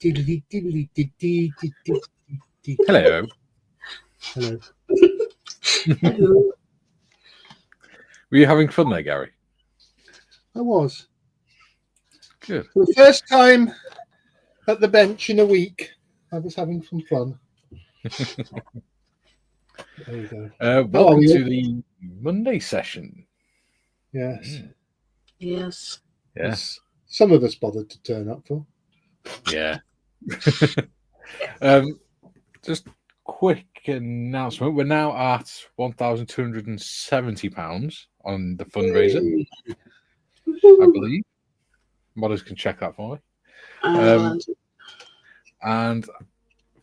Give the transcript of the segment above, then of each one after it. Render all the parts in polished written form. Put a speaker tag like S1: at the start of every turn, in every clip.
S1: Hello.
S2: Hello.
S3: Hello.
S1: Were you having fun there, Gary?
S2: I was.
S1: Good.
S2: For the first time at the bench in a week, I was having some fun. There you go.
S1: Welcome to the Monday session.
S2: Yes.
S3: Yes.
S1: Yes.
S2: Some of us bothered to turn up for.
S1: Yeah. Just quick announcement. We're now at £1,270 on the fundraiser, I believe. Modders can check that for me. And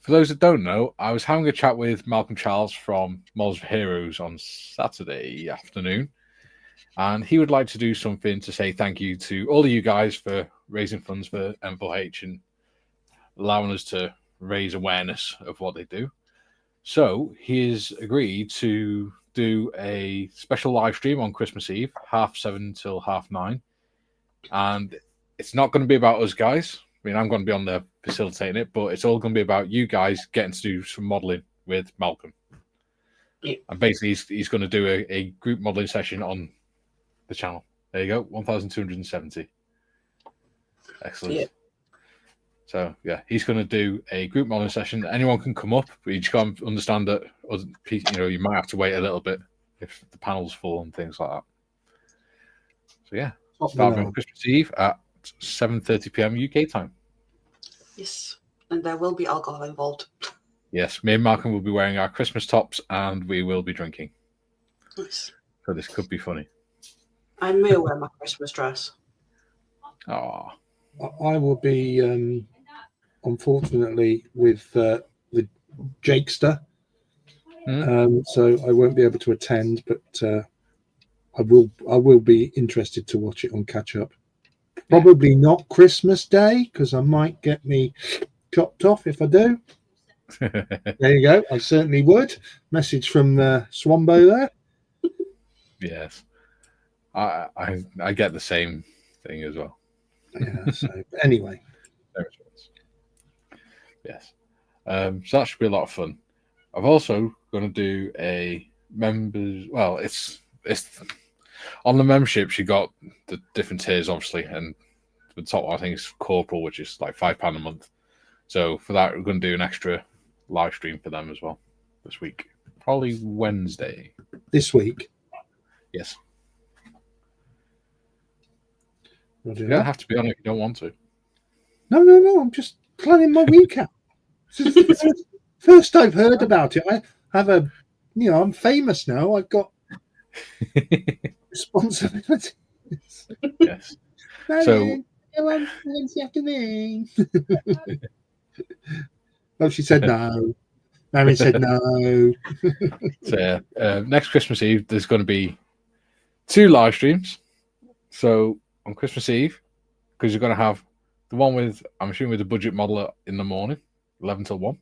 S1: for those that don't know, I was having a chat with Malcolm Charles from Models for Heroes on Saturday afternoon, and he would like to do something to say thank you to all of you guys for raising funds for M4H and allowing us to raise awareness of what they do. So he has agreed to do a special live stream on Christmas Eve, 7:30 till 9:30. And it's not going to be about us guys. I mean, I'm going to be on there facilitating it, but it's all going to be about you guys getting to do some modelling with Malcolm.
S3: Yeah.
S1: And basically, he's going to do a group modelling session on the channel. There you go, 1,270. Excellent. Yeah. So, yeah, he's going to do a group modelling session. Anyone can come up, but you just got to understand that, you might have to wait a little bit if the panel's full and things like that. So, yeah, starting on Christmas Eve at 7:30 p.m. UK time.
S3: Yes, and there will be alcohol involved.
S1: Yes, me and Malcolm will be wearing our Christmas tops and we will be drinking.
S3: Nice.
S1: So this could be funny. I
S3: may wear my Christmas dress.
S1: Oh.
S2: I will be, unfortunately, with the Jakester. So I won't be able to attend, but I will be interested to watch it on catch up. Probably not Christmas Day because I might get me chopped off if I do. There you go. I certainly would. Message from Swambo there.
S1: Yes, I get the same thing as well.
S2: Yeah. So anyway,
S1: yes. So that should be a lot of fun. I'm also going to do a members. Well, it's on the memberships. You got the different tiers, obviously, and the top one I think is Corporal, which is like £5 a month. So for that, we're going to do an extra live stream for them as well this week, probably Wednesday.
S2: This week,
S1: yes. You don't have to be on it if you don't want to.
S2: No. I'm just planning my week out. First I've heard about it. I have I'm famous now. I've got responsibilities.
S1: Yes.
S2: So on Wednesday afternoon. Oh, she said no. Mary said no.
S1: So next Christmas Eve, there's going to be 2 live streams. So on Christmas Eve, because you're going to have the one with, I'm assuming, with the budget modeler in the morning, 11 till 1.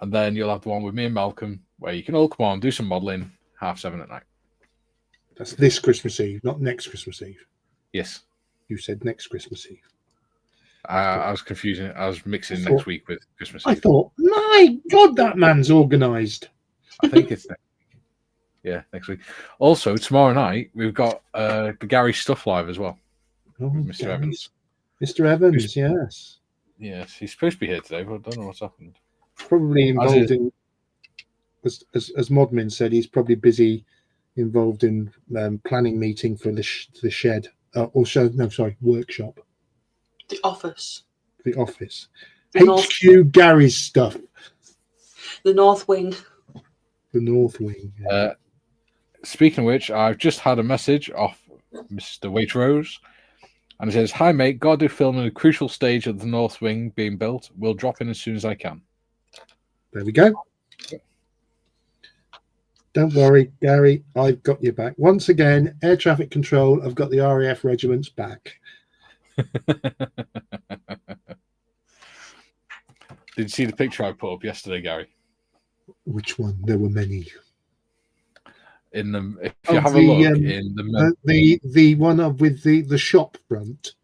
S1: And then you'll have the one with me and Malcolm, where you can all come on, do some modelling, 7:30 at night.
S2: That's this Christmas Eve, not next Christmas Eve.
S1: Yes.
S2: You said next Christmas Eve.
S1: I was confusing. I was mixing next week with Christmas Eve.
S2: I thought, my God, that man's organised.
S1: I think it's next week. Yeah, next week. Also, tomorrow night, we've got the Gary Stuff Live as well.
S2: Oh,
S1: Mr. Evans.
S2: Mr. Evans, yes.
S1: Yes, he's supposed to be here today, but I don't know what's happened.
S2: Probably involved in, as Modmin said, he's probably busy involved in planning meeting for the shed. Workshop.
S3: The office.
S2: The office. HQ Gary's stuff.
S3: The North Wing.
S2: The North Wing. Yeah.
S1: Speaking of which, I've just had a message off Mr. Waitrose, and it says, "Hi mate, got to do filming a crucial stage of the North Wing being built. We'll drop in as soon as I can."
S2: There we go. Don't worry, Gary, I've got you back. Once again, air traffic control, I've got the RAF regiments back.
S1: Did you see the picture I put up yesterday, Gary?
S2: Which one? There were many.
S1: If you have a look in
S2: the one with the shop front.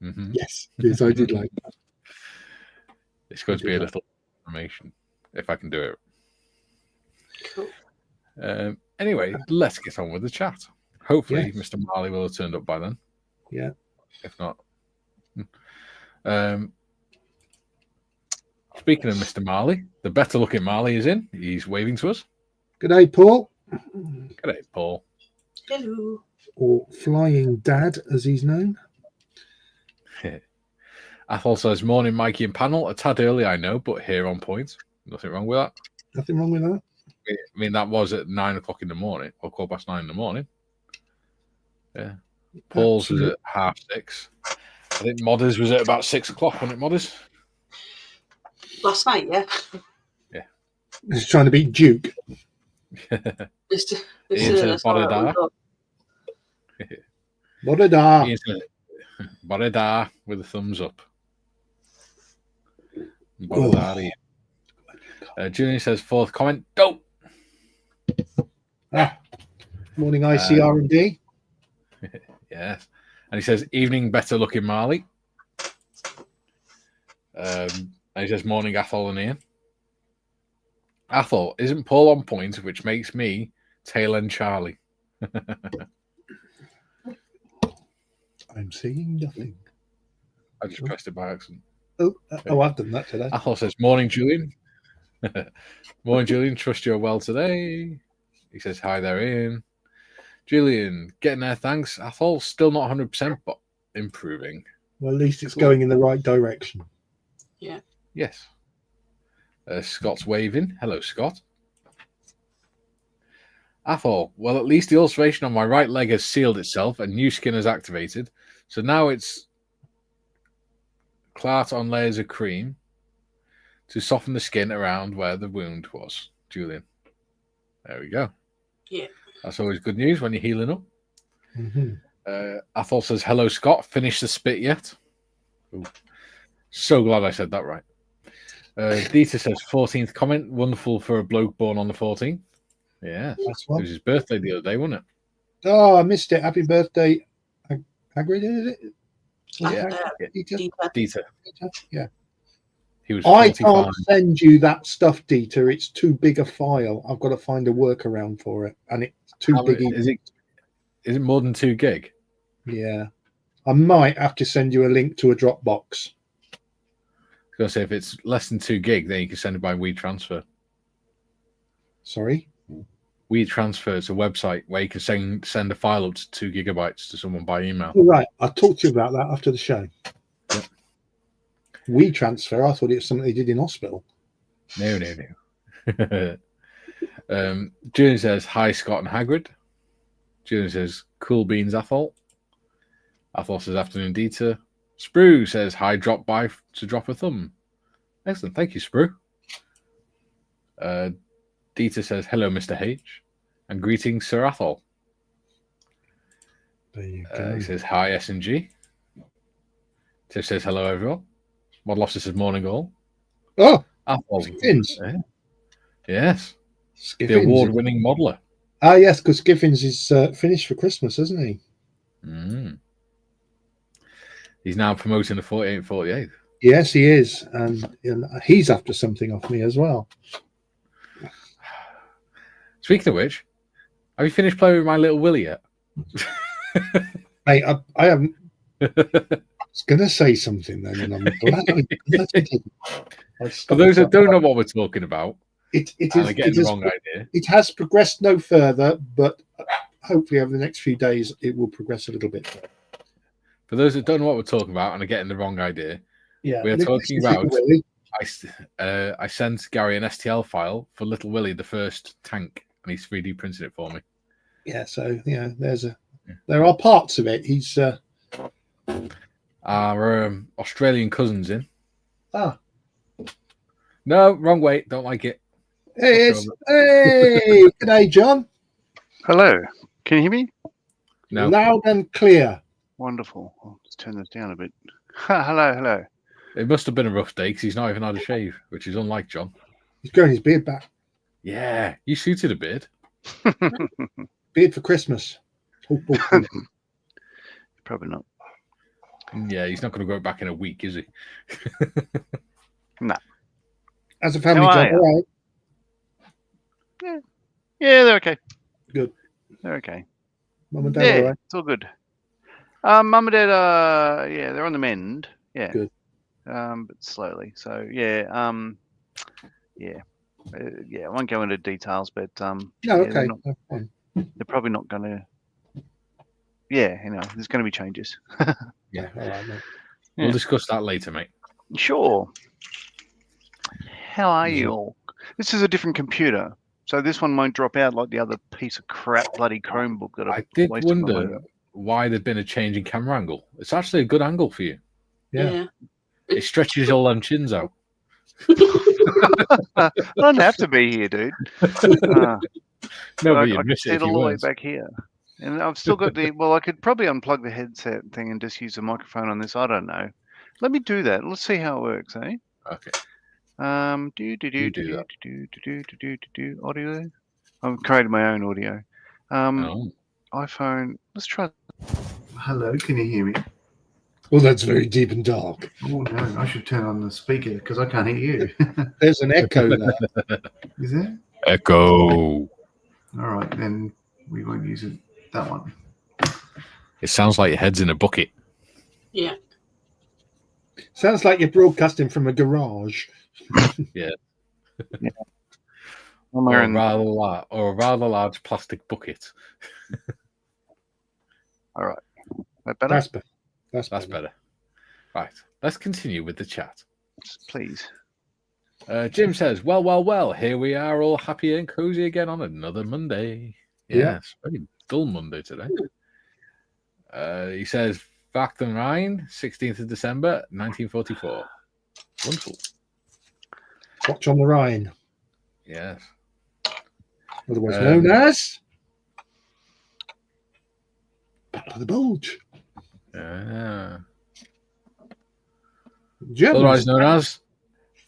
S1: Mm-hmm.
S2: Yes, I did like that.
S1: It's going to be a little information if I can do it.
S3: Cool.
S1: Anyway, let's get on with the chat. Hopefully,
S2: Yes.
S1: Mr. Marley will have turned up by then.
S2: Yeah.
S1: If not. Speaking of Mr. Marley, the better looking Marley is in. He's waving to us.
S2: Good day, Paul.
S1: Good day, Paul.
S3: Hello.
S2: Or Flying Dad, as he's known.
S1: Athol says, morning, Mikey and panel. A tad early, I know, but here on point. Nothing wrong with that.
S2: Nothing wrong with that.
S1: I mean, that was at 9 o'clock in the morning, or 9:15 in the morning. Yeah. Paul's was at 6:30. I think Modders was at about 6 o'clock, wasn't it, Modders?
S3: Last night, yeah.
S1: Yeah.
S2: He's trying to beat Duke. Bodada.
S1: Bodada with a thumbs up. Bodada. Julian says, fourth comment, dope.
S2: Morning, ICR&D.
S1: Yes. And he says, evening, better looking Marley. And he says, morning, Athol and Ian. Athol, isn't Paul on point, which makes me tail end Charlie?
S2: I'm seeing nothing.
S1: I just pressed it by accident.
S2: I've done that today.
S1: Athol says, morning, Julian. Morning, Julian. Trust you're well today. He says, hi there, Ian. Julian, getting there, thanks. Athol, still not 100%, but improving.
S2: Well, at least it's going in the right direction.
S3: Yeah.
S1: Yes. Scott's waving. Hello, Scott. Athol, well, at least the ulceration on my right leg has sealed itself and new skin has activated. So now it's clart on layers of cream to soften the skin around where the wound was. Julian. There we go.
S3: Yeah.
S1: That's always good news when you're healing up.
S2: Mm-hmm.
S1: Athol says, hello, Scott. Finished the spit yet? Ooh. So glad I said that right. Dieter says, 14th comment. Wonderful for a bloke born on the 14th. Yeah. It was his birthday the other day, wasn't it?
S2: Oh, I missed it. Happy birthday. Hagrid, is it?
S1: Dieter.
S2: Yeah.
S1: He was 45.
S2: I can't send you that stuff, Dieter. It's too big a file. I've got to find a workaround for it. And it's too big.
S1: Is it more than 2 gig?
S2: Yeah. I might have to send you a link to a Dropbox.
S1: I was going to say, if it's less than 2 gig, then you can send it by WeTransfer.
S2: Sorry?
S1: WeTransfer is a website where you can send a file up to 2 gigabytes to someone by email.
S2: Oh, right. I'll talk to you about that after the show.
S1: Yep.
S2: WeTransfer, I thought it was something they did in hospital.
S1: No. Julian says, hi, Scott and Hagrid. Julian says, cool beans, Athol. Athol says, afternoon, Dieter. Sprue says, hi, drop by to drop a thumb. Excellent. Thank you, Sprue. Dieter says, hello, Mr. H. And greetings, Sir Athol.
S2: There you go.
S1: He says, hi, S&G. Tiff says, hello, everyone. Model Officer says, morning, all.
S2: Oh,
S1: Athol.
S2: Skiffins.
S1: Yeah. Yes.
S2: Skiffins.
S1: The award-winning modeler.
S2: Ah, yes, because Skiffins is finished for Christmas, isn't he?
S1: Mm. He's now promoting the 48.
S2: Yes, he is. And he's after something off me as well.
S1: Speaking of which, have you finished playing with my little Willie yet?
S2: Hey, I haven't. I was going to say something then, and I'm glad I didn't.
S1: For those that don't know what we're talking about,
S2: it
S1: the wrong idea.
S2: It has progressed no further, but hopefully over the next few days it will progress a little bit further.
S1: For those that don't know what we're talking about and are getting the wrong idea,
S2: yeah,
S1: we're talking about. I sent Gary an STL file for Little Willie, the first tank, and he's 3D printed it for me.
S2: Yeah, so there are parts of it. He's
S1: our Australian cousins in.
S2: Ah,
S1: no, wrong way. Don't like it.
S2: hey, good day, John.
S4: Hello, can you hear me?
S1: No,
S2: loud and clear.
S4: Wonderful. I'll just turn this down a bit. Hello.
S1: it must have been a rough day because he's not even had a shave, which is unlike John.
S2: He's growing his beard back.
S1: Yeah, you suited a beard.
S2: Beard for Christmas.
S4: Probably not.
S1: Yeah, he's not going to grow it back in a week, is he?
S4: No.
S2: As a family
S4: How
S2: job,
S4: are ya?
S2: all right.
S4: Yeah, they're okay.
S2: Good.
S4: They're okay.
S2: Mum and Dad,
S4: Yeah,
S2: all right.
S4: it's all good. Mum and Dad, yeah, they're on the mend. Yeah.
S2: Good.
S4: But slowly. So yeah, yeah, yeah. I won't go into details, but
S2: No,
S4: yeah,
S2: okay. No, fine.
S4: they're probably not going to. Yeah, there's going to be changes.
S2: Yeah, all right, mate.
S4: Yeah.
S1: We'll discuss that later, mate.
S4: Sure. How are
S2: Yeah.
S4: you all? This is a different computer, so this one won't drop out like the other piece of crap bloody Chromebook that
S1: I
S4: I've
S1: did
S4: wasted my money
S1: wonder
S4: on.
S1: why there'd been a change in camera angle. It's actually a good angle for you.
S2: Yeah.
S1: It stretches all them chins out.
S4: I don't have to be here, dude.
S1: No, but
S4: I
S1: you'd
S4: can
S1: miss
S4: see
S1: it
S4: it
S1: if
S4: all
S1: you
S4: the way
S1: weren't.
S4: back here. And I've still got the, well, I could probably unplug the headset thing and just use the microphone on this. I don't know. Let me do that. Let's see how it works, eh?
S1: Okay.
S4: Do
S1: You do that.
S4: audio. I've created my own audio.
S1: Oh.
S4: iPhone. Let's try. Hello, can you hear me?
S2: Well, that's very deep and dark.
S4: Oh no, I should turn on the speaker because I can't hear you.
S2: There's an echo there.
S4: Is there?
S1: Echo.
S4: All right, then we won't use it. That one.
S1: It sounds like your head's in a bucket.
S3: Yeah.
S2: Sounds like you're broadcasting from a garage.
S1: Or a rather large plastic bucket.
S4: All right. That better?
S2: That's better. That's
S1: better. Right. Let's continue with the chat.
S4: Please.
S1: Jim says, well, here we are all happy and cozy again on another Monday. Yes, very dull Monday today. He says, Back the Rhine, 16th of December, 1944. Wonderful.
S2: Watch on the Rhine.
S1: Yes.
S2: Otherwise known as Battle of the Bulge. Germans.
S1: Otherwise known as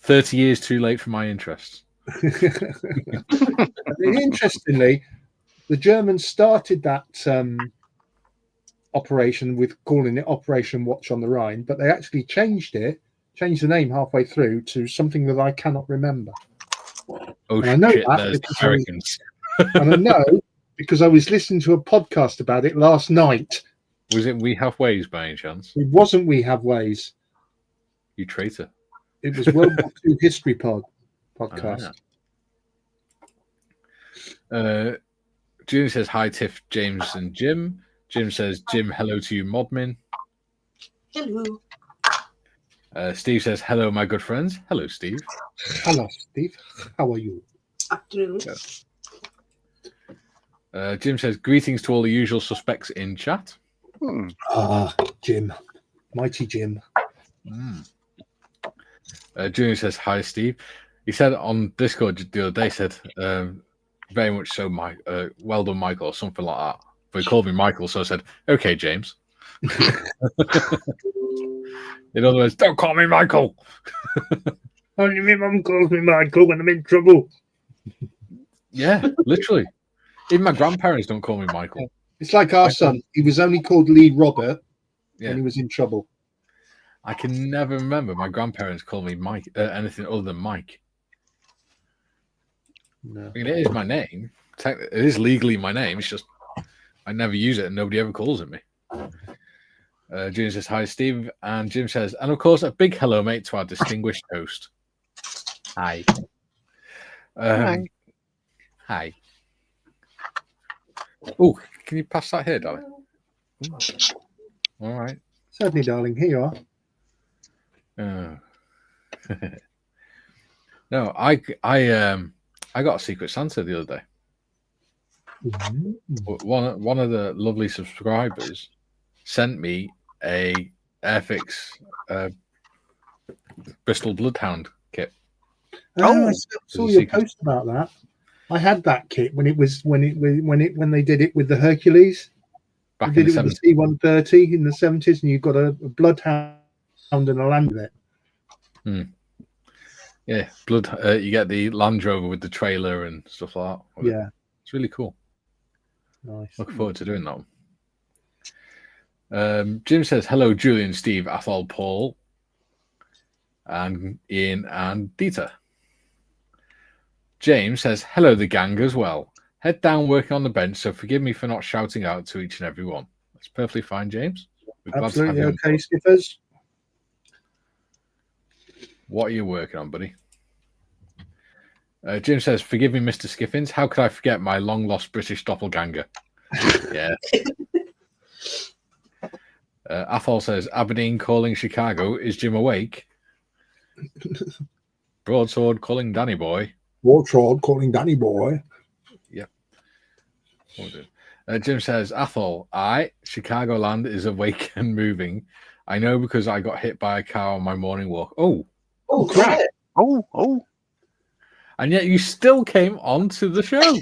S1: 30 years too late for my interests.
S2: Interestingly, the Germans started that operation with calling it Operation Watch on the Rhine, but they actually changed the name halfway through to something that I cannot remember.
S1: Oh,
S2: and I know
S1: shit,
S2: that
S1: there's
S2: because
S1: Americans.
S2: And I know because I was listening to a podcast about it last night.
S1: Was it We Have Ways by any chance?
S2: It wasn't We Have Ways.
S1: You traitor.
S2: It was World War II History podcast.
S1: June says, hi, Tiff, James, and Jim. Jim says, Jim, hello to you, Modmin.
S3: Hello.
S1: Steve says, hello, my good friends. Hello, Steve.
S2: Hello, Steve. How are you?
S3: Afternoon.
S1: Jim says, greetings to all the usual suspects in chat.
S2: Jim. Mighty Jim.
S1: Junior says, hi, Steve. He said on Discord the other day, said, very much so, Mike. Well done, Michael, or something like that. But he called me Michael, so I said, okay, James. In other words, don't call me Michael.
S2: Only my mum calls me Michael when I'm in trouble.
S1: Yeah, literally. Even my grandparents don't call me Michael.
S2: It's like our son. He was only called Lee Robert when he was in trouble.
S1: I can never remember my grandparents call me Mike, anything other than Mike.
S2: No.
S1: I mean, it is my name. It is legally my name. It's just I never use it and nobody ever calls it me. Jim says, hi, Steve. And Jim says, and of course, a big hello, mate, to our distinguished host. Hi. Hi. Oh, can you pass that here, darling? Ooh. All right.
S2: Certainly, darling. Here you are.
S1: No, I got a Secret Santa the other day. One of the lovely subscribers sent me a Airfix Bristol Bloodhound kit.
S2: I saw your post about that. I had that kit when they did it with the Hercules.
S1: Back
S2: they
S1: in
S2: did
S1: the
S2: it with the C-130 in the 70s, and you got a Bloodhound and a Land with it.
S1: Yeah, you get the Land Rover with the trailer and stuff like that.
S2: Yeah,
S1: it's really cool.
S2: Nice.
S1: Looking forward to doing that one. Jim says, hello, Julian, Steve, Athol, Paul. and Ian and Dieter. James says, hello, the gang as well. Head down working on the bench, so forgive me for not shouting out to each and every one. That's perfectly fine, James. We're glad to have
S2: Absolutely
S1: you on
S2: okay,
S1: board.
S2: Skippers.
S1: What are you working on, buddy? Jim says, forgive me, Mr. Skiffins. How could I forget my long-lost British doppelganger? Yeah. Athol says, Aberdeen calling Chicago. Is Jim awake? Broadsword calling Danny Boy.
S2: Wartrod calling Danny Boy.
S1: Yep. Jim says, Athol, Chicagoland is awake and moving. I know because I got hit by a car on my morning walk. Oh,
S2: crap.
S4: Oh.
S1: and yet you still came onto the show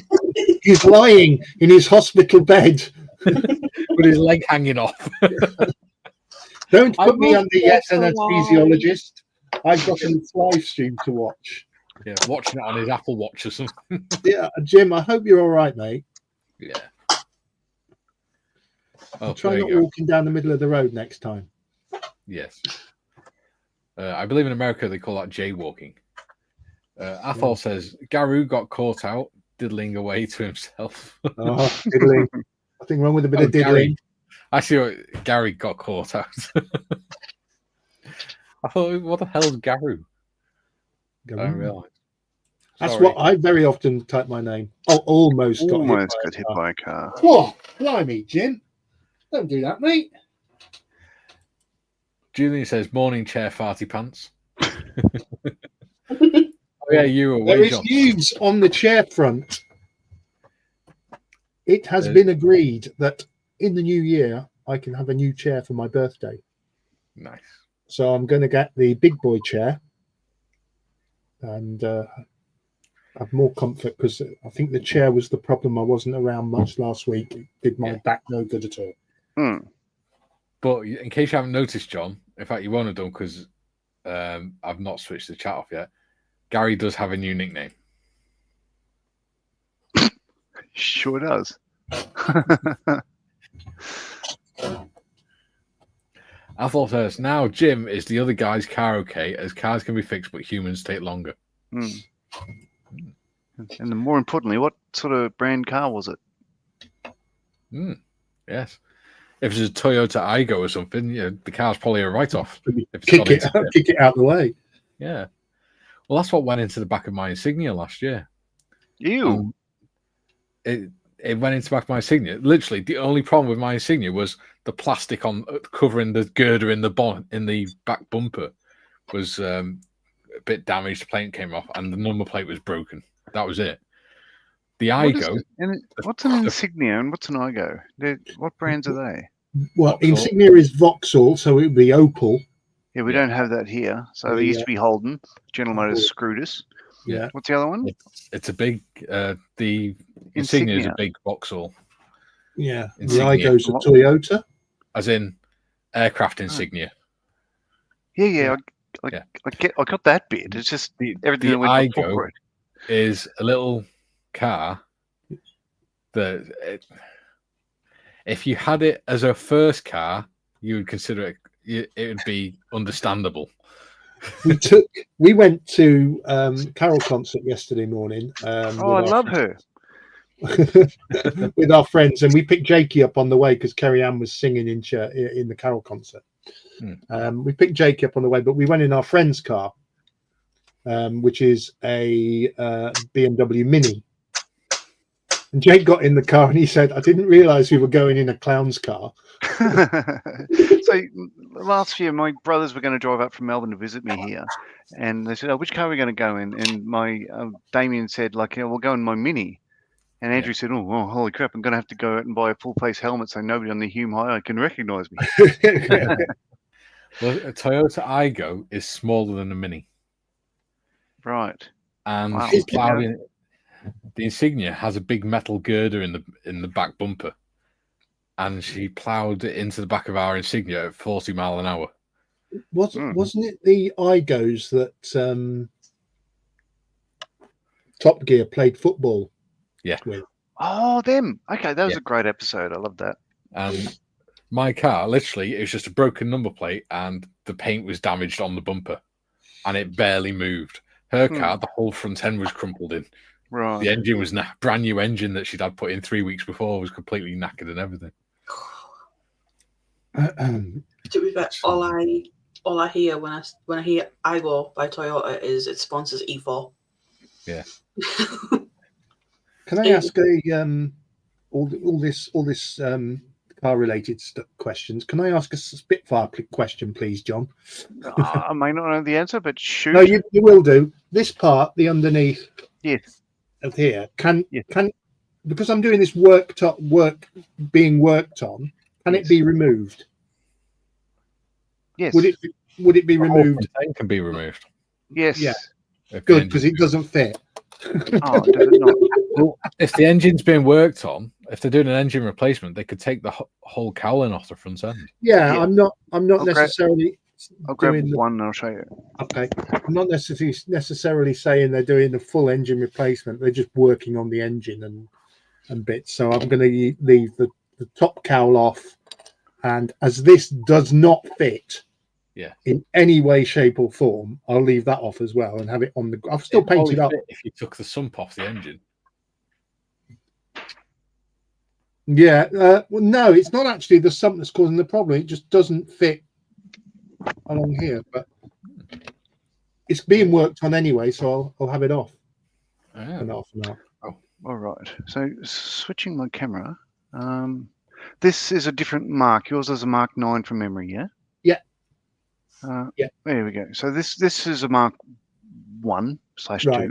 S2: He's lying in his hospital bed.
S1: with his leg hanging off.
S2: Don't
S3: I
S2: put me
S3: will
S2: under yet an
S3: also lie.
S2: anesthesiologist. I've got a live stream to watch.
S1: Yeah, watching it on his Apple Watch or something.
S2: Yeah, Jim, I hope you're all right, mate.
S1: Yeah. Oh,
S2: Try
S1: there
S2: not
S1: you go.
S2: walking down the middle of the road next time.
S1: Yes. I believe in America they call that jaywalking. Athol says, Garou got caught out diddling away to himself.
S2: Oh, diddling. Nothing wrong with a bit of diddling.
S1: Actually, Gary got caught out. I thought, what the hell is Garou? I don't realise.
S2: That's
S1: Sorry.
S2: what I very often type my name. Oh, almost got
S4: Hit by a car.
S2: What? Blimey, Jim. Don't do that, mate.
S1: Julian says, morning chair farty pants. Oh, yeah, you were
S2: There
S1: away,
S2: is
S1: John.
S2: news on the chair front. It has been agreed that in the new year, I can have a new chair for my birthday.
S1: Nice.
S2: So I'm going to get the big boy chair and have more comfort because I think the chair was the problem. I wasn't around much last week. It did my back no good at all.
S1: But in case you haven't noticed, John, in fact, you won't have done because I've not switched the chat off yet. Gary does have a new nickname.
S4: Sure does.
S1: Athol says, now Jim is the other guy's car okay, as cars can be fixed, but humans take longer.
S4: And then more importantly, what sort of brand car was it?
S1: Yes. If it's a Toyota Aygo or something, you know, the car's probably a write-off.
S2: Kick it out of the way.
S1: Yeah. Well, that's what went into the back of my Insignia last year.
S4: Ew.
S1: It went into the back of my Insignia. Literally, the only problem with my Insignia was the plastic on covering the girder in the bonnet, in the back bumper was a bit damaged. The paint came off, and the number plate was broken. That was it. The Aygo.
S4: What's an Insignia and what's an Aygo? What brands are they?
S2: Well,
S1: Vauxhall.
S2: Insignia is Vauxhall, so it would be Opal.
S4: Yeah, we don't have that here. So there used to be Holden. General Motors screwed us.
S2: Yeah.
S4: What's the other one?
S1: It's a big. The Insignia is a big Vauxhall.
S2: Yeah. The
S1: Insignia.
S2: Aygo's a Toyota.
S1: As in aircraft insignia.
S4: Yeah. I got that bit. It's just everything that went before it.
S1: Is a little car that if you had it as a first car, you would consider it would be understandable.
S2: We went to Carol concert yesterday morning.
S4: I love her.
S2: With our friends, and we picked Jakey up on the way because Kerry Ann was singing in the Carol concert. We picked Jakey up on the way, but we went in our friend's car, which is a BMW Mini. And Jake got in the car and he said, I didn't realize we were going in a clown's car.
S4: So last year, my brothers were going to drive up from Melbourne to visit me here. And they said, oh, which car are we going to go in? And my Damien said, like, we'll go in my Mini. And Andrew said, oh, well, holy crap, I'm going to have to go out and buy a full-face helmet so nobody on the Hume High can recognize me.
S1: Well, a Toyota Aygo is smaller than a Mini.
S4: Right.
S1: And
S4: Wow.
S1: she plowed in. The Insignia has a big metal girder in the back bumper, and she ploughed it into the back of our Insignia at 40 miles an hour.
S2: Wasn't it the Aygos that Top Gear played football?
S1: Yeah.
S2: With?
S4: Oh, them. Okay, that was a great episode. I love that.
S1: And my car, literally, it was just a broken number plate, and the paint was damaged on the bumper. and it barely moved. Her car, the whole front end was crumpled in.
S4: Right.
S1: The engine was brand new engine that she'd had put in 3 weeks before was completely knackered and everything.
S3: To be fair, all I hear when I hear Igo by Toyota is it sponsors E4.
S1: Yeah.
S2: Can I ask all this car related questions? Can I ask a Spitfire question, please, John?
S4: I may not know the answer, but shoot.
S2: No, you will do. This part, the underneath
S4: Yes.
S2: of here, can
S4: Yes.
S2: because I'm doing this work being worked on, can
S4: Yes.
S2: it be removed?
S4: Yes.
S2: Would it be
S1: The whole
S2: removed?
S1: front end can be removed.
S4: Yes.
S2: Yeah.
S1: If the
S2: Good,
S1: engine-
S2: because it doesn't fit.
S4: Oh, does it not?
S1: Well, if the engine's being worked on, if they're doing an engine replacement, they could take the whole cowling off the front end.
S2: Yeah,
S4: Yeah.
S2: I'm not
S4: Okay.
S2: necessarily
S4: I'll grab
S2: doing
S4: one and I'll show you.
S2: okay. I'm not necessarily saying they're doing the full engine replacement. They're just working on the engine and bits. So I'm going to leave the top cowl off, and as this does not fit, in any way, shape, or form, I'll leave that off as well and have it on the. I've still painted up.
S1: If you took the sump off the engine.
S2: Yeah. Well, no, it's not actually the sump that's causing the problem. It just doesn't fit along here, but it's being worked on anyway, so I'll have it off. And off and off.
S4: All right. So switching my camera. This is a different mark. Yours is a Mark 9 from memory, yeah?
S2: Yeah.
S4: Yeah. There we go. So this is a Mark 1/2.
S2: Right.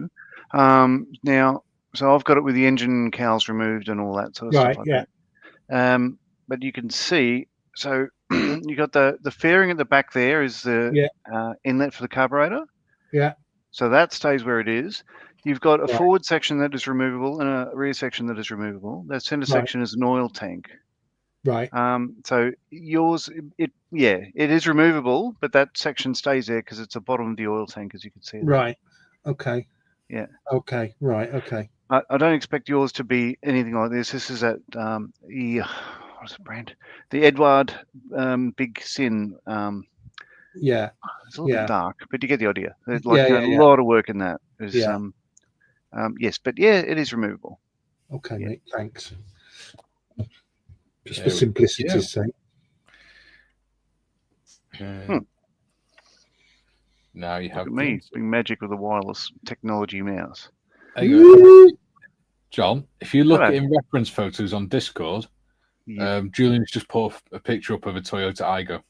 S4: Now, so I've got it with the engine cowls removed and all that sort of stuff like that. But you can see, so you got the fairing at the back there is the inlet for the carburetor.
S2: Yeah.
S4: So that stays where it is. You've got a forward section that is removable and a rear section that is removable. That center section is an oil tank.
S2: Right.
S4: So yours, it is removable, but that section stays there because it's the bottom of the oil tank, as you can see.
S2: Right. Okay.
S4: Yeah.
S2: Okay. Right. Okay.
S4: I don't expect yours to be anything like this. This is at what's the brand? The Edward Big Sin.
S2: Yeah.
S4: It's a little bit dark, but you get the idea. There's
S2: a
S4: lot of work in that. There's,
S2: Yeah.
S4: yes, but it is removable.
S2: Okay, mate. Thanks. Just
S1: There
S2: for
S1: we
S2: simplicity's sake.
S1: Now you have
S4: Look at me being magic with a wireless technology mouse.
S1: There you go. John, if you look
S4: Hello.
S1: in reference photos on Discord,
S4: Yeah.
S1: Julian's just put a picture up of a Toyota Igo.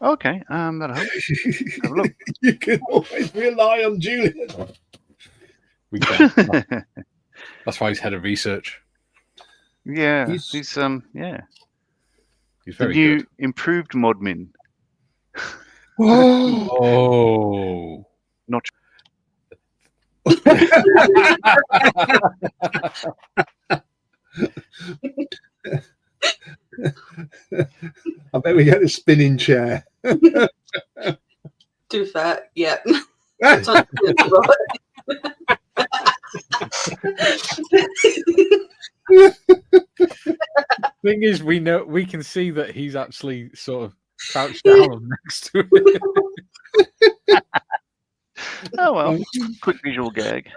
S4: Okay, that'll help. Have a look.
S2: You can always rely on Julian.
S1: We can. That's why he's head of research.
S4: Yeah,
S2: He's-
S4: he's yeah.
S1: He's
S4: The
S1: very
S4: new
S1: good.
S4: improved modmin.
S2: Oh,
S1: Oh.
S4: Not
S2: I bet we get a spinning chair.
S3: Too fat, yeah.
S1: Thing is, we can see that he's actually sort of crouched down next to it.
S4: Oh well, quick visual gag.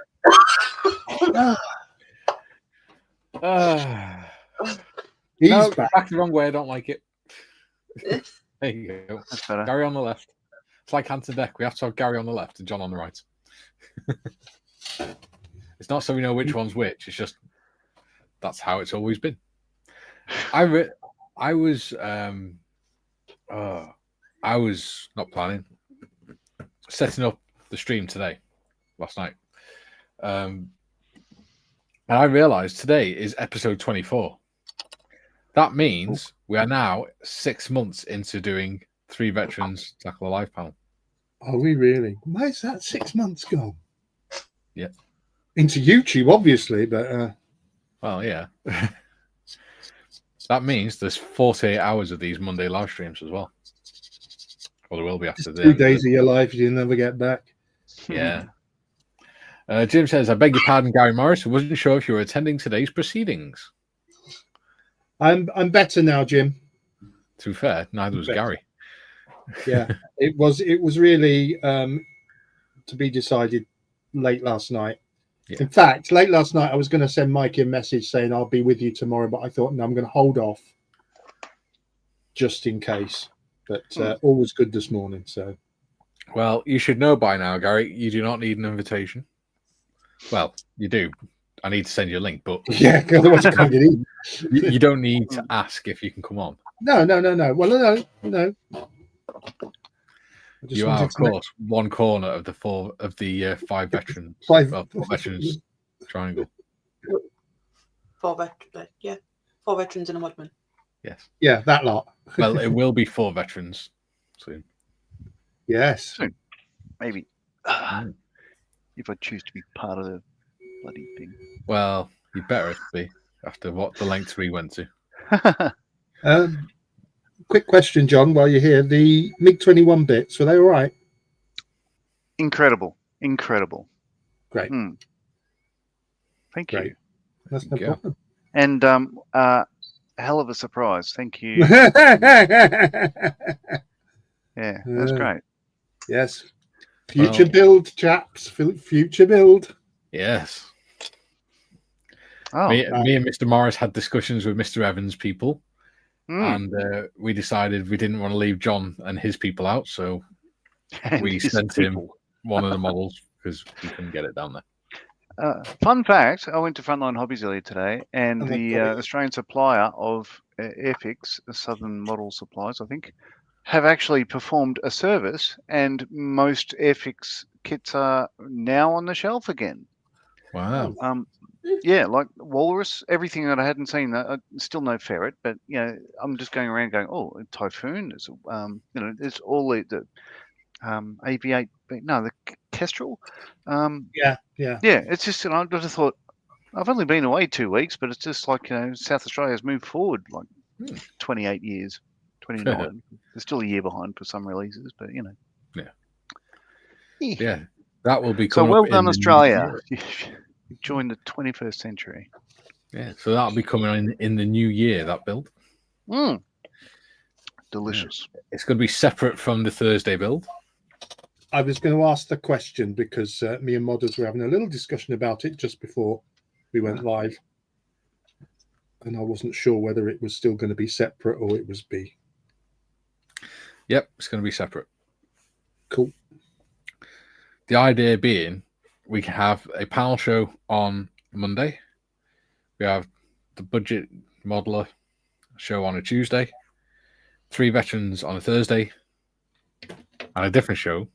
S2: He's
S1: No,
S2: back.
S1: back the wrong way. I don't like it. There you go.
S4: That's better.
S1: Gary on the left. It's like hand to deck. We have to have Gary on the left and John on the right. It's not so we know which one's which. It's just that's how it's always been. I was not planning setting up the stream last night, and I realized today is episode 24. That means we are now 6 months into doing 3 veterans tackle a live panel.
S2: Are we really? Where's that 6 months gone?
S1: Yeah.
S2: Into YouTube, obviously, but
S1: Well, yeah. That means there's 48 hours of these Monday live streams as well. Well, there will be after this.
S2: 2 days of your life you never get back.
S1: Yeah. Jim says, I beg your pardon, Gary Morris. I wasn't sure if you were attending today's proceedings.
S2: I'm better now, Jim.
S1: To be fair, neither was
S2: Better.
S1: Gary.
S2: Yeah, it was really to be decided late last night.
S1: Yeah.
S2: In fact, late last night I was going to send Mikey a message saying I'll be with you tomorrow, but I thought no, I'm going to hold off just in case. But all was good this morning. So,
S1: Well, you should know by now, Gary. You do not need an invitation. Well, you do. I need to send you a link, but
S2: yeah, otherwise I can't get in.
S1: you don't need to ask if you can come on.
S2: No. Well, no.
S1: You are, of course, one corner of the 5 veterans.
S2: Four
S1: veterans triangle.
S3: 4 veterans and a mudman.
S1: Yes.
S2: Yeah, that lot.
S1: Well, it will be 4 veterans soon.
S2: Yes.
S4: Soon. Maybe. If I choose to be part of the bloody thing.
S1: Well, you better be after what the lengths we went to.
S2: Quick question, John, while you're here. The MiG-21 bits, were they all right?
S4: Incredible.
S2: Great.
S4: Thank
S2: Great.
S4: you.
S2: That's no problem.
S4: And hell of a surprise. Thank you. Yeah, that's great.
S2: Yes. Future build, chaps. Future build.
S1: Yes.
S4: Oh,
S1: Me and Mr. Morris had discussions with Mr. Evans' people, and we decided we didn't want to leave John and his people out, so we sent him one of the models because he couldn't get it down there.
S4: Fun fact, I went to Frontline Hobbies earlier today, and the Australian supplier of Airfix, Southern Model Supplies, I think, have actually performed a service, and most Airfix kits are now on the shelf again.
S1: Wow.
S4: Yeah, like Walrus, everything that I hadn't seen. Still no Ferret, but I'm just going around going, oh, Typhoon. There's there's all the AV8. No, the Kestrel.
S2: Yeah.
S4: It's just I just thought I've only been away 2 weeks, but it's just like South Australia's moved forward like 28 years, 29. They're still a year behind for some releases, but
S1: Yeah, that will be
S4: so
S1: coming
S4: well
S1: up
S4: done,
S1: in
S4: Australia. You joined the 21st century.
S1: Yeah, so that'll be coming in the new year, that build.
S4: Delicious.
S1: Yeah. It's going to be separate from the Thursday build.
S2: I was going to ask the question because me and Modders were having a little discussion about it just before we went live. And I wasn't sure whether it was still going to be separate or it was be.
S1: Yep, it's going to be separate.
S2: Cool.
S1: The idea being we can have a panel show on Monday. We have the budget modeler show on a Tuesday, 3 veterans on a Thursday, and a different show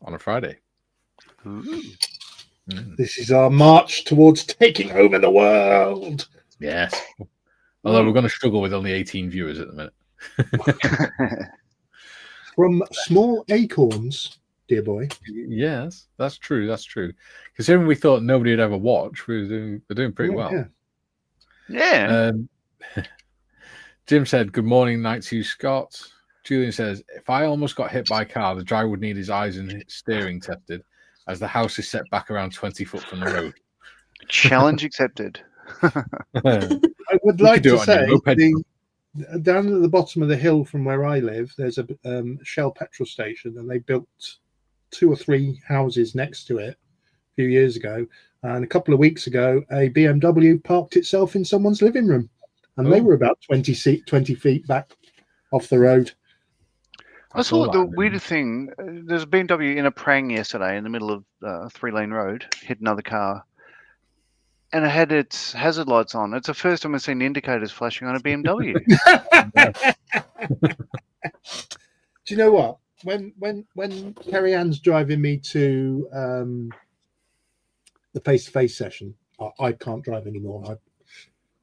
S1: on a Friday.
S2: This is our march towards taking over the world.
S1: Yes. Although we're going to struggle with only 18 viewers at the minute.
S2: From small acorns, dear boy.
S1: Yes, that's true. That's true. Considering we thought nobody would ever watch, we're doing pretty well.
S4: Yeah.
S1: Jim said, "Good morning, night to you, Scott." Julian says, "If I almost got hit by a car, the driver would need his eyes and steering tested, as the house is set back around 20 foot from the road."
S4: Challenge accepted.
S2: I would like to say down at the bottom of the hill from where I live, there's a Shell petrol station, and they built 2 or 3 houses next to it a few years ago. And a couple of weeks ago, a BMW parked itself in someone's living room, and they were about 20 feet back off the road.
S4: I saw the weirdest thing. There's a BMW in a prang yesterday in the middle of a 3-lane road, hit another car, and it had its hazard lights on. It's the first time I've seen indicators flashing on a BMW.
S2: Do you know what? When Kerry Ann's driving me to the face-to-face session, I can't drive anymore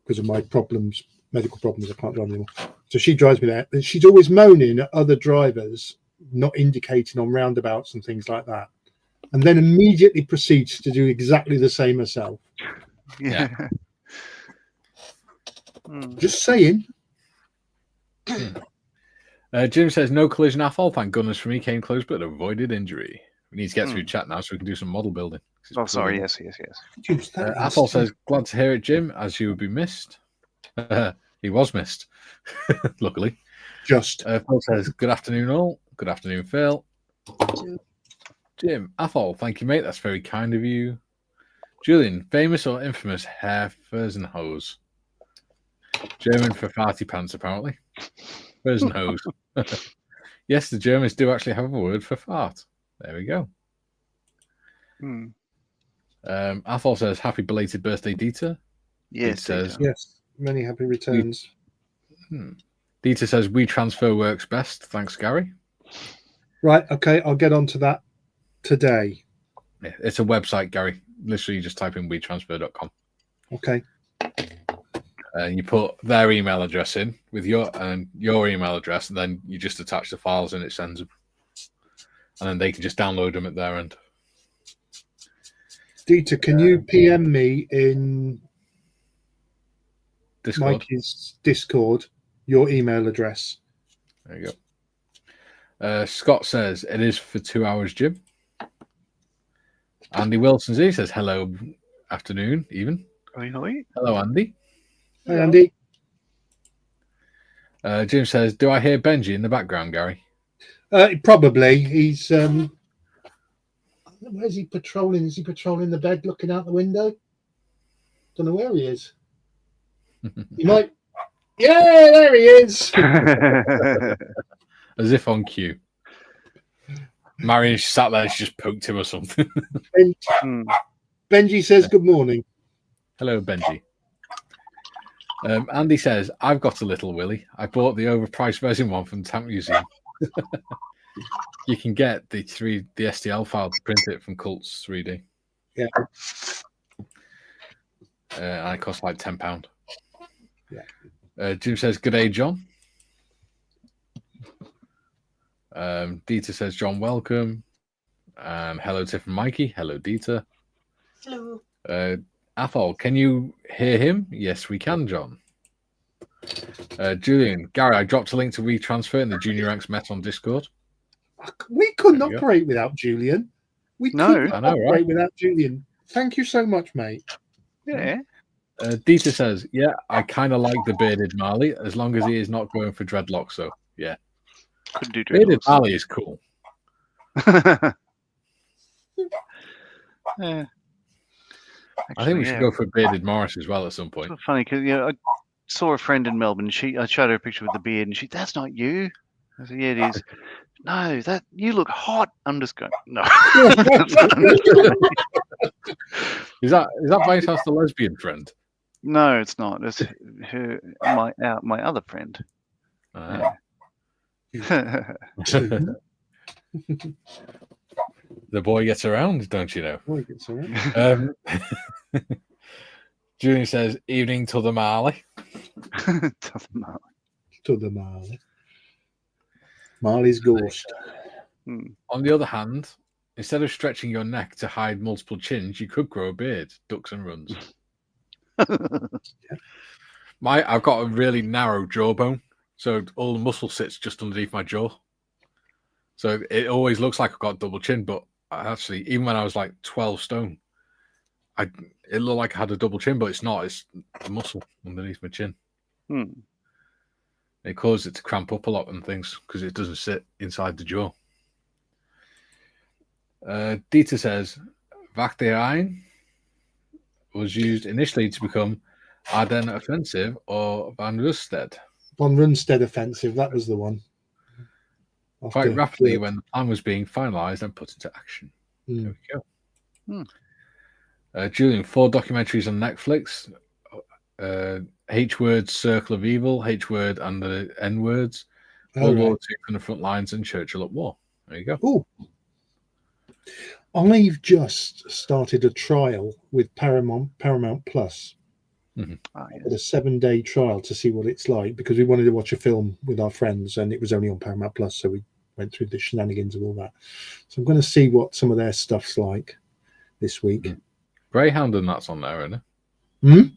S2: because of my problems, medical problems. I can't drive anymore. So she drives me there, and she's always moaning at other drivers not indicating on roundabouts and things like that, and then immediately proceeds to do exactly the same herself.
S4: Yeah.
S2: Just saying.
S1: Jim says, "No collision AFOL. Thank goodness for me. Came close but avoided injury." We need to get through chat now so we can do some model building.
S4: Oh, sorry. Yes.
S1: AFOL says, "Glad to hear it, Jim, as you would be missed." He was missed, luckily.
S2: Phil
S1: Phil says, "Good afternoon, all. Good afternoon, Phil." Jim, Athol, thank you, mate. That's very kind of you. Julian, famous or infamous Herr Fersenhose? German for farty pants, apparently. Fersenhose. Yes, the Germans do actually have a word for fart. There we go. Athol says, happy belated birthday, Dieter.
S4: Yes,
S1: says,
S4: Dieter.
S2: Yes, many happy returns.
S1: Dieter says, we transfer works best. Thanks, Gary.
S2: Right, okay, I'll get onto that today.
S1: Yeah, it's a website, Gary. Literally, you just type in wetransfer.com.
S2: Okay.
S1: And you put their email address in with your email address, and then you just attach the files and it sends them. And then they can just download them at their end.
S2: Dieter, can you PM me in
S1: Discord.
S2: Mikey's Discord your email address?
S1: There you go. Scott says, it is for 2 hours, Jim. Andy Wilson Z says, hello, afternoon, even. Hello, Andy.
S2: Hi, Andy.
S1: Jim says, do I hear Benji in the background, Gary?
S2: Probably. He's where's he patrolling? Is he patrolling the bed, looking out the window? Don't know where he is. He might. Yeah, there he is.
S1: As if on cue. Marion sat there, she just poked him or something.
S2: Benji says good morning.
S1: Hello, Benji. Andy says, I've got a little Willy. I bought the overpriced resin one from the Tank Museum. You can get the STL file to print it from Cults 3D.
S2: Yeah.
S1: And it costs like £10.
S2: Yeah.
S1: Jim says, good day, John. Dieter says, John, welcome. Hello, Tiff and Mikey. Hello, Dieter.
S3: Hello.
S1: Athol, can you hear him? Yes, we can, John. Julian, Gary, I dropped a link to WeTransfer in the Junior Ranks Met on Discord.
S2: We couldn't operate without Julian. We couldn't operate without Julian. Thank you so much, mate.
S4: Yeah.
S1: Dieter says, yeah, I kind of like the bearded Marley, as long as he is not going for dreadlocks, so yeah.
S4: Couldn't do
S1: Bearded
S4: dreadlocks.
S1: Marley is cool.
S4: Yeah.
S1: I think we should go for bearded Morris as well at some point.
S4: It's funny because I saw a friend in Melbourne. I showed her a picture with the beard, and that's not you. I said, yeah, it is. No, that you look hot. I'm just going, no.
S1: Is that by any chance the lesbian friend?
S4: No, it's not. It's her, my other friend.
S1: The boy gets around, don't you know?
S2: Boy gets around.
S1: Julian says, evening to the Marley.
S2: To the Marley. Marley's ghost.
S1: On the other hand, instead of stretching your neck to hide multiple chins, you could grow a beard, ducks and runs. I've got a really narrow jawbone, so all the muscle sits just underneath my jaw. So it always looks like I've got a double chin, but actually, even when I was like 12 stone, it looked like I had a double chin, but it's not. It's the muscle underneath my chin. It causes it to cramp up a lot and things because it doesn't sit inside the jaw. Dieter says, Wachterein was used initially to become Ardennes Offensive or Van Rundstedt.
S2: Van Rundstedt Offensive, that was the one.
S1: Quite rapidly when the plan was being finalised and put into action. There we go. Julian, 4 documentaries on Netflix. H-Word, Circle of Evil, H-Word and the N-Words, World War II from the Front Lines and Churchill at War. There you go.
S2: Oh, I've just started a trial with Paramount Plus.
S4: Yes.
S2: A 7-day trial to see what it's like because we wanted to watch a film with our friends and it was only on Paramount Plus, so we went through the shenanigans of all that. So I'm going to see what some of their stuff's like this week.
S1: Greyhound and that's on there, isn't it?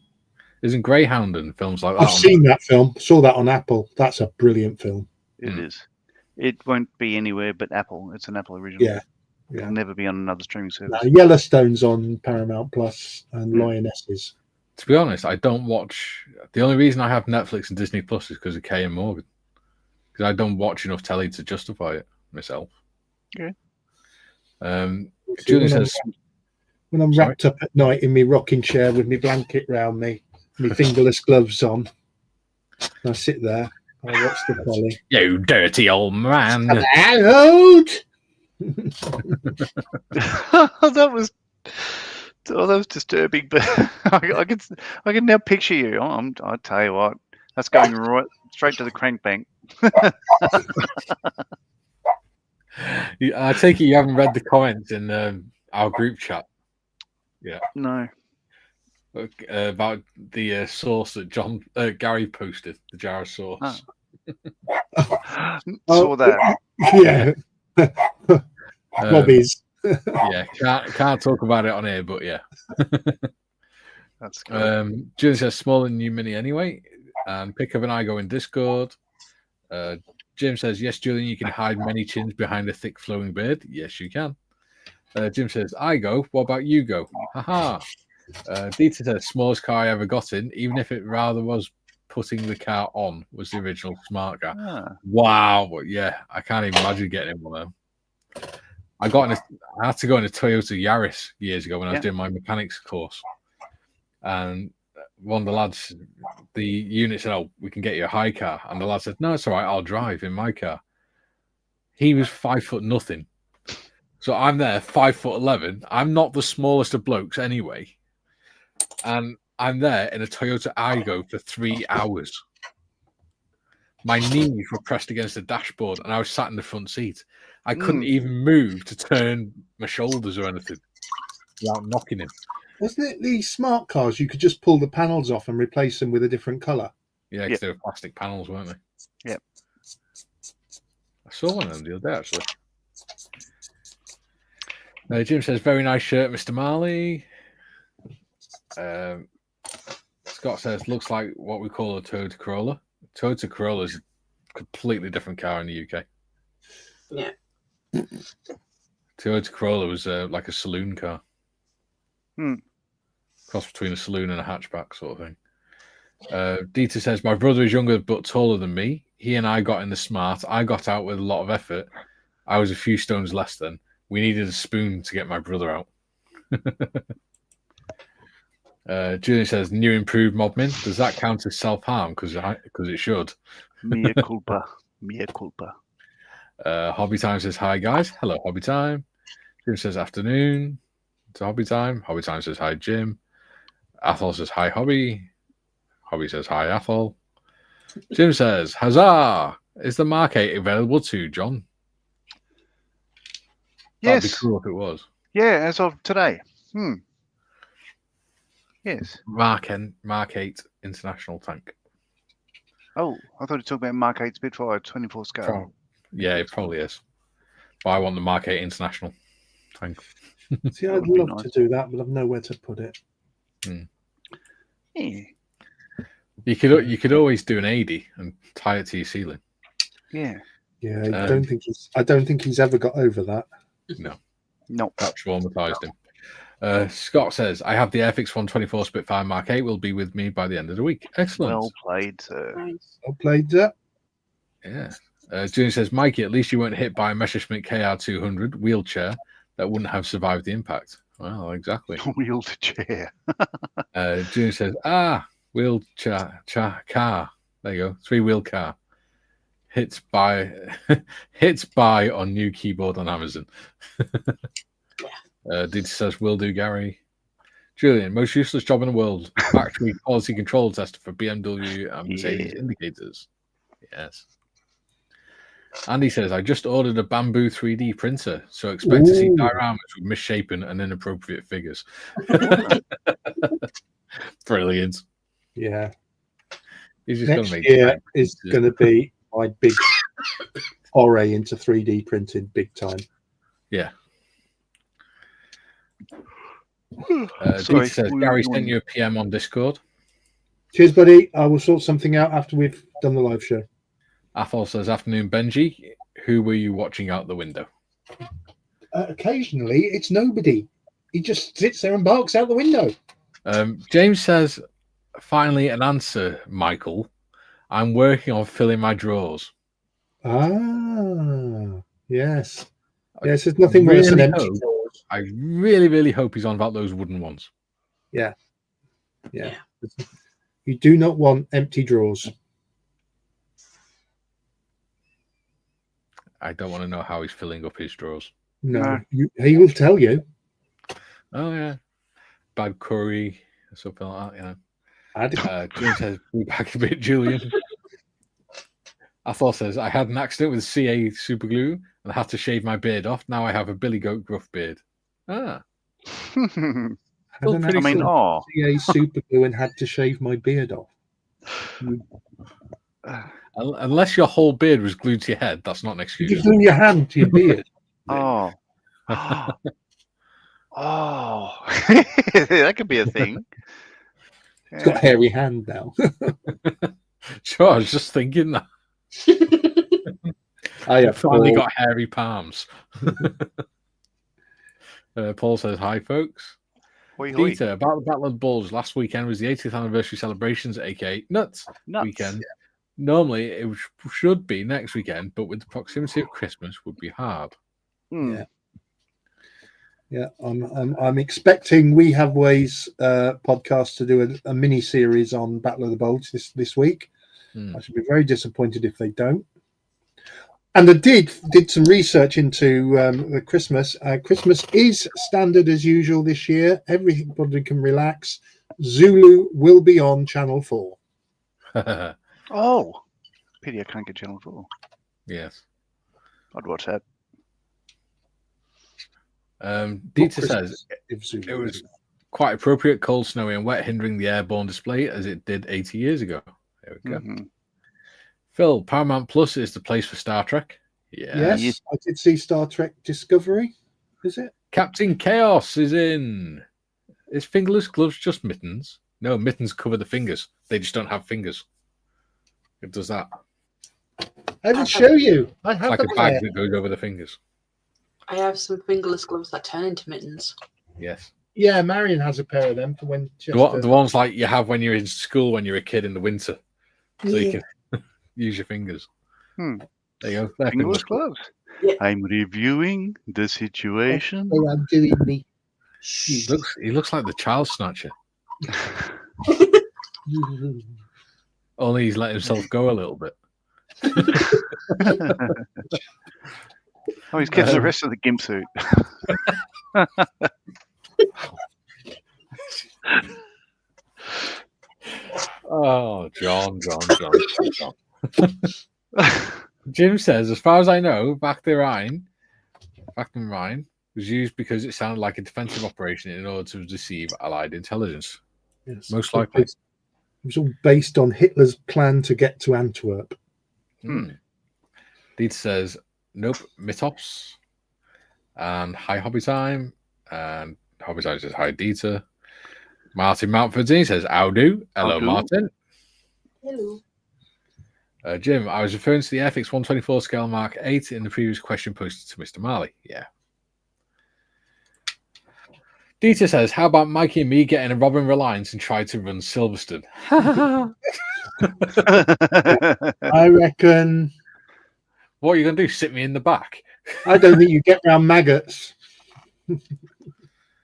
S1: Isn't Greyhound and films like that?
S2: I've seen that film. Saw that on Apple. That's a brilliant film.
S4: It is. It won't be anywhere but Apple. It's an Apple original.
S2: Yeah.
S4: It'll never be on another streaming service.
S2: Yellowstone's on Paramount Plus and Lionesses.
S1: To be honest, I don't watch. The only reason I have Netflix and Disney Plus is because of Kay and Morgan. Because I don't watch enough telly to justify it myself.
S4: Okay.
S1: Julian says,
S2: when I'm wrapped up at night in my rocking chair with my blanket round me, my fingerless gloves on, and I sit there, I watch the telly.
S1: "You dirty old man!"
S2: Out!
S4: that was disturbing, but I can now picture you. I tell you what, that's going right straight to the crank bank.
S1: I take it you haven't read the comments in our group chat. Yeah.
S4: No.
S1: About the sauce that Gary posted, the jar of sauce.
S4: Saw that.
S2: Yeah. Bobby's.
S1: Yeah, can't talk about it on air, but yeah.
S4: That's good.
S1: Julian says smaller than you mini anyway. And Pick Up and I go in Discord. Jim says, yes, Julian, you can hide many chins behind a thick flowing beard. Yes, you can. Jim says, I go. What about you go? Haha. Dieter says, smallest car I ever got in, even if it rather was putting the car on, was the original smart car. Wow. Yeah, I can't even imagine getting in one of them. I had to go in a Toyota Yaris years ago when I was doing my mechanics course. And one of the lads, the unit said, oh, we can get you a high car. And the lad said, no, it's all right, I'll drive in my car. He was 5'0". So I'm there, 5'11". I'm not the smallest of blokes anyway. And I'm there in a Toyota Aygo for 3 hours. My knees were pressed against the dashboard and I was sat in the front seat. I couldn't even move to turn my shoulders or anything without knocking him.
S2: Wasn't it the smart cars you could just pull the panels off and replace them with a different colour?
S1: Yeah, because they were plastic panels, weren't they?
S4: Yep.
S1: I saw one of them the other day, actually. Jim says, very nice shirt, Mr. Marley. Scott says, looks like what we call a Toyota Corolla. Toyota Corolla is a completely different car in the UK.
S3: Yeah.
S1: Toyota Corolla was like a saloon car. Cross between a saloon and a hatchback sort of thing. Dieter says, my brother is younger but taller than me. He and I got in the smart. I got out with a lot of effort. I was a few stones less than. We needed a spoon to get my brother out. Julian says, new improved Mobmin. Does that count as self-harm? Because it should.
S4: Mea culpa. Mea culpa.
S1: Hobby Time says, hi, guys. Hello, Hobby Time. Jim says, afternoon to Hobby Time. Hobby Time says, hi, Jim. Athol says, hi, Hobby. Hobby says, hi, Athol. Jim says, huzzah! Is the Mark 8 available too, John?
S4: Yes.
S1: That'd be cool if it was.
S4: Yeah, as of today. Yes.
S1: Mark 8 International Tank.
S4: Oh, I thought you were talking about Mark 8 Spitfire 24 scale.
S1: Yeah, it probably is. But I want the Mark 8 International Tank.
S2: See, I'd love to do that, but I've nowhere to put it.
S4: Yeah.
S1: You could always do an 80 and tie it to your ceiling.
S4: Yeah.
S2: Yeah, I don't think he's ever got over that.
S1: No.
S4: That
S1: traumatized him. Scott says, I have the Airfix 124 Spitfire Mark 8 will be with me by the end of the week. Excellent.
S4: Well played, sir.
S3: Nice.
S2: Well played, sir.
S1: Yeah. Junior says, Mikey, at least you weren't hit by a Messerschmitt KR200 wheelchair that wouldn't have survived the impact. Well, exactly.
S4: Wheeled chair.
S1: Junior says, wheelchair car. There you go. 3-wheel car. Hits buy on new keyboard on Amazon. Dieter says, will do, Gary. Julian, most useless job in the world. Factory quality control tester for BMW and Mercedes indicators. Yes. Andy says, I just ordered a bamboo 3D printer, so expect to see dioramas with misshapen and inappropriate figures. Brilliant.
S2: Yeah.
S1: He's just
S2: Next year is going to be my big foray into 3D printing, big time.
S1: Yeah. Dieter says, Gary sent you a PM on Discord.
S2: Cheers, buddy. I will sort something out after we've done the live show.
S1: Athol says, afternoon, Benji. Who were you watching out the window?
S2: Occasionally, it's nobody. He just sits there and barks out the window.
S1: James says, finally an answer, Michael. I'm working on filling my drawers.
S2: Ah, yes. Yes, there's nothing worse than
S1: really
S2: empty
S1: hope-
S2: drawers.
S1: I really, really hope he's on about those wooden ones.
S2: Yeah.
S3: Yeah.
S2: You do not want empty drawers.
S1: I don't want to know how he's filling up his drawers.
S2: No,
S4: No.
S2: he will tell you.
S1: Oh yeah, bad curry or something like that. You know.
S2: I'd-
S1: Jim says, "Be back a bit, Julian." Athol says, "I had an accident with CA super glue and I had to shave my beard off. Now I have a Billy Goat gruff beard." Ah,
S2: had
S1: Still
S2: an
S1: pretty
S2: accident
S4: oh.
S2: with CA super glue and had to shave my beard off.
S1: unless your whole beard was glued to your head, that's not an
S2: You
S1: excuse.
S2: glue your hand to your beard.
S4: Oh. Oh. That could be a thing.
S2: It's got a hairy hand now.
S1: Sure, I was just thinking that.
S2: I have
S1: Finally
S2: Paul.
S1: got hairy palms. Paul says, "Hi, folks."
S4: Hoi, hoi.
S1: Peter, about the Battle of the Bulls, last weekend was the 80th anniversary celebrations, aka Nuts
S4: Nuts.
S1: weekend. Normally, it should be next weekend, but with the proximity of Christmas, would be hard.
S4: Hmm.
S2: Yeah. Yeah, I'm expecting We Have Ways podcast to do a mini series on Battle of the Bulge this week. I should be very disappointed if they don't. And I did some research into the Christmas. Christmas is standard as usual this year. Everybody can relax. Zulu will be on Channel 4.
S4: Oh. Pity I can't get Channel 4.
S1: Yes.
S4: I'd watch that.
S1: Dieter says,
S2: If Zulu
S1: it was
S2: is.
S1: quite appropriate, cold, snowy, and wet, hindering the airborne display as it did 80 years ago. There we go.
S4: Mhm.
S1: Phil, Paramount Plus is the place for Star Trek.
S2: Yes,
S4: Yes.
S2: I did see Star Trek Discovery. Is it?
S1: Captain Chaos is in. Is fingerless gloves just mittens? No, mittens cover the fingers. They just don't have fingers. It does that.
S2: I will show you. I
S1: It's
S2: have
S1: like
S2: the
S1: a bag
S2: pair.
S1: that goes over the fingers.
S3: I have some fingerless gloves that turn into mittens.
S1: Yes.
S2: Yeah, Marion has a pair of them for when just,
S1: The ones like you have when you're in school when you're a kid in the winter. So you can use your fingers.
S4: Hmm.
S1: There you go. They're
S4: Fingerless
S1: fingerless
S4: gloves.
S3: Yeah.
S4: I'm reviewing the situation.
S2: Oh, I'm doing me.
S1: He looks like the child snatcher. Only he's let himself go a little bit.
S4: Oh, he's kept the rest of the gimp suit.
S1: Oh, John. Jim says, as far as I know, Bactine was used because it sounded like a defensive operation in order to deceive Allied intelligence.
S2: Yes.
S1: Most likely.
S2: It was all based on Hitler's plan to get to Antwerp.
S1: Dieter says, nope, Mitops. And hi, Hobby Time. And Hobby Time says, hi, Dieter. Martin Mountford says, how do? Hello,
S4: Howdo.
S1: Martin.
S3: Hello.
S1: Jim, I was referring to the FX 124 scale Mark 8 in the previous question posted to Mr. Marley. Yeah. Dieter says, how about Mikey and me getting a Robin Reliance and try to run Silverstone?
S2: I reckon.
S1: What are you going to do? Sit me in the back?
S2: I don't think you get round maggots.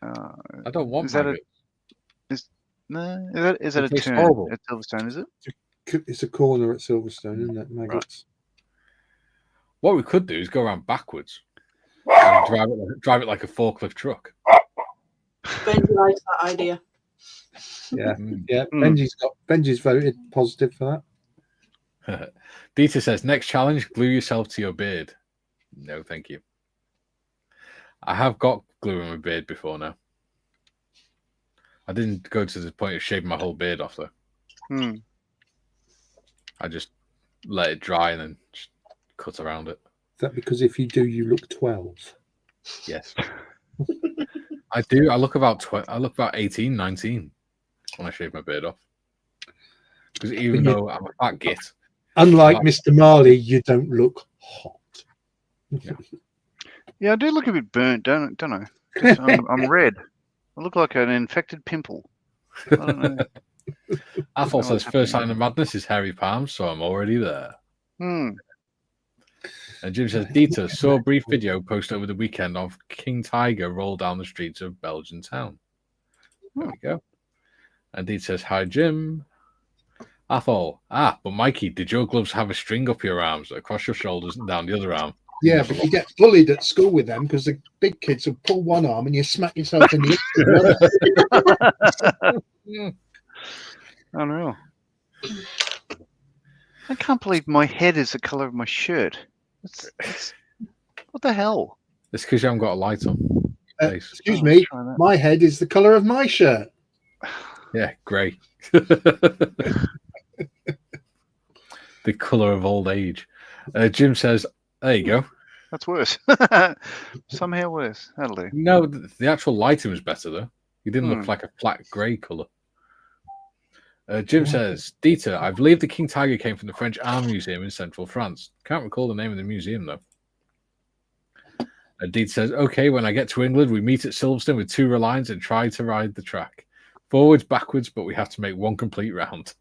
S1: I don't want
S4: Is that a-
S1: maggots.
S4: No, is that a
S1: It tastes
S4: turn
S1: horrible.
S4: at Silverstone, is it?
S2: It's a corner at Silverstone, isn't it? Maggots.
S1: What we could do is go around backwards and drive it like a forklift truck.
S3: Benji likes that idea.
S2: Yeah,
S1: Mm.
S2: yeah.
S4: Mm.
S2: Benji's voted positive for that.
S1: Dieter says, next challenge, glue yourself to your beard. No, thank you. I have got glue in my beard before now. I didn't go to the point of shaving my whole beard off, though.
S4: Hmm.
S1: I just let it dry and then just cut around it.
S2: Is that because if you do, you look 12?
S1: Yes. I do. I look about 18, 19 when I shave my beard off. Because even though I'm a fat git,
S2: Unlike
S1: Like-
S2: Mr. Marley, you don't look hot.
S4: Yeah, I do look a bit burnt, don't I? 'Cause I'm red. I look like an infected pimple. I don't know.
S1: Athol
S4: what's
S1: says,
S4: happening
S1: first sign of madness is hairy palms, so I'm already there.
S4: Hmm.
S1: And Jim says, Dieter saw a brief video posted over the weekend of King Tiger roll down the streets of Belgian town. There we go. And Dieter says, hi, Jim. Athol, but Mikey, did your gloves have a string up your arms, across your shoulders and down the other arm?
S2: Yeah, but you get bullied at school with them because the big kids will pull one arm and you smack yourself in the other.
S4: Unreal. I can't believe my head is the color of my shirt. What the hell?
S1: It's because you haven't got a light on.
S2: Excuse me, my head is the color of my shirt.
S1: Yeah, grey. The color of old age. Jim says, there you go.
S4: That's worse. Somehow worse. That'll do.
S1: No, the actual lighting was better, though. You didn't look like a flat grey colour. Jim says, Dieter, I believe the King Tiger came from the French Army Museum in central France. Can't recall the name of the museum, though. Dieter says, okay, when I get to England, we meet at Silverstone with 2 lines and try to ride the track. Forwards, backwards, but we have to make one complete round.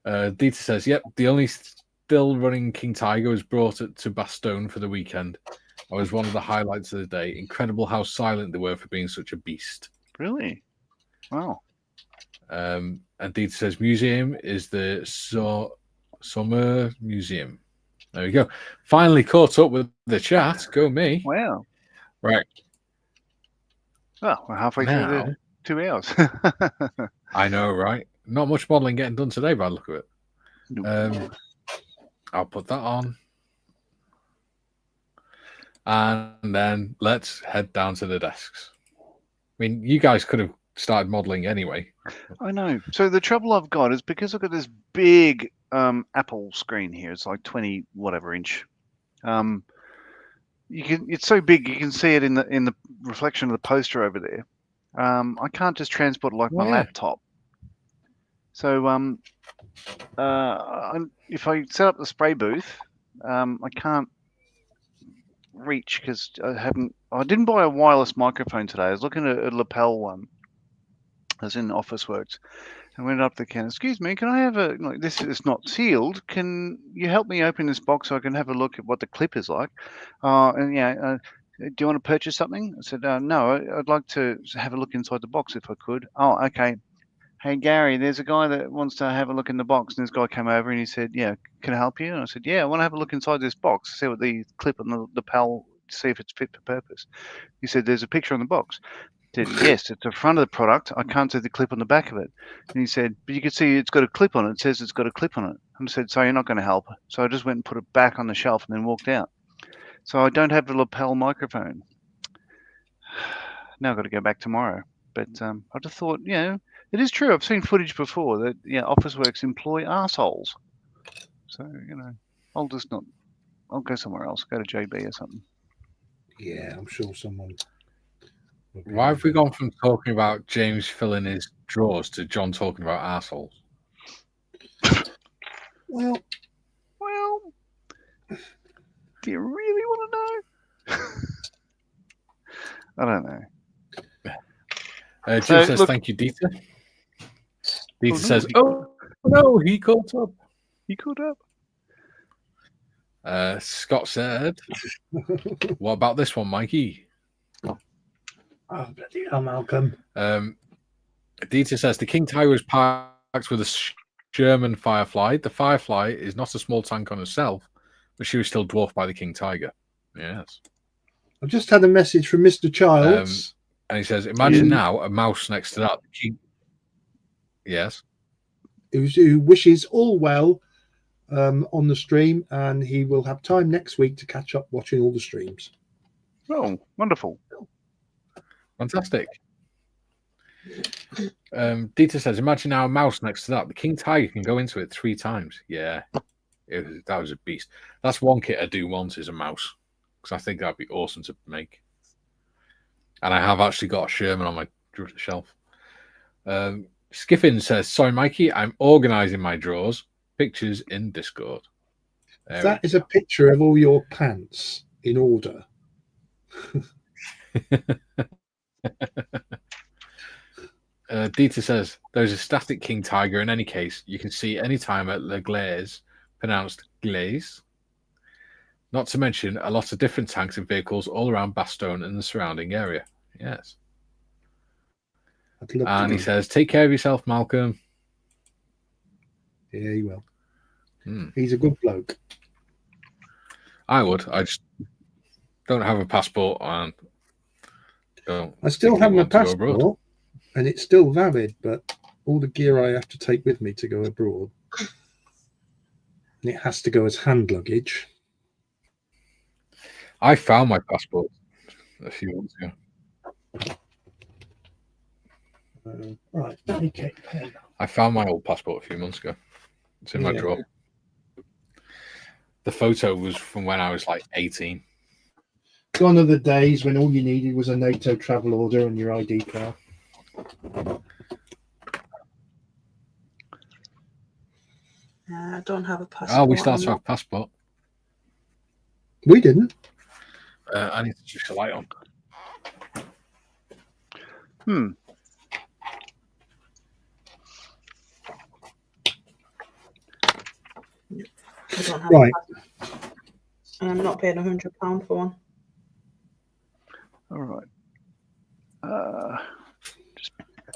S1: Dieter says, yep, the only still running King Tiger was brought to Bastogne for the weekend. It was one of the highlights of the day. Incredible how silent they were for being such a beast.
S4: Really? Wow.
S1: And Dieter says, museum is the Sommer Museum. There we go. Finally caught up with the chat. Go me.
S4: Wow.
S1: Right.
S4: Well, we're halfway through the 2 hours.
S1: I know, right? Not much modelling getting done today by the look of it.
S4: Nope.
S1: I'll put that on. And then let's head down to the desks. I mean, you guys could have started modelling anyway.
S4: I know. So the trouble I've got is because I've got this big Apple screen here. It's like 20 whatever inch. It's so big you can see it in the reflection of the poster over there. I can't just transport it like my laptop. So if I set up the spray booth, I can't reach because I didn't buy a wireless microphone today. I was looking at a lapel one. I was in Officeworks. I went up to the counter. Excuse me, can I have this is not sealed. Can you help me open this box so I can have a look at what the clip is like? Do you want to purchase something? I said, no, I'd like to have a look inside the box if I could. Oh, okay. Hey, Gary, there's a guy that wants to have a look in the box. And this guy came over and he said, yeah, can I help you? And I said, yeah, I want to have a look inside this box, see what the clip on the lapel, see if it's fit for purpose. He said, there's a picture on the box. I said, yes, it's the front of the product. I can't see the clip on the back of it. And he said, but you can see it's got a clip on it. It says it's got a clip on it. And I said, so you're not going to help. So I just went and put it back on the shelf and then walked out. So I don't have the lapel microphone. Now I've got to go back tomorrow. But I just thought, it is true. I've seen footage before that Officeworks employ arseholes. So, I'll go somewhere else, go to JB or something.
S2: Yeah, I'm sure someone.
S1: Why have we gone from talking about James filling his drawers to John talking about assholes?
S2: Well,
S4: do you really want to know? I don't know.
S1: Jim says, thank you, Dieter. Dieter says, no, he caught up.
S4: He caught up.
S1: Scott said, what about this one, Mikey?
S2: Oh, bloody hell, Malcolm.
S1: Dieter says, the King Tiger was packed with a German Firefly. The Firefly is not a small tank on herself, but she was still dwarfed by the King Tiger. Yes.
S2: I've just had a message from Mr. Childs.
S1: And he says, imagine now a mouse next to that. Yes.
S2: Who wishes all well on the stream, and he will have time next week to catch up watching all the streams.
S4: Oh, wonderful.
S1: Fantastic. Dieter says, imagine now a mouse next to that. The King Tiger can go into it 3 times. Yeah. That was a beast. That's one kit I do want is a mouse, because I think that'd be awesome to make. And I have actually got a Sherman on my shelf. Skiffin says, sorry, Mikey, I'm organising my drawers. Pictures in Discord.
S2: That is a picture of all your pants in order.
S1: Dieter says, there's a static King Tiger in any case. You can see any time at Le Glaise pronounced glaze. Not to mention a lot of different tanks and vehicles all around Bastogne and the surrounding area. Yes.
S2: I'd love
S1: And
S2: to
S1: he
S2: go.
S1: says, take care of yourself, Malcolm.
S2: Yeah, he will.
S1: Hmm.
S2: He's a good bloke.
S1: I would. I just don't have a passport and don't.
S2: I still have my
S1: want to go abroad.
S2: passport, and it's still valid, but all the gear I have to take with me to go abroad, and it has to go as hand luggage.
S1: I found my passport a few months ago.
S2: Right, okay, pen.
S1: I found my old passport a few months ago. It's in my
S2: Yeah.
S1: drawer. The photo was from when I was like 18.
S2: Gone are the days when all you needed was a NATO travel order and your ID card.
S3: I don't have a passport.
S1: Oh, we start to have a passport.
S2: We didn't.
S1: I need to switch the light on.
S3: I don't have
S2: Right.
S3: a passport. And I'm not paying £100 for one.
S4: All right. Just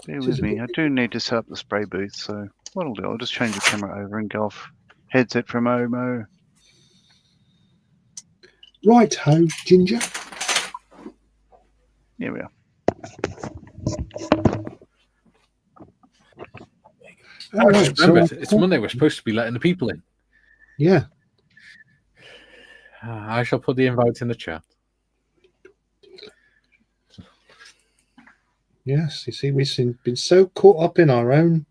S4: bear with me. I do need to set up the spray booth, so what I'll do, I'll just change the camera over and go off headset from Omo.
S2: Right, ho, Ginger.
S4: Here we are.
S2: All
S1: I
S2: right,
S1: just remembered,
S2: so
S1: it's Monday. We're supposed to be letting the people in.
S2: yeah,
S1: I shall put the invite in the chat.
S2: yes. You see, we've been so caught up in our own.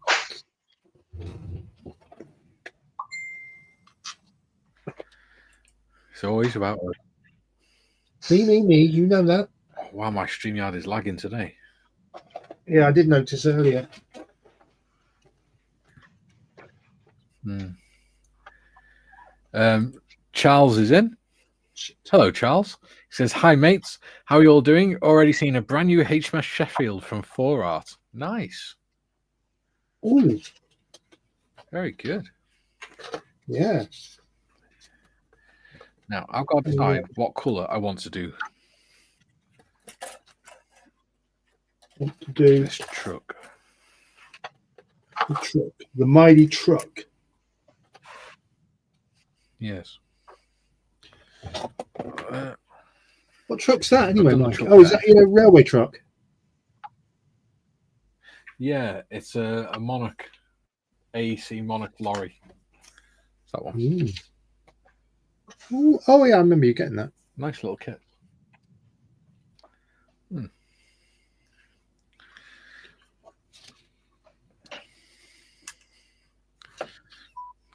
S1: It's always about
S2: Me. You know that.
S1: oh, wow, my StreamYard is lagging today.
S2: Yeah, I did notice earlier.
S1: Charles is in. Hello, Charles. He says, hi, mates. How are you all doing? Already seen a brand new HMS Sheffield from 4Art. Nice.
S2: Oh,
S1: Very good.
S2: yeah.
S1: Now, I've got to decide what colour I want to do
S2: What to do?
S1: this truck.
S2: The truck, the mighty truck.
S1: Yes.
S2: What truck's that anyway,
S1: done the
S2: Mike?
S1: truck
S2: Oh, is
S1: there.
S2: that your railway truck?
S1: Yeah, it's a Monarch, AEC Monarch lorry. It's that one.
S2: Mm. Oh, yeah, I remember you getting that.
S1: Nice little kit.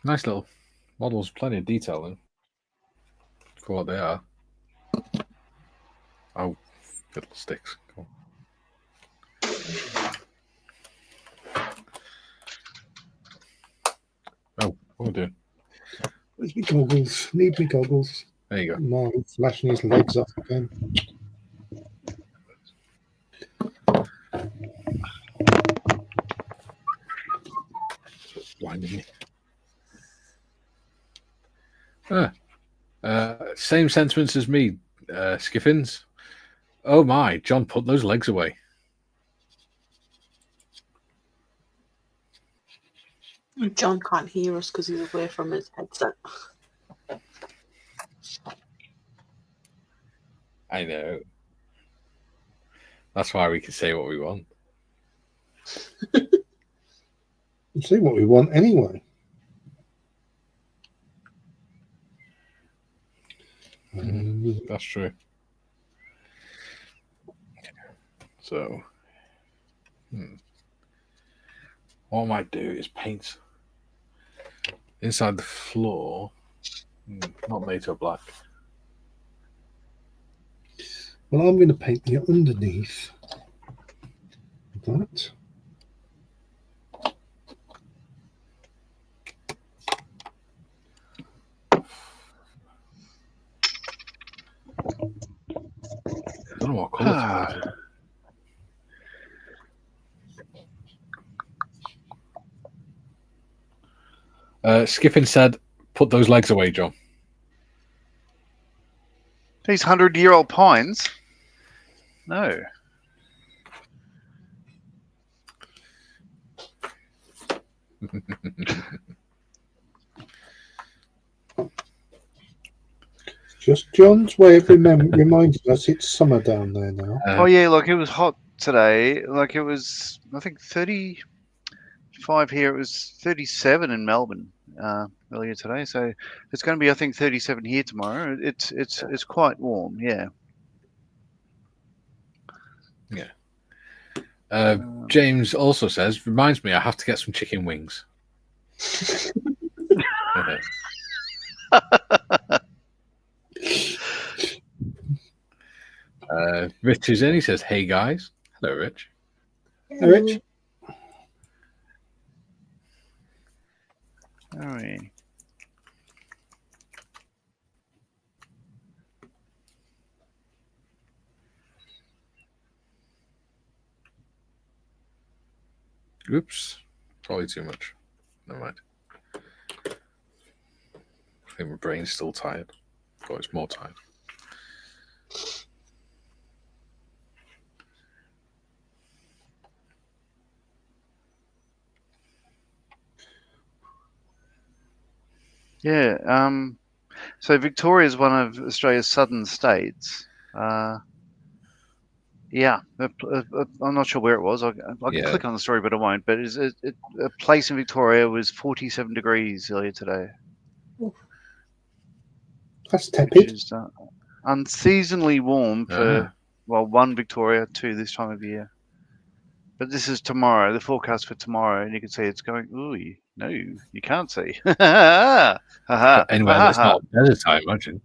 S1: Nice little models, plenty of detail in for what they are. Oh, fiddlesticks. Come on. Oh, what are we doing?
S2: Where's my goggles? Need my goggles.
S1: There you go.
S2: Marlon flashing his legs off again.
S1: Blinding me. Same sentiments as me, Skiffins. Oh my, John, put those legs away.
S3: John can't hear us because he's away from his headset.
S1: I know. That's why we can say what we want.
S2: We'll see what we want anyway.
S1: That's true. So, what I might do is paint inside the floor, not Mato black.
S2: Well, I'm going to paint the underneath that.
S1: I don't know what colour to paint. Skipping said, Put those legs away, John.
S4: These 100-year-old pines? No.
S2: Just John's way of reminding us it's summer down there now.
S4: Oh yeah, like it was hot today. Like it was, I think 35 here. It was 37 in Melbourne earlier today. So it's going to be, I think, 37 here tomorrow. It's quite warm. Yeah.
S1: James also says, reminds me, I have to get some chicken wings. Rich is in. He says, "Hey guys." Hello, Rich.
S2: Hey, Rich.
S4: All right.
S1: Oops, probably too much. Never mind. I think my brain's still tired. Oh, it's more tired.
S4: Yeah. So Victoria is one of Australia's southern states. Yeah, I'm not sure where it was. I can click on the story, but I won't. But a place in Victoria was 47 degrees earlier today.
S2: That's
S4: Which
S2: tepid.
S4: is unseasonably warm for, well, one, Victoria, two, this time of year. But this is tomorrow, the forecast for tomorrow, and you can see it's going, ooh, no, you can't see.
S1: Anyway, that's not desert time, imagine.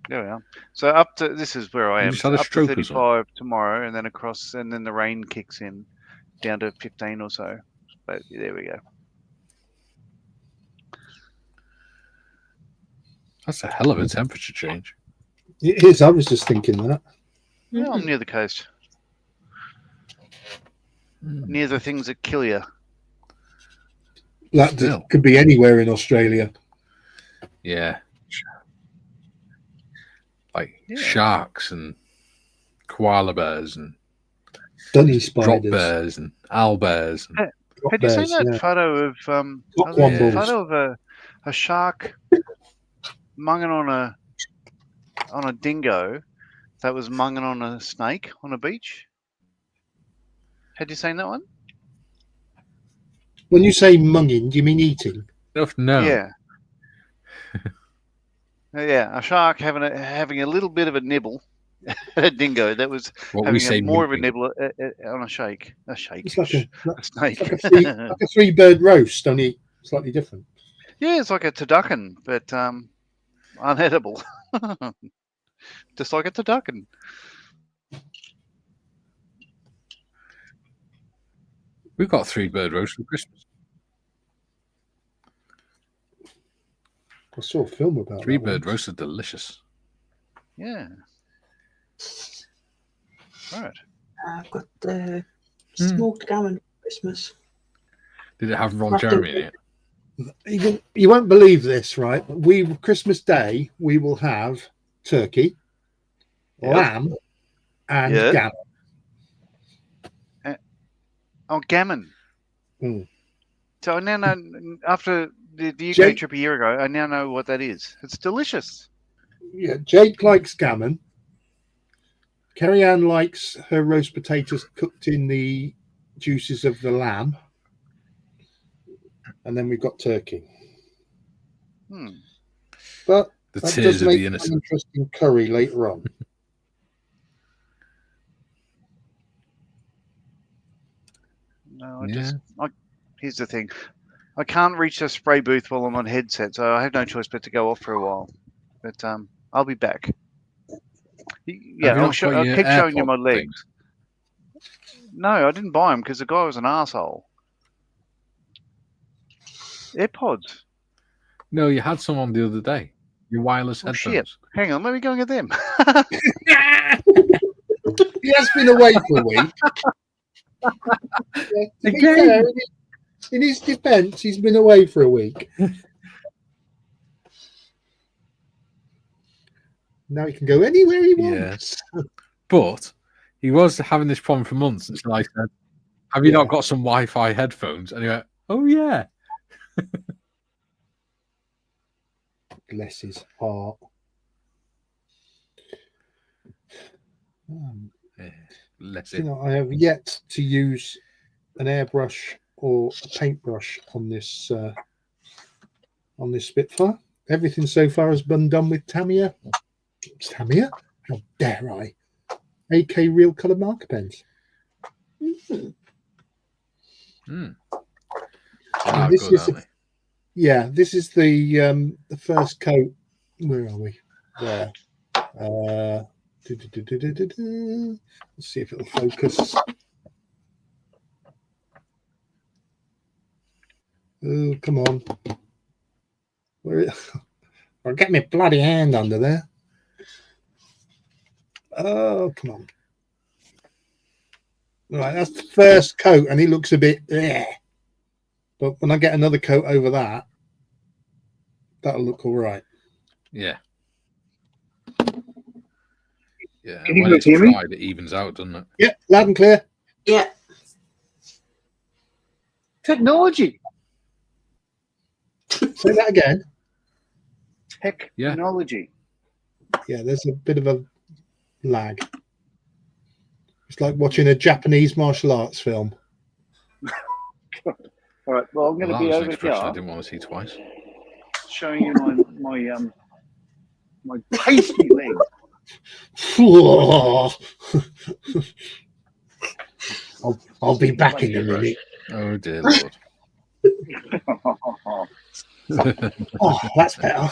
S4: There we are. So up to, this is where I
S1: You
S4: am.
S1: just
S4: So
S1: had a
S4: up to
S1: stroke or something?
S4: 35 tomorrow, and then across, and then the rain kicks in down to 15 or so. But there we go.
S1: That's a hell of a temperature change.
S2: It is. I was just thinking that.
S4: Well, I'm near the coast. Near the things that kill you.
S2: That could be anywhere in Australia.
S1: Yeah. Like sharks and koala bears and
S2: Dunny
S1: drop
S2: spiders.
S1: bears and owl bears. And
S4: Had you seen that photo of a shark munging on a dingo that was munging on a snake on a beach? Had you seen that one?
S2: When you say munging, do you mean eating?
S1: No.
S4: Yeah. Yeah, a shark having a little bit of a nibble at a dingo that was having more of a nibble on a shake.
S2: It's like
S4: a snake.
S2: It's like a three-bird roast, only slightly different.
S4: Yeah, it's like a turducken, but unedible. Just like a turducken.
S1: We've got 3-bird roast for Christmas.
S2: I saw a film about
S1: 3-bird roast are delicious.
S4: Yeah. Right.
S3: I've got the smoked gammon for Christmas.
S1: Did it have Ron Jeremy in it?
S2: You won't believe this, right? Christmas Day we will have turkey, lamb, and gammon.
S4: Gammon.
S2: Mm.
S4: So I now know, after the UK trip a year ago, I now know what that is. It's delicious.
S2: Yeah, Jake likes gammon. Kerry-Ann likes her roast potatoes cooked in the juices of the lamb. And then we've got turkey. But
S1: the
S2: that
S1: tears
S2: does
S1: of
S2: make
S1: the
S2: an
S1: innocent.
S2: interesting curry later on.
S4: No, here's the thing. I can't reach the spray booth while I'm on headset, so I have no choice but to go off for a while. But I'll be back. Yeah, I'll keep showing you my legs. No, I didn't buy them because the guy was an asshole. AirPods.
S1: No, you had some on the other day. Your wireless headphones.
S4: Shit. Hang on, let me go and get them.
S2: He has been away for a week. To be fair, in his defence, he's been away for a week. Now he can go anywhere he
S1: Yeah.
S2: wants.
S1: But he was having this problem for months until I said, have you
S2: Yeah.
S1: not got some Wi-Fi headphones? And he went, oh, yeah.
S2: Bless his heart.
S1: Let's
S2: You know, I have yet to use an airbrush or a paintbrush on this Spitfire. Everything so far has been done with Tamiya. Tamiya? How dare I? AK real colour marker pens.
S1: Mm.
S2: And
S1: This good, aren't they?
S2: Yeah, this is the first coat. Where are we? There. Let's see if it'll focus. Oh, come on. I'll get my bloody hand under there. Oh, come on. Right, that's the first coat, and he looks a bit there. But when I get another coat over that, that'll look all right.
S1: Yeah. Yeah.
S5: Can you
S1: When
S5: guys
S1: it's
S5: hear me?
S1: tried, it evens out, doesn't it?
S2: Yeah, loud and clear.
S3: Yeah.
S5: Technology.
S2: Say that again.
S5: Technology.
S2: Yeah, there's a bit of a lag. It's like watching a Japanese martial arts film.
S5: All right. Well, I'm going
S1: Well,
S5: to
S1: that
S5: be
S1: was an
S5: over
S1: expression I
S5: here
S1: didn't want to see twice.
S5: showing you my pasty leg.
S2: I'll be back in a minute.
S1: Oh, dear Lord.
S2: Oh, that's better.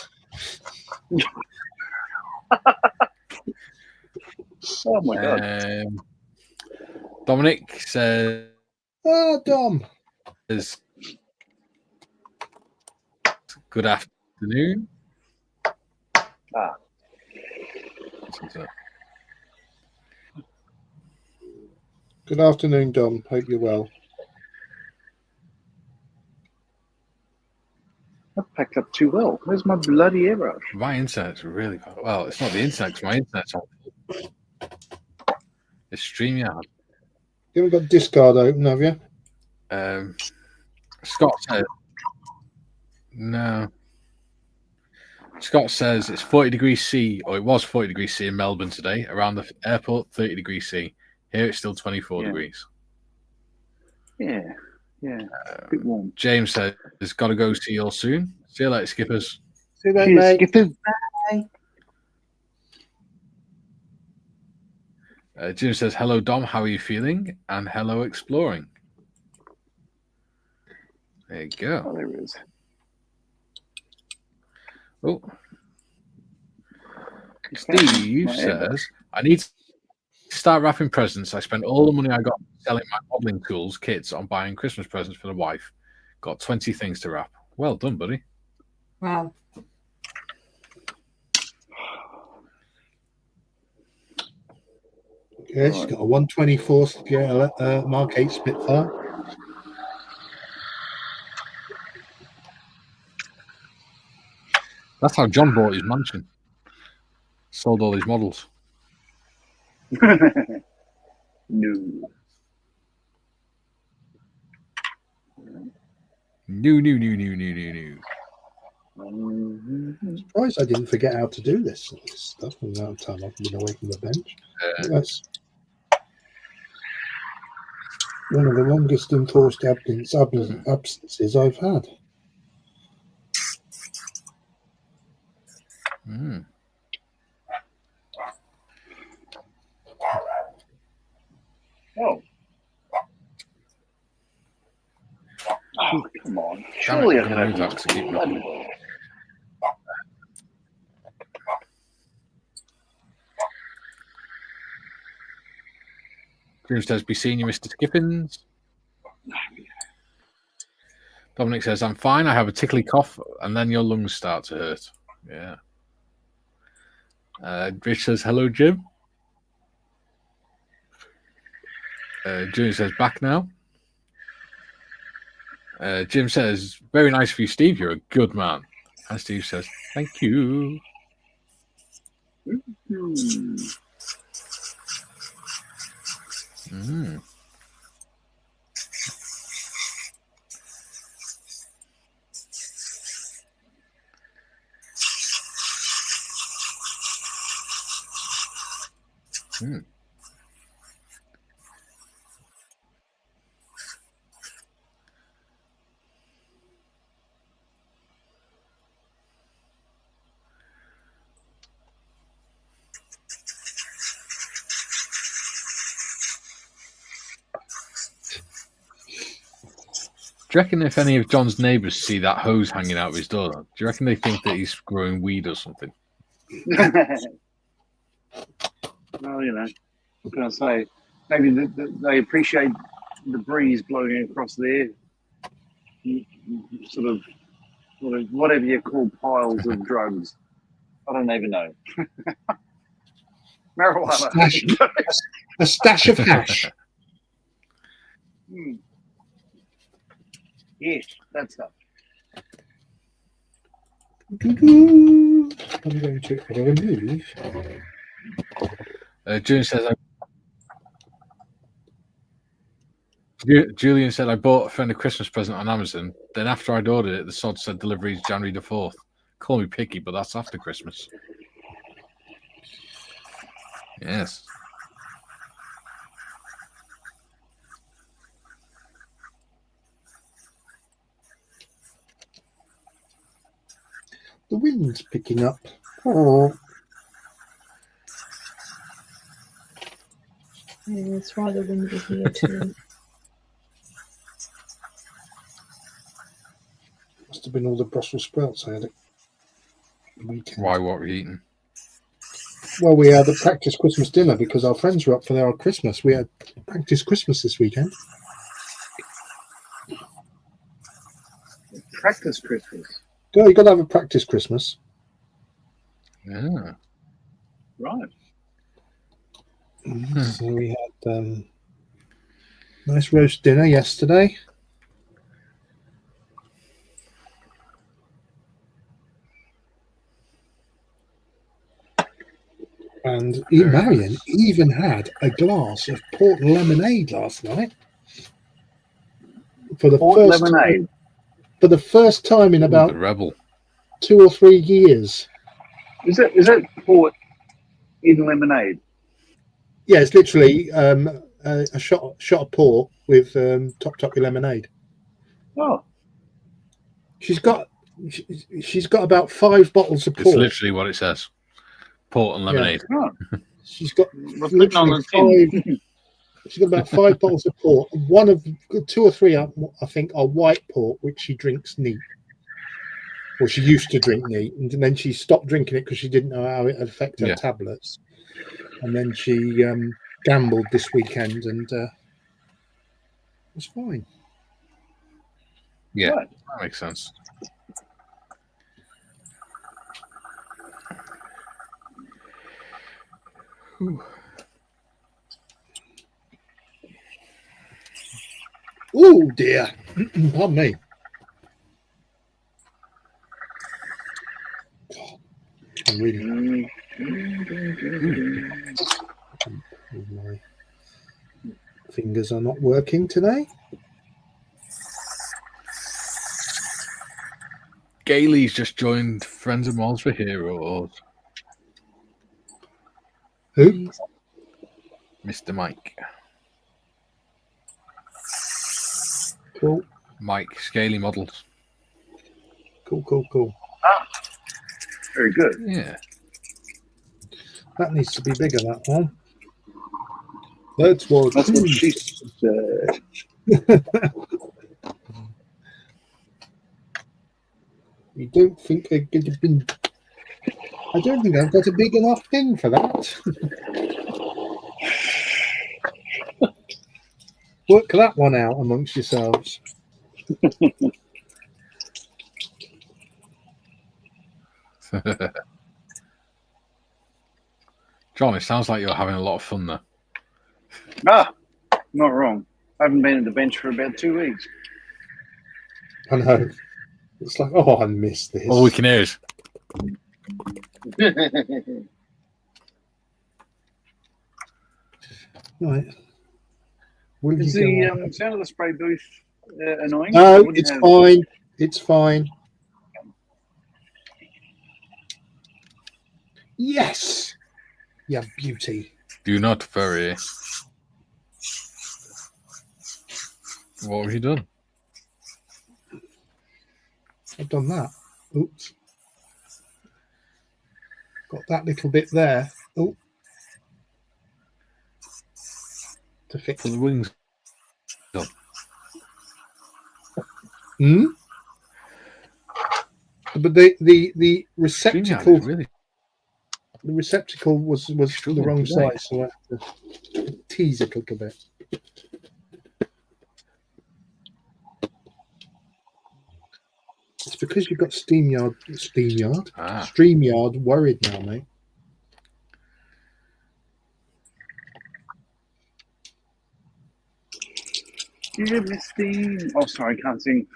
S5: Oh my god.
S1: Dominic says,
S2: Oh, Dom.
S1: good afternoon.
S5: Ah.
S2: Good afternoon, Dom. Hope you're well.
S5: I packed up too well. Where's my bloody airbrush?
S1: My internet's really bad. Well, it's not the internet, 'cause my internet's on. It's StreamYard.
S2: You haven't got Discard open, have you?
S1: Scott says, no. Scott says it's 40 degrees C, or it was 40 degrees C in Melbourne today. Around the airport, 30 degrees C. Here it's still 24 degrees.
S5: Yeah. Yeah. A bit warm.
S1: James says, got to go see you all soon. See you later, skippers.
S2: See you later,
S5: Cheers,
S2: mate.
S5: skippers.
S1: Jim says, hello, Dom. How are you feeling? And hello, exploring. There you go.
S5: Oh, there it is.
S1: Oh. Steve says, I need to start wrapping presents. I spent all the money I got selling my modeling tools, kits, on buying Christmas presents for the wife. Got 20 things to wrap. Well done, buddy.
S3: Wow.
S2: Yeah, she's got a 124 scale Mark 8 Spitfire.
S1: That's how John bought his mansion. Sold all his models.
S5: No.
S1: No.
S2: I'm surprised I didn't forget how to do this stuff in the amount of time I've been away from the bench. That's one of the longest enforced absences I've had.
S1: Mm.
S5: Oh. Oh, come on. Surely I can
S1: move
S5: have
S1: that to keep moving. James says, be seeing you, Mr. Skippins. Dominic says, I'm fine. I have a tickly cough, and then your lungs start to hurt. Yeah. Rich says, hello, Jim. Jim says, back now. Jim says, very nice of you, Steve. You're a good man. And Steve says, thank you.
S5: Hmm.
S1: Mm. Mm. Do you reckon if any of John's neighbours see that hose hanging out of his door, do you reckon they think that he's growing weed or something?
S5: Well, you know, what can I say? Maybe they appreciate the breeze blowing across there. Sort of whatever you call piles of drugs. I don't even know. Marijuana.
S2: A stash of hash.
S5: Hmm. Yes, that stuff.
S2: I'm going to remove.
S1: Julian says, Julian said, I bought a friend a Christmas present on Amazon. Then after I'd ordered it, the sod said delivery is January the 4th. Call me picky, but that's after Christmas. Yes.
S2: The wind's picking up. Oh,
S6: Yeah, it's rather windy here too.
S2: must have been all the Brussels sprouts I had at the weekend.
S1: Why, what were you eating?
S2: Well, we had a practice Christmas dinner because our friends were up for their Christmas. We had practice Christmas this weekend.
S5: Practice Christmas.
S2: Girl, you got to have a practice Christmas.
S1: Yeah.
S5: Right.
S2: So we had nice roast dinner yesterday. And Marion even had a glass of port and lemonade last night. For the
S5: Lemonade.
S2: For the first time in about
S1: the rebel.
S2: 2 or 3 years.
S5: Is it port in lemonade?
S2: Yeah, it's literally a shot of port with topped up with lemonade.
S5: Oh,
S2: She's got about 5 bottles of
S1: It's
S2: port.
S1: literally what it says. Port and lemonade.
S5: oh.
S2: She's got
S5: What's written on
S2: literally
S5: the tin?
S2: She's got about 5 bottles of port. One of 2 or 3, I think, are white port, which she drinks neat. Well, she used to drink neat, and then she stopped drinking it because she didn't know how it would affect her tablets. And then she gambled this weekend, and it was fine.
S1: Yeah,
S5: Right.
S1: that makes sense.
S2: Oh dear! Pardon me. I'm really. My fingers are not working today.
S1: Gailey's just joined Friends of Moles for Heroes.
S2: Who?
S1: Mr. Mike.
S2: Cool.
S1: Mike, Scaly Models.
S2: Cool.
S5: Very good.
S1: Yeah.
S2: That needs to be bigger, that one. That's what
S5: she said.
S2: You don't think I could have been... I don't think I've got a big enough thing for that. Work that one out amongst yourselves.
S1: John, it sounds like you're having a lot of fun there.
S5: Ah, not wrong. I haven't been at the bench for about 2 weeks.
S2: I know. It's like, oh, I missed this.
S1: All we can hear is,
S2: Right. Will
S5: Is
S2: you go
S5: the
S2: on?
S5: sound of the spray booth annoying? I
S2: No,
S5: wouldn't
S2: it's
S5: have-
S2: fine. It's fine. Yes. Yeah, beauty.
S1: Do not worry. What have you done?
S2: I've done that. Oops. Got that little bit there. Oh. To fix.
S1: Put the wings up.
S2: Hmm? But the
S1: StreamYard
S2: receptacle
S1: is really
S2: the receptacle was the
S1: struggling
S2: wrong
S1: today.
S2: size, so I have to tease it a little bit. It's because you've got StreamYard worried now, mate.
S5: You Misty. Oh, sorry, I can't sing.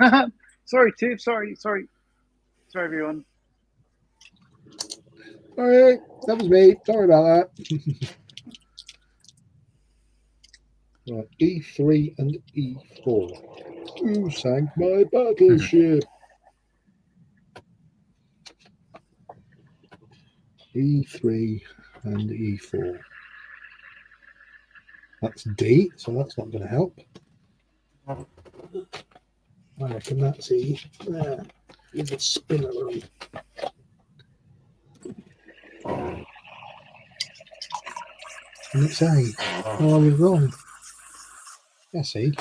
S5: Sorry, Tiff. Sorry, everyone.
S2: All right, that was me. Sorry about that. Right, E3 and E4. Who sank my battleship? E3 and E4. That's D, so that's not going to help. I reckon that's E. There. Give it a spin around. And it's A. Oh, I was wrong. Yes, E.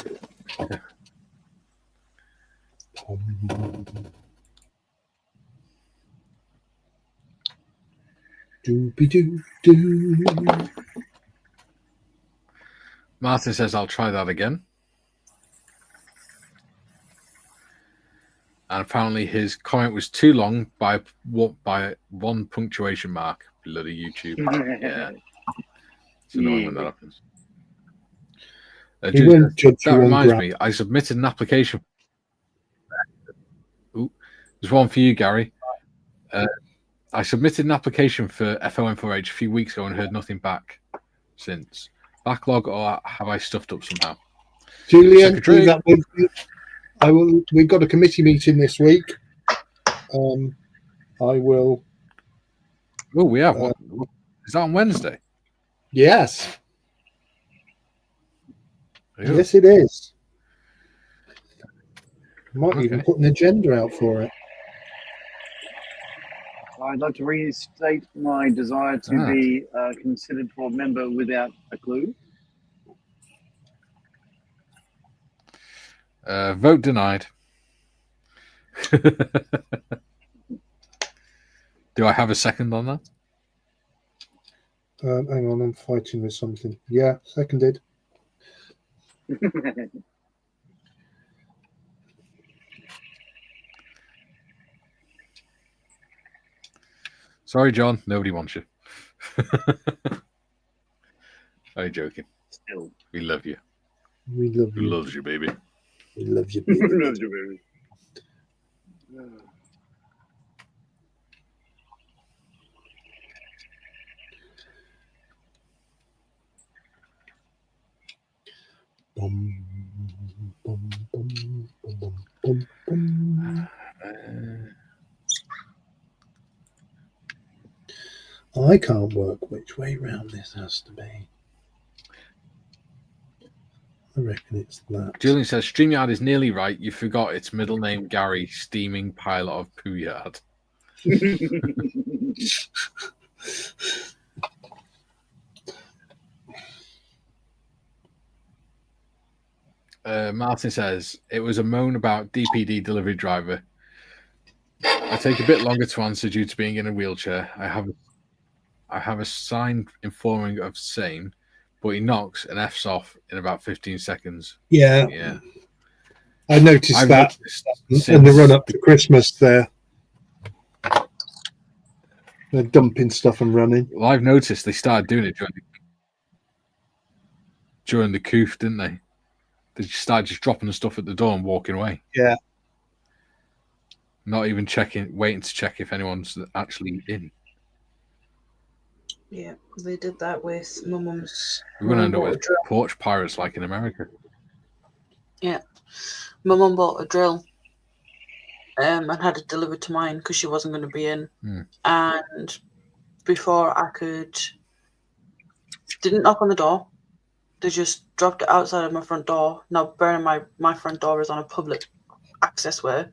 S2: Doobie doo doo.
S1: Martin says, I'll try that again. And apparently his comment was too long by one punctuation mark. Bloody YouTube. Yeah. It's annoying when that happens.
S2: He won't judge
S1: That
S2: you on
S1: reminds
S2: grammar.
S1: me, I submitted an application. Ooh, there's one for you, Gary. I submitted an application for FOM4H a few weeks ago and heard nothing back since. Backlog, or have I stuffed up somehow?
S2: Julian,
S1: Secretary.
S2: leave that with me. I will. We've got a committee meeting this week. I will.
S1: Oh, we have. What, is that on Wednesday?
S2: Yes.
S1: Ew.
S2: Yes, it is. Might even
S1: Okay.
S2: put an agenda out for it.
S5: I'd like to restate my desire to be considered for a member without a clue.
S1: Vote denied. Do I have a second on that?
S2: Hang on, I'm fighting with something. Yeah, seconded.
S1: Sorry, John. Nobody wants you. I'm joking.
S5: Still.
S1: We love you.
S2: We love
S1: Who
S2: you.
S1: loves you, baby?
S2: We love you,
S5: Loves
S2: baby.
S5: you, baby.
S2: Bum, bum, bum, bum, bum, bum. I can't work which way round this has to be. I reckon it's that.
S1: Julian says StreamYard is nearly right. You forgot its middle name, Gary, steaming pilot of Poo Yard. Martin says it was a moan about DPD delivery driver. I take a bit longer to answer due to being in a wheelchair. I have a sign informing of same, but he knocks and F's off in about 15 seconds.
S2: Yeah.
S1: Yeah.
S2: I noticed
S1: I've
S2: that
S1: noticed
S2: in the run up to Christmas there. They're dumping stuff and running.
S1: Well, I've noticed they started doing it during the coof, didn't they? They started just dropping the stuff at the door and walking away.
S2: Yeah.
S1: Not even waiting to check if anyone's actually in.
S3: Yeah, they did that with my mum's.
S1: We're going to end up
S3: bought a
S1: with
S3: drill.
S1: porch pirates like in America.
S3: Yeah, my mum bought a drill and had it delivered to mine because she wasn't going to be in. And before I could, didn't knock on the door. They just dropped it outside of my front door. Now, bearing my front door is on a public access way.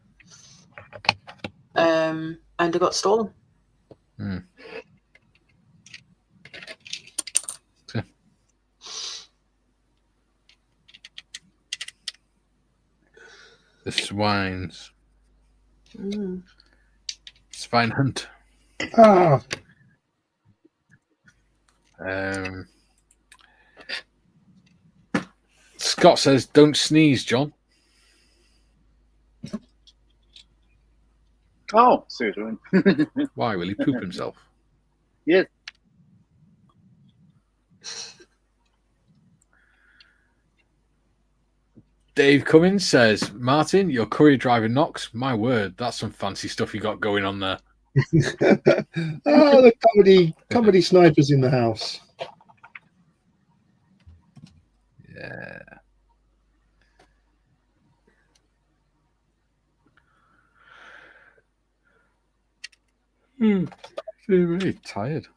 S3: And it got stolen.
S1: The swines. Swine hunt.
S2: Ah,
S1: Scott says, "Don't sneeze, John."
S5: Oh, seriously.
S1: Why will he poop himself?
S5: Yes.
S1: Dave Cummins says, "Martin, your courier driver knocks. My word, that's some fancy stuff you got going on there."
S2: oh, the comedy snipers in the house.
S1: Yeah. Really tired.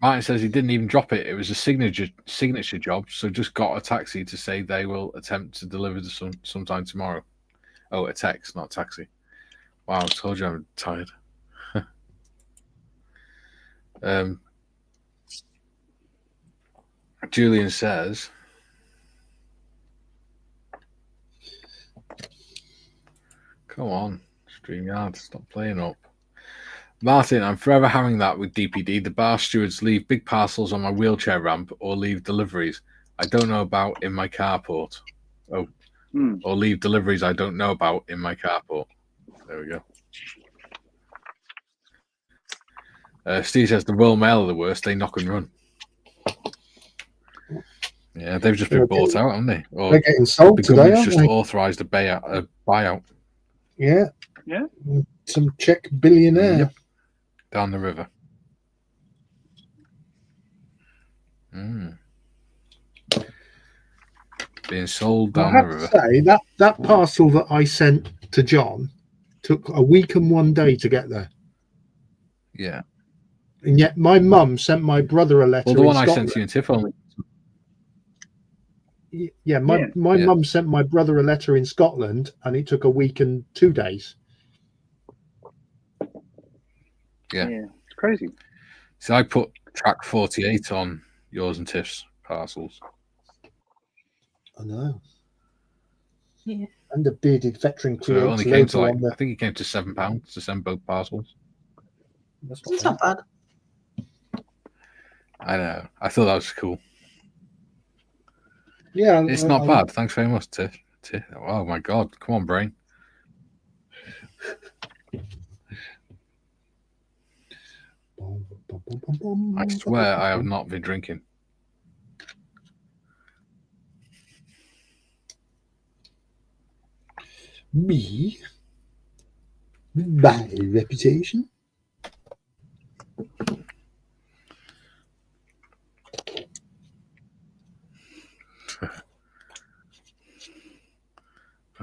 S1: Martin says he didn't even drop it. It was a signature job, so just got a taxi to say they will attempt to deliver sometime tomorrow. Oh, a text, not a taxi. Wow, I told you I'm tired. Julian says, "Come on, StreamYard, stop playing up." Martin, I'm forever having that with DPD. The bar stewards leave big parcels on my wheelchair ramp or leave deliveries I don't know about in my carport. Or leave deliveries I don't know about in my carport. There we go. Steve says the Royal Mail are the worst. They knock and run. Yeah, they've just been bought out, haven't they? Or
S2: they're getting sold
S1: the
S2: today,
S1: government's
S2: aren't
S1: just
S2: they?
S1: authorised a buyout.
S2: Yeah.
S5: Yeah.
S2: Some Czech billionaire.
S1: Yep. Down the river. Being sold down the river.
S2: I have to say that parcel that I sent to John took a week and 1 day to get there.
S1: Yeah.
S2: And yet my mum sent my brother a letter.
S1: Well, the one
S2: in
S1: I
S2: Scotland.
S1: sent you in Tiff only.
S2: Yeah, my mum sent my brother a letter in Scotland, and it took a week and 2 days.
S1: Yeah,
S5: it's crazy.
S1: So I put track 48 on yours and Tiff's parcels.
S2: I know.
S6: Yeah.
S2: And the bearded veteran
S1: So it
S2: creates
S1: only came to
S2: logo
S1: like,
S2: on the...
S1: I think it came to £7 to send both parcels.
S3: It's not bad.
S1: I know. I thought that was cool.
S2: Yeah,
S1: It's not bad. Thanks very much, Tiff. Oh my God! Come on, brain. I swear I have not been drinking.
S2: Me? My reputation?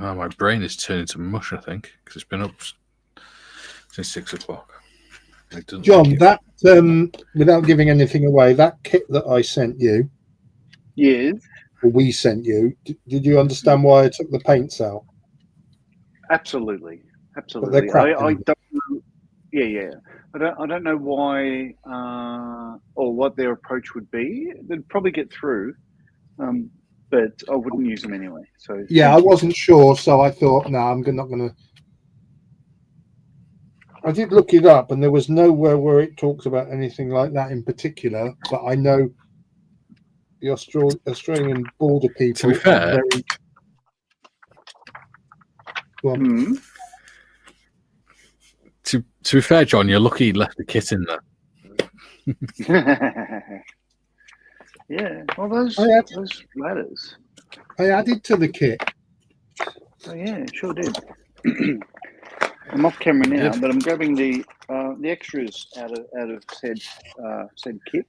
S1: Oh, my brain is turning to mush, I think, because it's been up since 6 o'clock.
S2: John, that, without giving anything away, that kit that I sent you,
S5: Yes.
S2: or we sent you, did you understand why I took the paints out?
S5: Absolutely.
S2: But they're crap
S5: I
S2: anyway.
S5: don't know. Yeah. I don't know why or what their approach would be. They'd probably get through, but I wouldn't use them anyway. So
S2: yeah, I wasn't sure, so I thought, no, I'm not going to. I did look it up, and there was nowhere where it talks about anything like that in particular. But I know the Australian border people.
S1: To be fair,
S2: are very...
S1: To be fair, John, you're lucky you left the kit in there.
S5: Yeah. Well, those ladders.
S2: I added to the kit.
S5: Oh yeah, sure did. I'm off camera now, but I'm grabbing the extras out of said kit.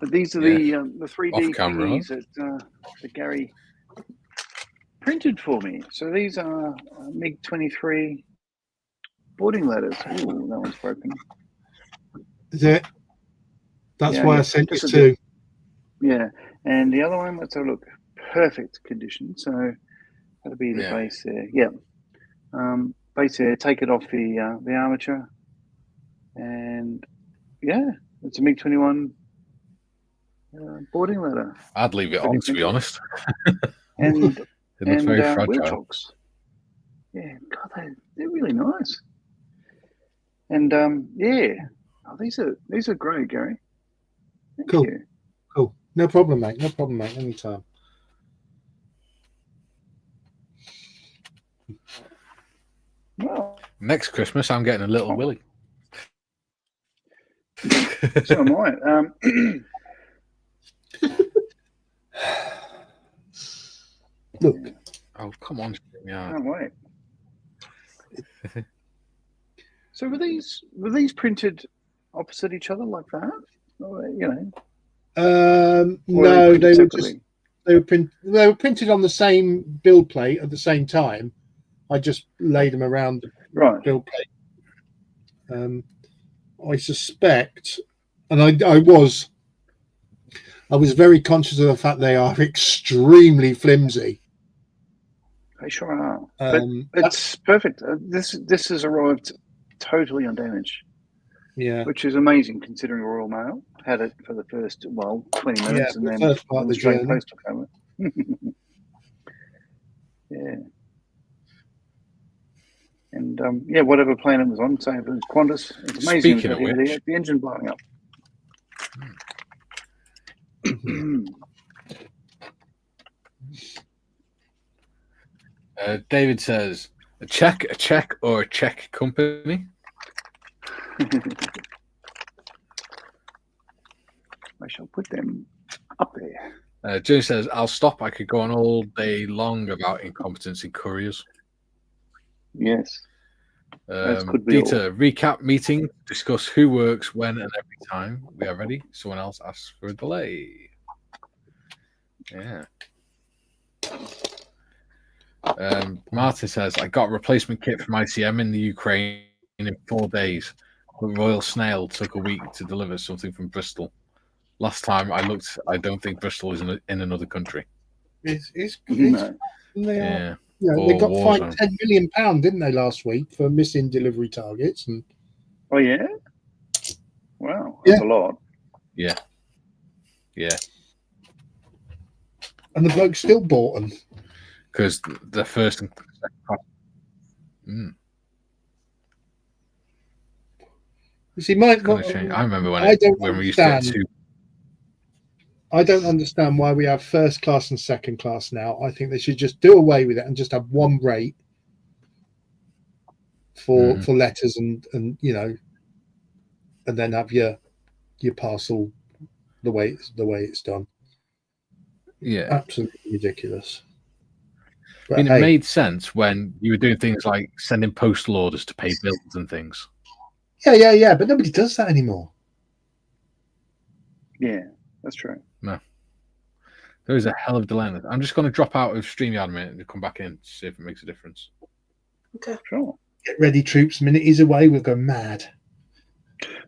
S5: But these are the 3D
S1: Off-camera.
S5: thingies that Gary printed for me. So these are MiG-23 boarding ladders. Ooh, that one's broken.
S2: Is it? That's
S5: Yeah,
S2: why
S5: yeah.
S2: I sent you
S5: Just a
S2: two.
S5: Yeah, and the other one, let's have a look. Perfect condition. So that'll be the
S1: Yeah.
S5: base there. Yeah. Base there. Take it off the armature, and yeah, it's a MiG-21 boarding ladder.
S1: I'd leave it on, to be honest.
S5: And
S1: It looks very
S5: wheel
S1: fragile.
S5: chocks. Yeah, God, they're really nice. And yeah, these are great, Gary. Thank
S2: Cool.
S5: you.
S2: Cool. No problem, mate. No problem, mate. Anytime.
S5: Well,
S1: Next Christmas, I'm getting a little Willy.
S5: so am I.
S2: Look.
S1: Oh, come on. Yeah.
S5: Can't wait. So were these printed opposite each other like that? Or, you know. Or
S2: No, they were
S5: separately?
S2: they were printed on the same build plate at the same time. I just laid them around the
S5: Right.
S2: build plate. I suspect, and I was very conscious of the fact they are extremely flimsy.
S5: They sure are. But
S2: Um,
S5: it's perfect. This has arrived totally undamaged,
S2: yeah,
S5: which is amazing considering Royal Mail had it for the first 20 minutes, and
S2: the
S5: then
S2: first part of the
S5: Australian
S2: journey.
S5: Post took over. Yeah. And yeah, whatever plane it was on, say if it was Qantas, it's amazing.
S1: Speaking of
S5: the,
S1: which-
S5: the engine blowing up.
S1: David says, a check, or a Czech company?
S5: I shall put them up there.
S1: Jimmy says, I'll stop. I could go on all day long about incompetency couriers.
S5: Yes. That could be
S1: Dieter, recap meeting, discuss who works when and every time. We are ready. Someone else asks for a delay. Yeah. Martin says, I got a replacement kit from ICM in the Ukraine in 4 days. The Royal Snail took a week to deliver something from Bristol. Last time I looked, I don't think Bristol is in another country.
S2: It's
S5: No.
S2: they are.
S1: Yeah.
S2: You know,
S1: Or
S2: they got
S1: war
S2: fined
S1: zone.
S2: £10 million, didn't they, last week for missing delivery targets? And
S5: Oh yeah. Wow, that's a lot.
S1: Yeah. Yeah.
S2: and the bloke still bought them.
S1: Because the first and second
S2: You see, my
S1: gonna change. I remember when we used to get two.
S2: I don't understand why we have first class and second class now. I think they should just do away with it and just have one rate for letters and you know, and then have your parcel the way it's done.
S1: Yeah.
S2: Absolutely ridiculous. But
S1: I mean, it
S2: hey,
S1: made sense when you were doing things like sending postal orders to pay bills and things.
S2: yeah, but nobody does that anymore.
S5: Yeah, that's true.
S1: No. There is a hell of a delay in this. I'm just going to drop out of StreamYard a minute and come back in to see if it makes a difference.
S3: Okay.
S5: Sure.
S2: Get ready, troops. A minute he's away, we'll go mad.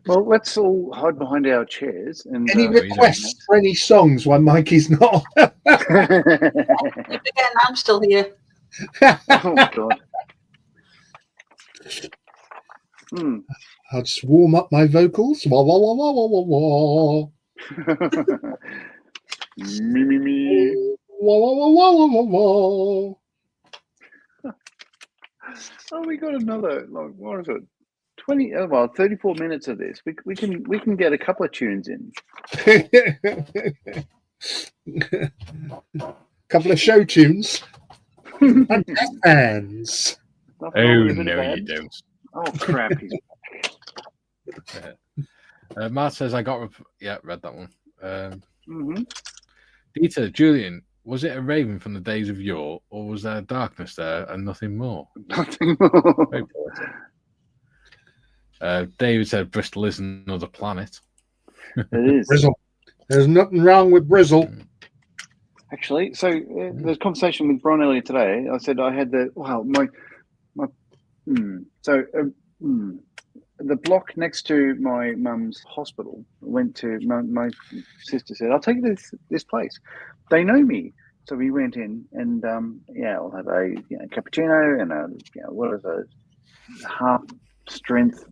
S5: Well, let's all hide behind our chairs and
S2: Any requests for any songs while Mikey's not?
S3: Again, I'm still here.
S5: Oh God.
S2: I'll just warm up my vocals. Wah, wah, wah, wah, wah, wah, wah.
S5: Me.
S2: Wah, wah, wah, wah, wah, wah, wah.
S5: Oh, we got another. Like, what is it? 34 minutes of this. We can get a couple of tunes in.
S2: Couple of show tunes and hands.
S5: Nothing
S1: Oh,
S5: wrong with a bit
S1: no,
S5: of
S1: you
S5: abs.
S1: don't.
S5: Oh, crap. He's
S1: Matt says, I got... Yeah, read that one.
S5: hmm
S1: Dieter, Julian, was it a raven from the days of yore, or was there darkness there and nothing more?
S5: nothing more.
S1: Very poetic. David said Bristol is another planet.
S5: It is.
S2: Brizzle. There's nothing wrong with Brizzle.
S5: Actually, so the conversation with Bron earlier today, I said I had the the block next to my mum's hospital. Went to my sister said, "I'll take you to this place." They know me, so we went in and I'll have a cappuccino and a what is a half strength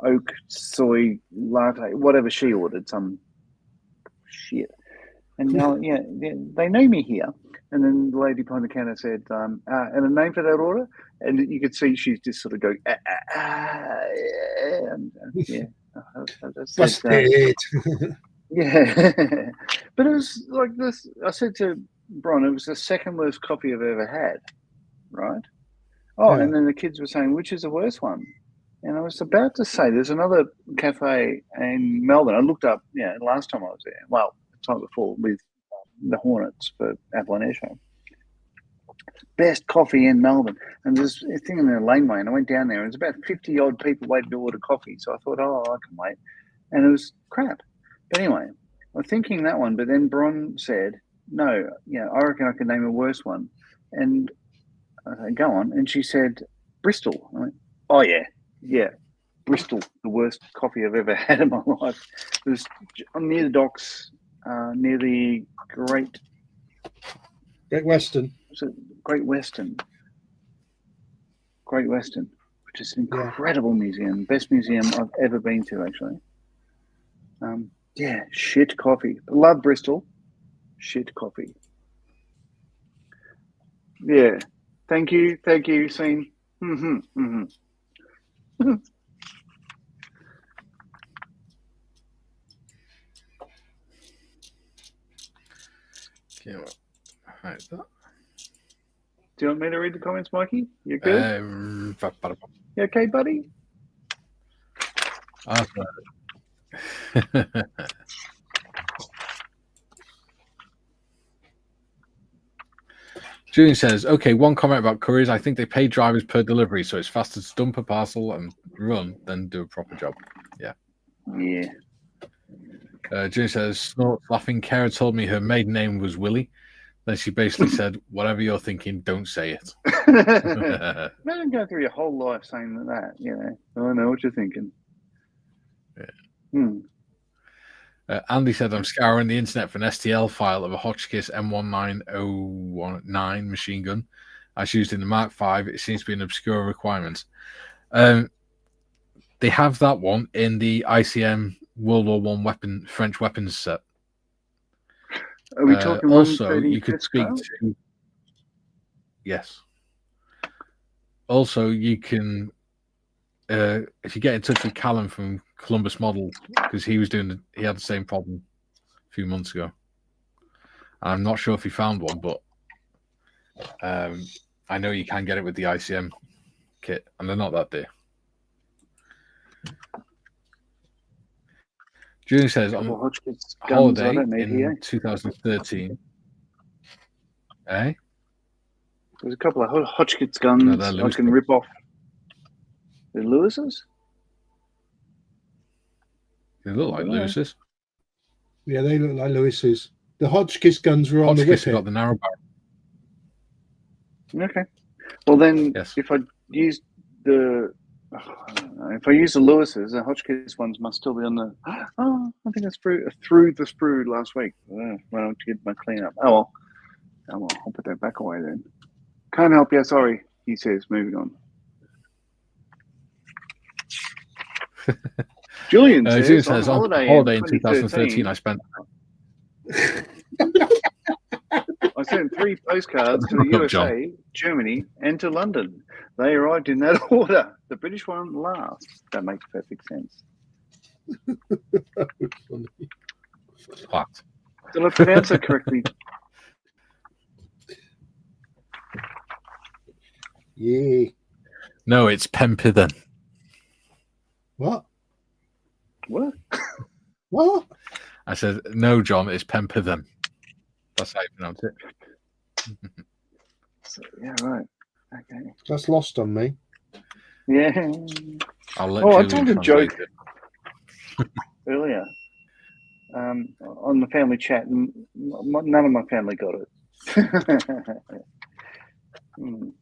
S5: oak soy latte, whatever she ordered, some shit. And now, they know me here. And then the lady behind the counter said, and a name for that order? And you could see she's just sort of going, and
S2: Busted.
S5: yeah. But it was like this. I said to Bron, it was the second worst coffee I've ever had, right? Oh,
S2: Yeah.
S5: and then the kids were saying, which is the worst one? And I was about to say, there's another cafe in Melbourne. I looked up, last time I was there. Well, the time before with the Hornets for Apple and Air Show. Best coffee in Melbourne. And there's a thing in the laneway, and I went down there, and there's about 50 odd people waiting to order coffee. So I thought, I can wait. And it was crap. But anyway, I'm thinking that one, but then Bron said, no, I reckon I can name a worse one. And I said, go on. And she said, Bristol. I went, oh, yeah, Bristol, the worst coffee I've ever had in my life. It was near the docks, near the Great
S2: Western.
S5: Great Western, which is an incredible museum, best museum I've ever been to, actually. Shit coffee. Love Bristol. Shit coffee. Yeah. Thank you, Scene.
S1: Okay, well, how's that?
S5: Do you want me to read the comments, Mikey? You good? You okay, buddy?
S1: Julian says, okay, one comment about couriers. I think they pay drivers per delivery, so it's faster to dump a parcel and run than do a proper job. Yeah. Julian says, Snort laughing. Kara told me her maiden name was Willie. Then she basically said, whatever you're thinking, don't say it.
S5: Imagine going through your whole life saying that, I know what you're thinking.
S1: Andy said, I'm scouring the internet for an STL file of a Hotchkiss M19019 machine gun as used in the Mark V. It seems to be an obscure requirement. They have that one in the ICM World War I French weapons set.
S5: Are we talking
S1: also, you could speak
S5: scale?
S1: to... Yes. Also, you can... if you get in touch with Callum from Columbus Model, because he had the same problem a few months ago. I'm not sure if he found one, but I know you can get it with the ICM kit, and they're not that dear. Julian says on holiday in 2013. Eh?
S5: There's a couple of Hotchkiss guns I can rip off. The Lewis's?
S1: They look like Lewis's.
S2: Yeah, they look like Lewis's. The Hotchkiss guns were on the Whippet.
S1: Got the narrow barrel.
S5: Okay. Well, then, if I use the Lewis's, the Hotchkiss ones must still be on the. Oh, I think it's through the sprue last week when I went to get my cleanup. Oh well, I'll put that back away then. Can't help you, sorry. He says, moving on. Julian says on holiday in 2013
S1: I spent.
S5: I sent 3 postcards to the USA, Germany, and to London. They arrived in that order. The British one last. That makes perfect sense.
S1: What?
S5: Did I pronounce that correctly?
S2: Yeah.
S1: No, it's Pemphidan.
S2: What?
S5: What?
S2: What?
S1: I said, no, John, it's Pemphidan. That's how you pronounce it.
S5: So, yeah, right. Okay.
S2: That's lost on me.
S5: Yeah.
S1: I'll let
S5: Oh, I
S1: Julian
S5: told a
S1: translate
S5: joke
S1: it.
S5: earlier on the family chat, and none of my family got it.
S1: Ooh.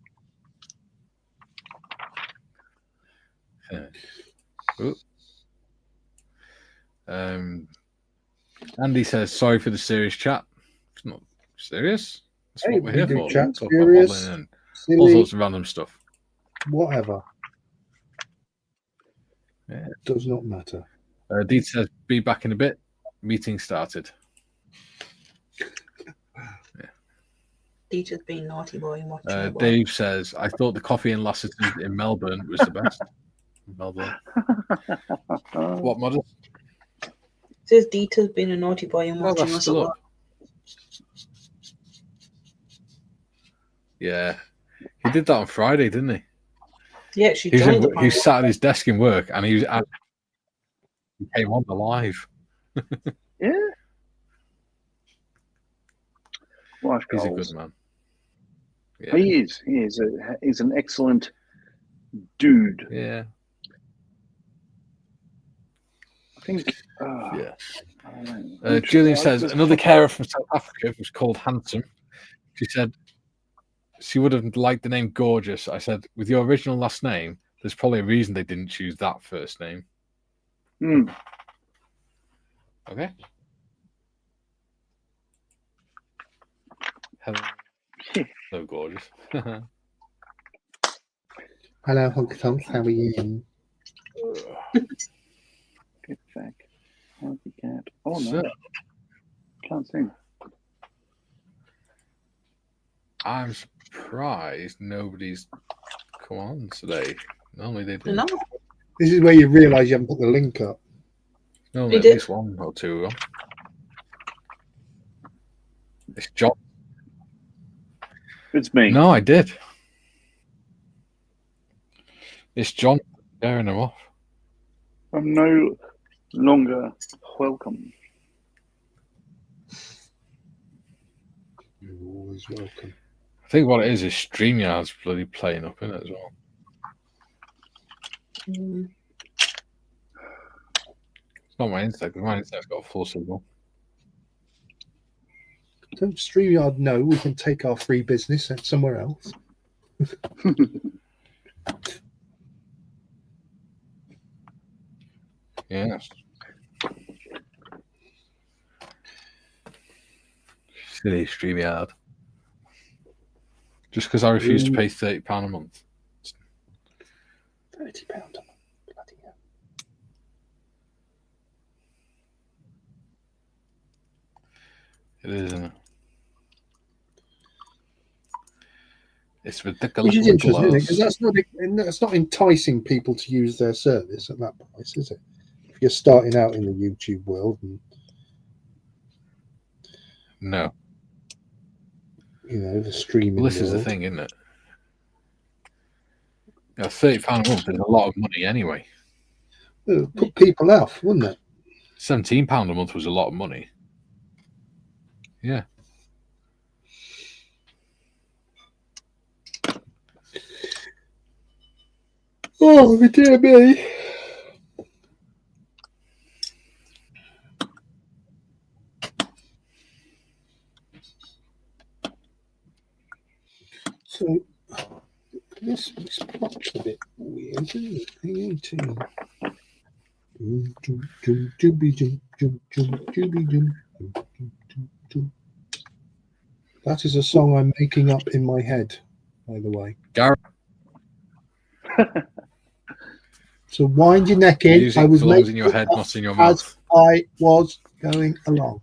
S1: Andy says, sorry for the serious chat. It's not serious. That's
S2: Hey,
S1: what we're
S2: we
S1: here
S2: do
S1: for.
S2: chat,
S1: Talk about
S2: serious,
S1: modelling and all
S2: silly,
S1: sorts of random stuff.
S2: whatever.
S1: Yeah.
S2: Does not matter.
S1: Deed says, be back in a bit. Meeting started.
S3: Dieter's being naughty boy and watching it.
S1: Dave says, I thought the coffee in Lassiter's in Melbourne was the best. Melbourne. What model?
S3: Says Dieter's being a naughty boy and
S1: Oh,
S3: watching
S1: that's
S3: us
S1: still
S3: at
S1: up. Yeah. He did that on Friday, didn't he?
S3: Yeah, she
S1: He
S3: joined the
S1: was sat at his desk in work and he came on the live.
S5: Yeah. Life
S1: He's a
S5: goals.
S1: good man. Yeah.
S5: He is. He's an excellent dude.
S1: Yeah.
S5: I think.
S1: Yeah.
S5: I don't know.
S1: Julian says, another carer from South Africa was called Handsome. She said she would have liked the name Gorgeous. I said, with your original last name, there's probably a reason they didn't choose that first name. Okay. Hello, Gorgeous.
S2: Hello, Honk Tonk. How are you?
S5: Get back. Healthy cat. Oh no.
S1: So,
S5: Can't sing.
S1: I'm surprised nobody's come on today. Normally they do.
S3: No.
S2: This is where you realise you haven't put the link up.
S1: Normally at
S3: did.
S1: least one or two of them. It's John.
S5: It's me.
S1: No, I did. It's John tearing them off.
S5: I'm no longer welcome.
S2: You're always welcome.
S1: I think what it is StreamYard's bloody playing up in it as well. It's not my internet, because my internet's got a full signal.
S2: Don't StreamYard know we can take our free business somewhere else?
S1: Yes. Silly StreamYard. Just because I refuse to pay £30 a month.
S2: £30 a month. Bloody hell.
S1: It is, isn't it? It's ridiculous.
S2: Which is interesting, because that's not enticing people to use their service at that price, is it? If you're starting out in the YouTube world, and
S1: No.
S2: you know the streaming.
S1: Well, this is the thing, isn't it? You know, £30 a month is a lot of money anyway.
S2: It would put people off, wouldn't it?
S1: £17 a month was a lot of money. Yeah.
S2: Oh, dear me. So this plot's a bit weird, isn't it? That is a song I'm making up in my head, by the way.
S1: Gareth.
S2: So wind your neck in.
S1: Music
S2: I was
S1: belongs
S2: making
S1: in your head,
S2: it up
S1: not in your
S2: as
S1: mouth.
S2: I was going along.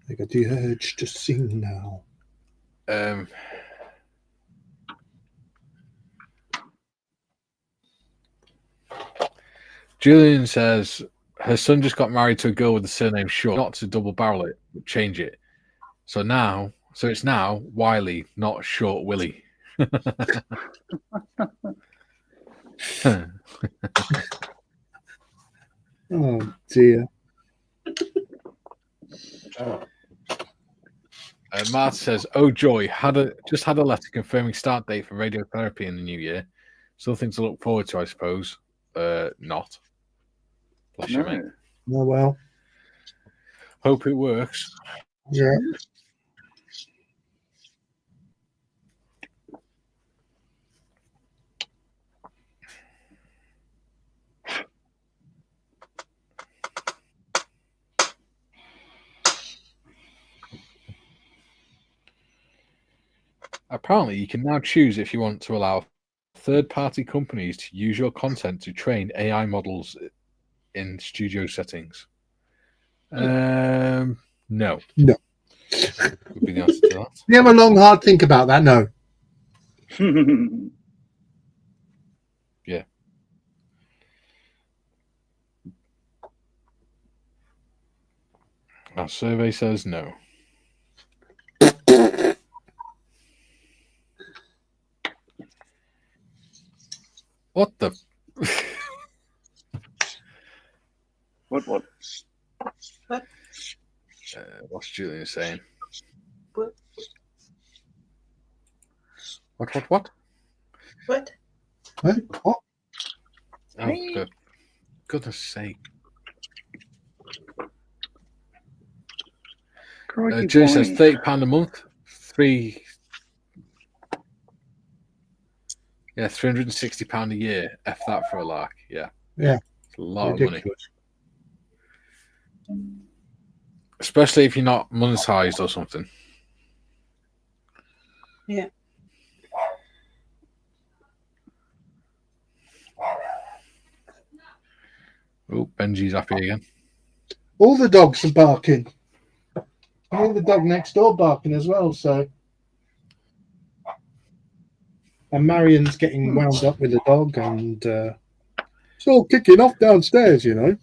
S2: I got the urge to sing now.
S1: Julian says, her son just got married to a girl with the surname Short, not to double barrel it, but change it. So it's now Wiley, not Short Willie.
S2: Oh dear.
S1: Martha says, "Oh joy! Just had a letter confirming start date for radiotherapy in the new year. Something to look forward to, I suppose. Not. Bless you, mate.
S2: Oh well.
S1: Hope it works.
S2: Yeah.
S1: Apparently, you can now choose if you want to allow third-party companies to use your content to train AI models in studio settings. No.
S2: No.
S1: Would be the answer to that.
S2: You have a long, hard think about that. No.
S1: Yeah. Our survey says no. What the?
S5: What?
S1: What's Julian saying?
S3: What?
S1: What?
S3: What?
S2: What?
S1: Oh, for goodness sake. Julie says £30 a month, £360 a year. F that for a lark. Yeah.
S2: Yeah.
S1: It's a lot
S2: Ridiculous.
S1: of money. Especially if you're not monetized or something.
S3: Yeah.
S1: Oh, Benji's happy again.
S2: All the dogs are barking. All the dog next door barking as well. So, and Marion's getting wound up with the dog, and it's all kicking off downstairs. You know.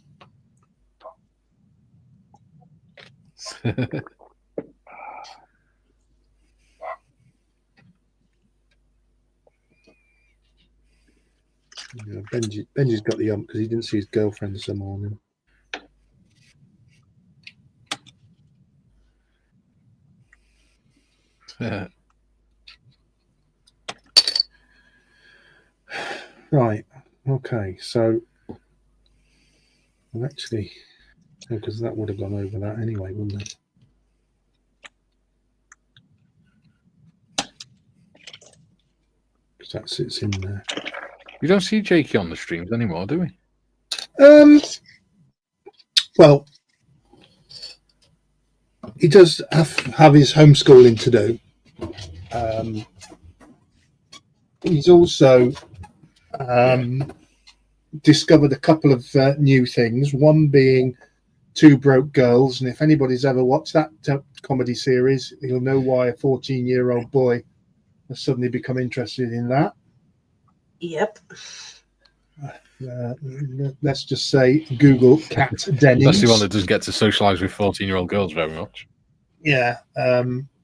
S2: Yeah, Benji's got the ump because he didn't see his girlfriend this morning. Right. Okay. So, well, actually, because that would have gone over that anyway, wouldn't it? Because that sits in there.
S1: We don't see Jakey on the streams anymore, do we?
S2: Well, he does have his homeschooling to do. He's also discovered a couple of new things. One being Two Broke Girls, and if anybody's ever watched that comedy series, you'll know why a 14-year-old boy has suddenly become interested in that.
S3: Yep.
S2: Let's just say Google Cat Dennings.
S1: That's the one that doesn't get to socialise with 14-year-old girls very much.
S2: Yeah,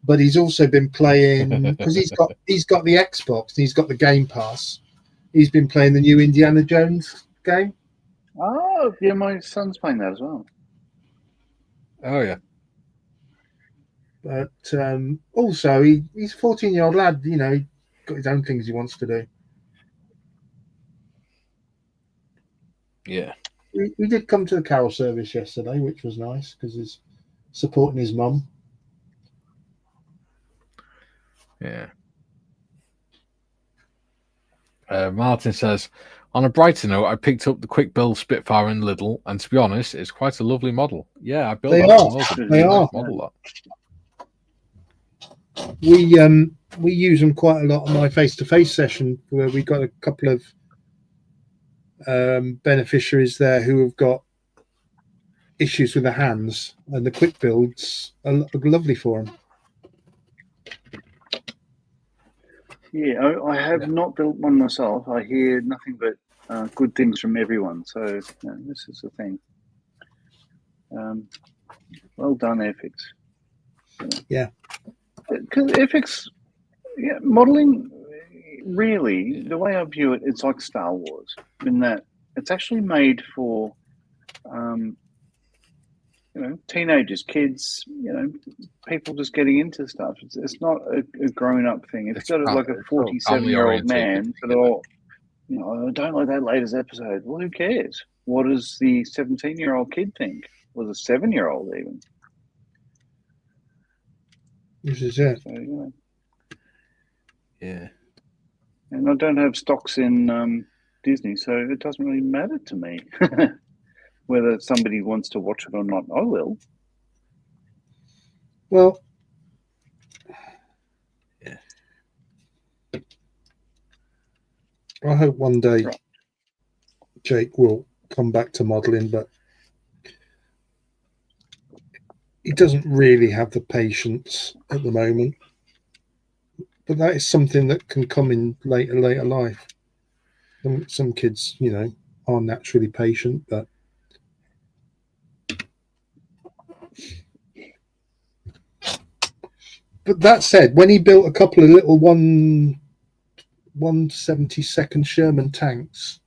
S2: but he's also been playing because he's got the Xbox and he's got the Game Pass. He's been playing the new Indiana Jones game.
S5: Oh, yeah, my son's playing that as well.
S1: Oh yeah.
S2: But also, he's a 14-year-old lad. You know, he's got his own things he wants to do.
S1: Yeah.
S2: He did come to the carol service yesterday, which was nice because he's supporting his mum.
S1: Yeah. Martin says, on a brighter note, I picked up the quick build Spitfire in Lidl, and to be honest, it's quite a lovely model. Yeah, I built that.
S2: They are.
S1: Model that.
S2: We use them quite a lot on my face-to-face session where we got a couple of beneficiaries there who have got issues with their hands, and the quick builds are lovely for them.
S5: Yeah, I have not built one myself. I hear nothing but good things from everyone. So this is the thing. Well done, FX.
S2: Yeah.
S5: Because FX, yeah, modeling, really, the way I view it, it's like Star Wars in that it's actually made for, teenagers, kids, people just getting into stuff. It's not a grown-up thing. It's got like a 47-year-old man that all, I don't like that latest episode. Well, who cares? What does the 17-year-old kid think? Or the 7-year-old even?
S2: This is it.
S5: So,
S1: Yeah.
S5: And I don't have stocks in Disney, so it doesn't really matter to me whether somebody wants to watch it or not. I will.
S2: Well,
S1: yeah.
S2: I hope one day Jake will come back to modelling, but he doesn't really have the patience at the moment. But that is something that can come in later life. Some kids, are naturally patient, but that said, when he built a couple of little 172nd Sherman tanks,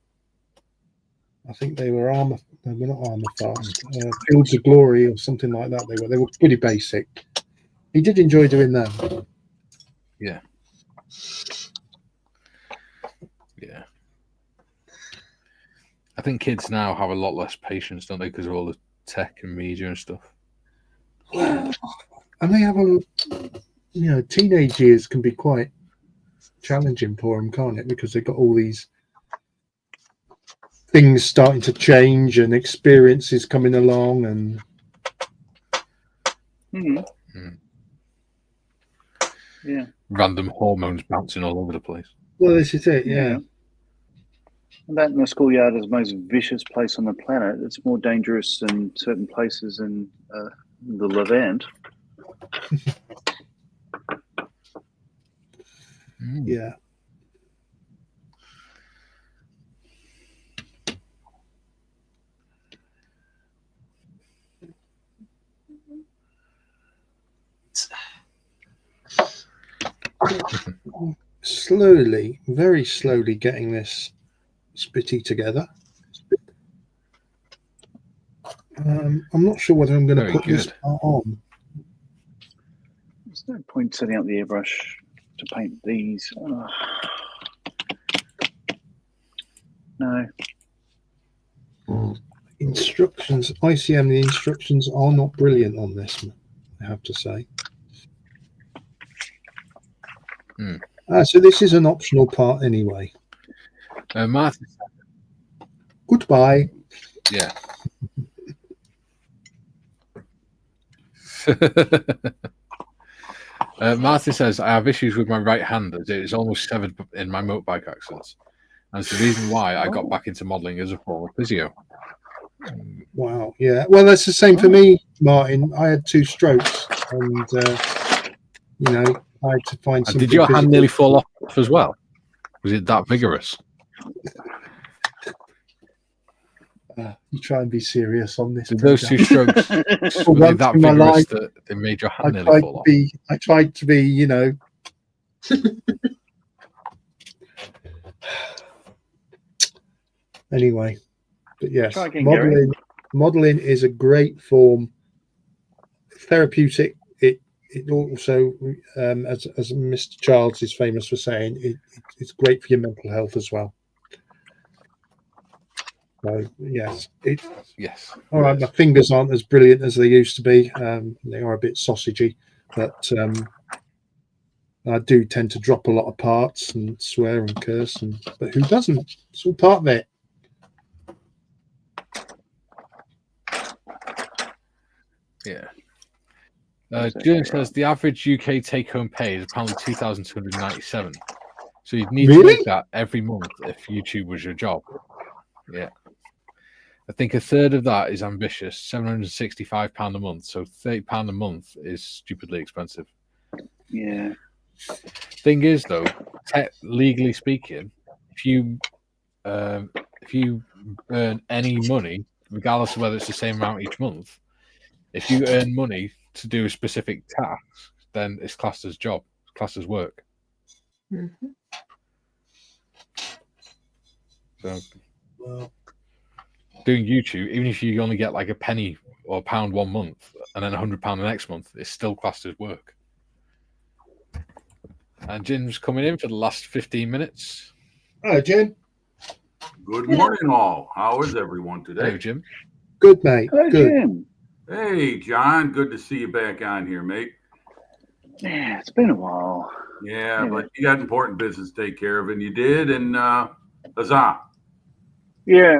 S2: I think they were armor. They were not armor fast. Fields of Glory or something like that. They were pretty basic. He did enjoy doing them.
S1: Yeah. Yeah. I think kids now have a lot less patience, don't they, because of all the tech and media and stuff.
S2: Yeah. And they have teenage years can be quite challenging for them, can't it? Because they've got all these things starting to change and experiences coming along and
S5: yeah,
S1: random hormones bouncing all over the place.
S2: Well, this is it, yeah.
S5: And that in the schoolyard is the most vicious place on the planet. It's more dangerous than certain places in the Levant.
S2: Yeah. Slowly, very slowly getting this spitty together. I'm not sure whether I'm going to put this on.
S5: There's no point setting up the airbrush to paint these. No.
S2: Instructions, ICM, the instructions are not brilliant on this, I have to say. So this is an optional part anyway.
S1: Martha.
S2: Goodbye.
S1: Yeah. Martha says, I have issues with my right hand as it is almost severed in my motorbike accidents. And it's the reason why I got back into modelling as a former physio.
S2: Wow, yeah. Well, that's the same for me, Martin. I had 2 strokes and, I had to find something.
S1: Did your hand nearly fall off as well? Was it that vigorous?
S2: You try and be serious on this.
S1: Did those 2 strokes were they that vigorous that they made your hand nearly fall off?
S2: I tried to be, Anyway, but yes, modeling is a great form. Therapeutic. It also, as Mr. Childs is famous for saying, it's great for your mental health as well. So yes,
S1: yes.
S2: All right, my fingers aren't as brilliant as they used to be. They are a bit sausagey, but I do tend to drop a lot of parts and swear and curse, but who doesn't? It's all part of it.
S1: Yeah. Julian says the average UK take-home pay is apparently 2,297. So you'd need to make that every month if YouTube was your job. Yeah. I think a third of that is ambitious, £765 a month. So £30 a month is stupidly expensive.
S5: Yeah.
S1: Thing is, though, legally speaking, if you earn any money, regardless of whether it's the same amount each month, If you earn money to do a specific task, then it's classed as job, classed as work.
S6: Mhm.
S1: So
S2: Well,
S1: doing YouTube, even if you only get like a penny or £1 1 month and then £100 the next month, it's still classed as work. And Jim's coming in for the last 15 minutes.
S2: hello, Jim.
S7: Good morning, all. How is everyone today?
S1: Hello, Jim.
S2: Good, mate.
S5: Hello,
S2: Good.
S5: Jim.
S7: Hey, John. Good to see you back on here, mate.
S5: Yeah, it's been a while.
S7: Yeah,
S5: Yeah.
S7: but you got important business to take care of, and you did, and huzzah.
S5: Yeah,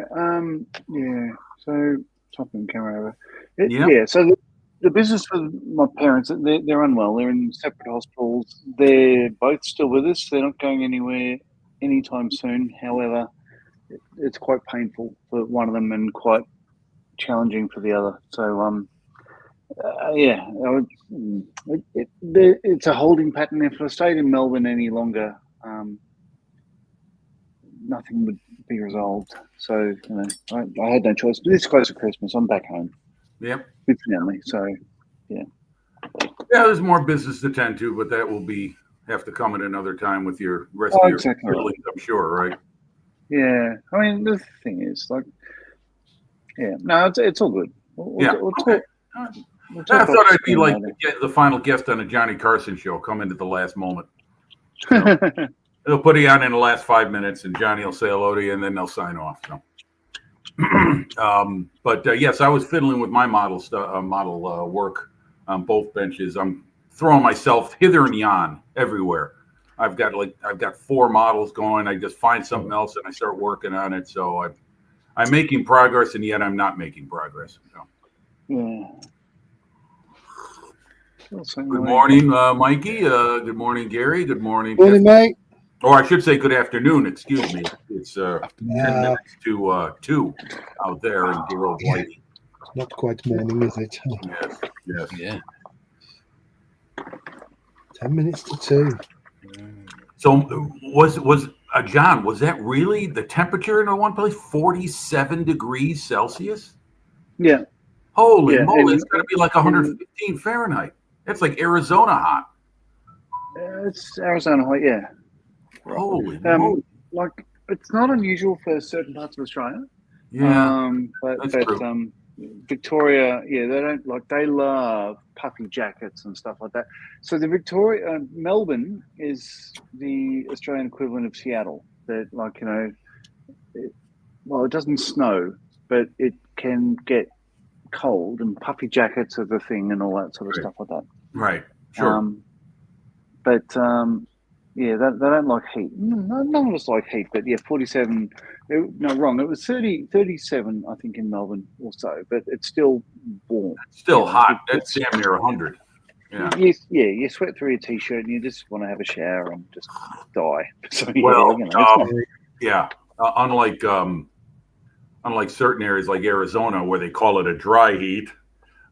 S5: yeah. So, topping the camera over.
S7: Yep.
S5: Yeah, so the business for my parents, they're unwell. They're in separate hospitals. They're both still with us. They're not going anywhere anytime soon. However, it's quite painful for one of them and quite challenging for the other. So, yeah, it's a holding pattern. If I stayed in Melbourne any longer, nothing would be resolved. So, I had no choice. But this close to Christmas, I'm back home
S7: Yep.
S5: with family. So,
S7: Yeah, there's more business to tend to, but that will have to come at another time with your rest of your
S5: exactly right.
S7: siblings, I'm sure, right?
S5: Yeah, I mean, the thing is, like, yeah, no, it's all good.
S7: Yeah,
S5: We'll
S7: okay.
S5: we'll
S7: I
S5: talk
S7: thought
S5: off
S7: I'd be
S5: screen
S7: like
S5: later.
S7: the final guest on a Johnny Carson show, come in at the last moment. So, they'll put you on in the last 5 minutes, and Johnny will say hello to you, and then they'll sign off. So. But yes, I was fiddling with my model work on both benches. I'm throwing myself hither and yon everywhere. I've got 4 models going. I just find something else and I start working on it. So I'm making progress, and yet I'm not making progress. So.
S5: Yeah.
S7: Good morning, Mikey. Good morning, Gary. Good morning.
S2: Morning, mate.
S7: Or I should say good afternoon. Excuse me. It's 10
S2: Yeah.
S7: minutes to 2 out there in dear old Whitey.
S2: Not quite morning, is it?
S7: Yes, yes.
S1: Yeah.
S2: 10 minutes to 2.
S7: So was John? Was that really the temperature in the one place? 47 degrees Celsius.
S5: Yeah.
S7: Holy
S5: Yeah,
S7: moly!
S5: and-
S7: It's got to be like 115 Fahrenheit. That's like Arizona hot.
S5: It's Arizona hot, yeah.
S7: Holy moly!
S5: Like, it's not unusual for certain parts of Australia.
S7: Yeah,
S5: But
S7: that's true.
S5: Victoria, yeah, they love puffy jackets and stuff like that. So the Melbourne is the Australian equivalent of Seattle. That, like, it doesn't snow, but it can get cold, and puffy jackets are the thing, and all that sort of
S7: Right.
S5: stuff like that.
S7: Right. Sure.
S5: Yeah, they don't like heat. None of us like heat, but yeah, 47. No, wrong. It was 37, I think, in Melbourne or so, but it's still warm.
S7: Still hot. That's damn near 100. Yeah.
S5: You sweat through your t-shirt and you just want to have a shower and just die. So
S7: Well,
S5: it's not-
S7: yeah. Unlike certain areas like Arizona where they call it a dry heat,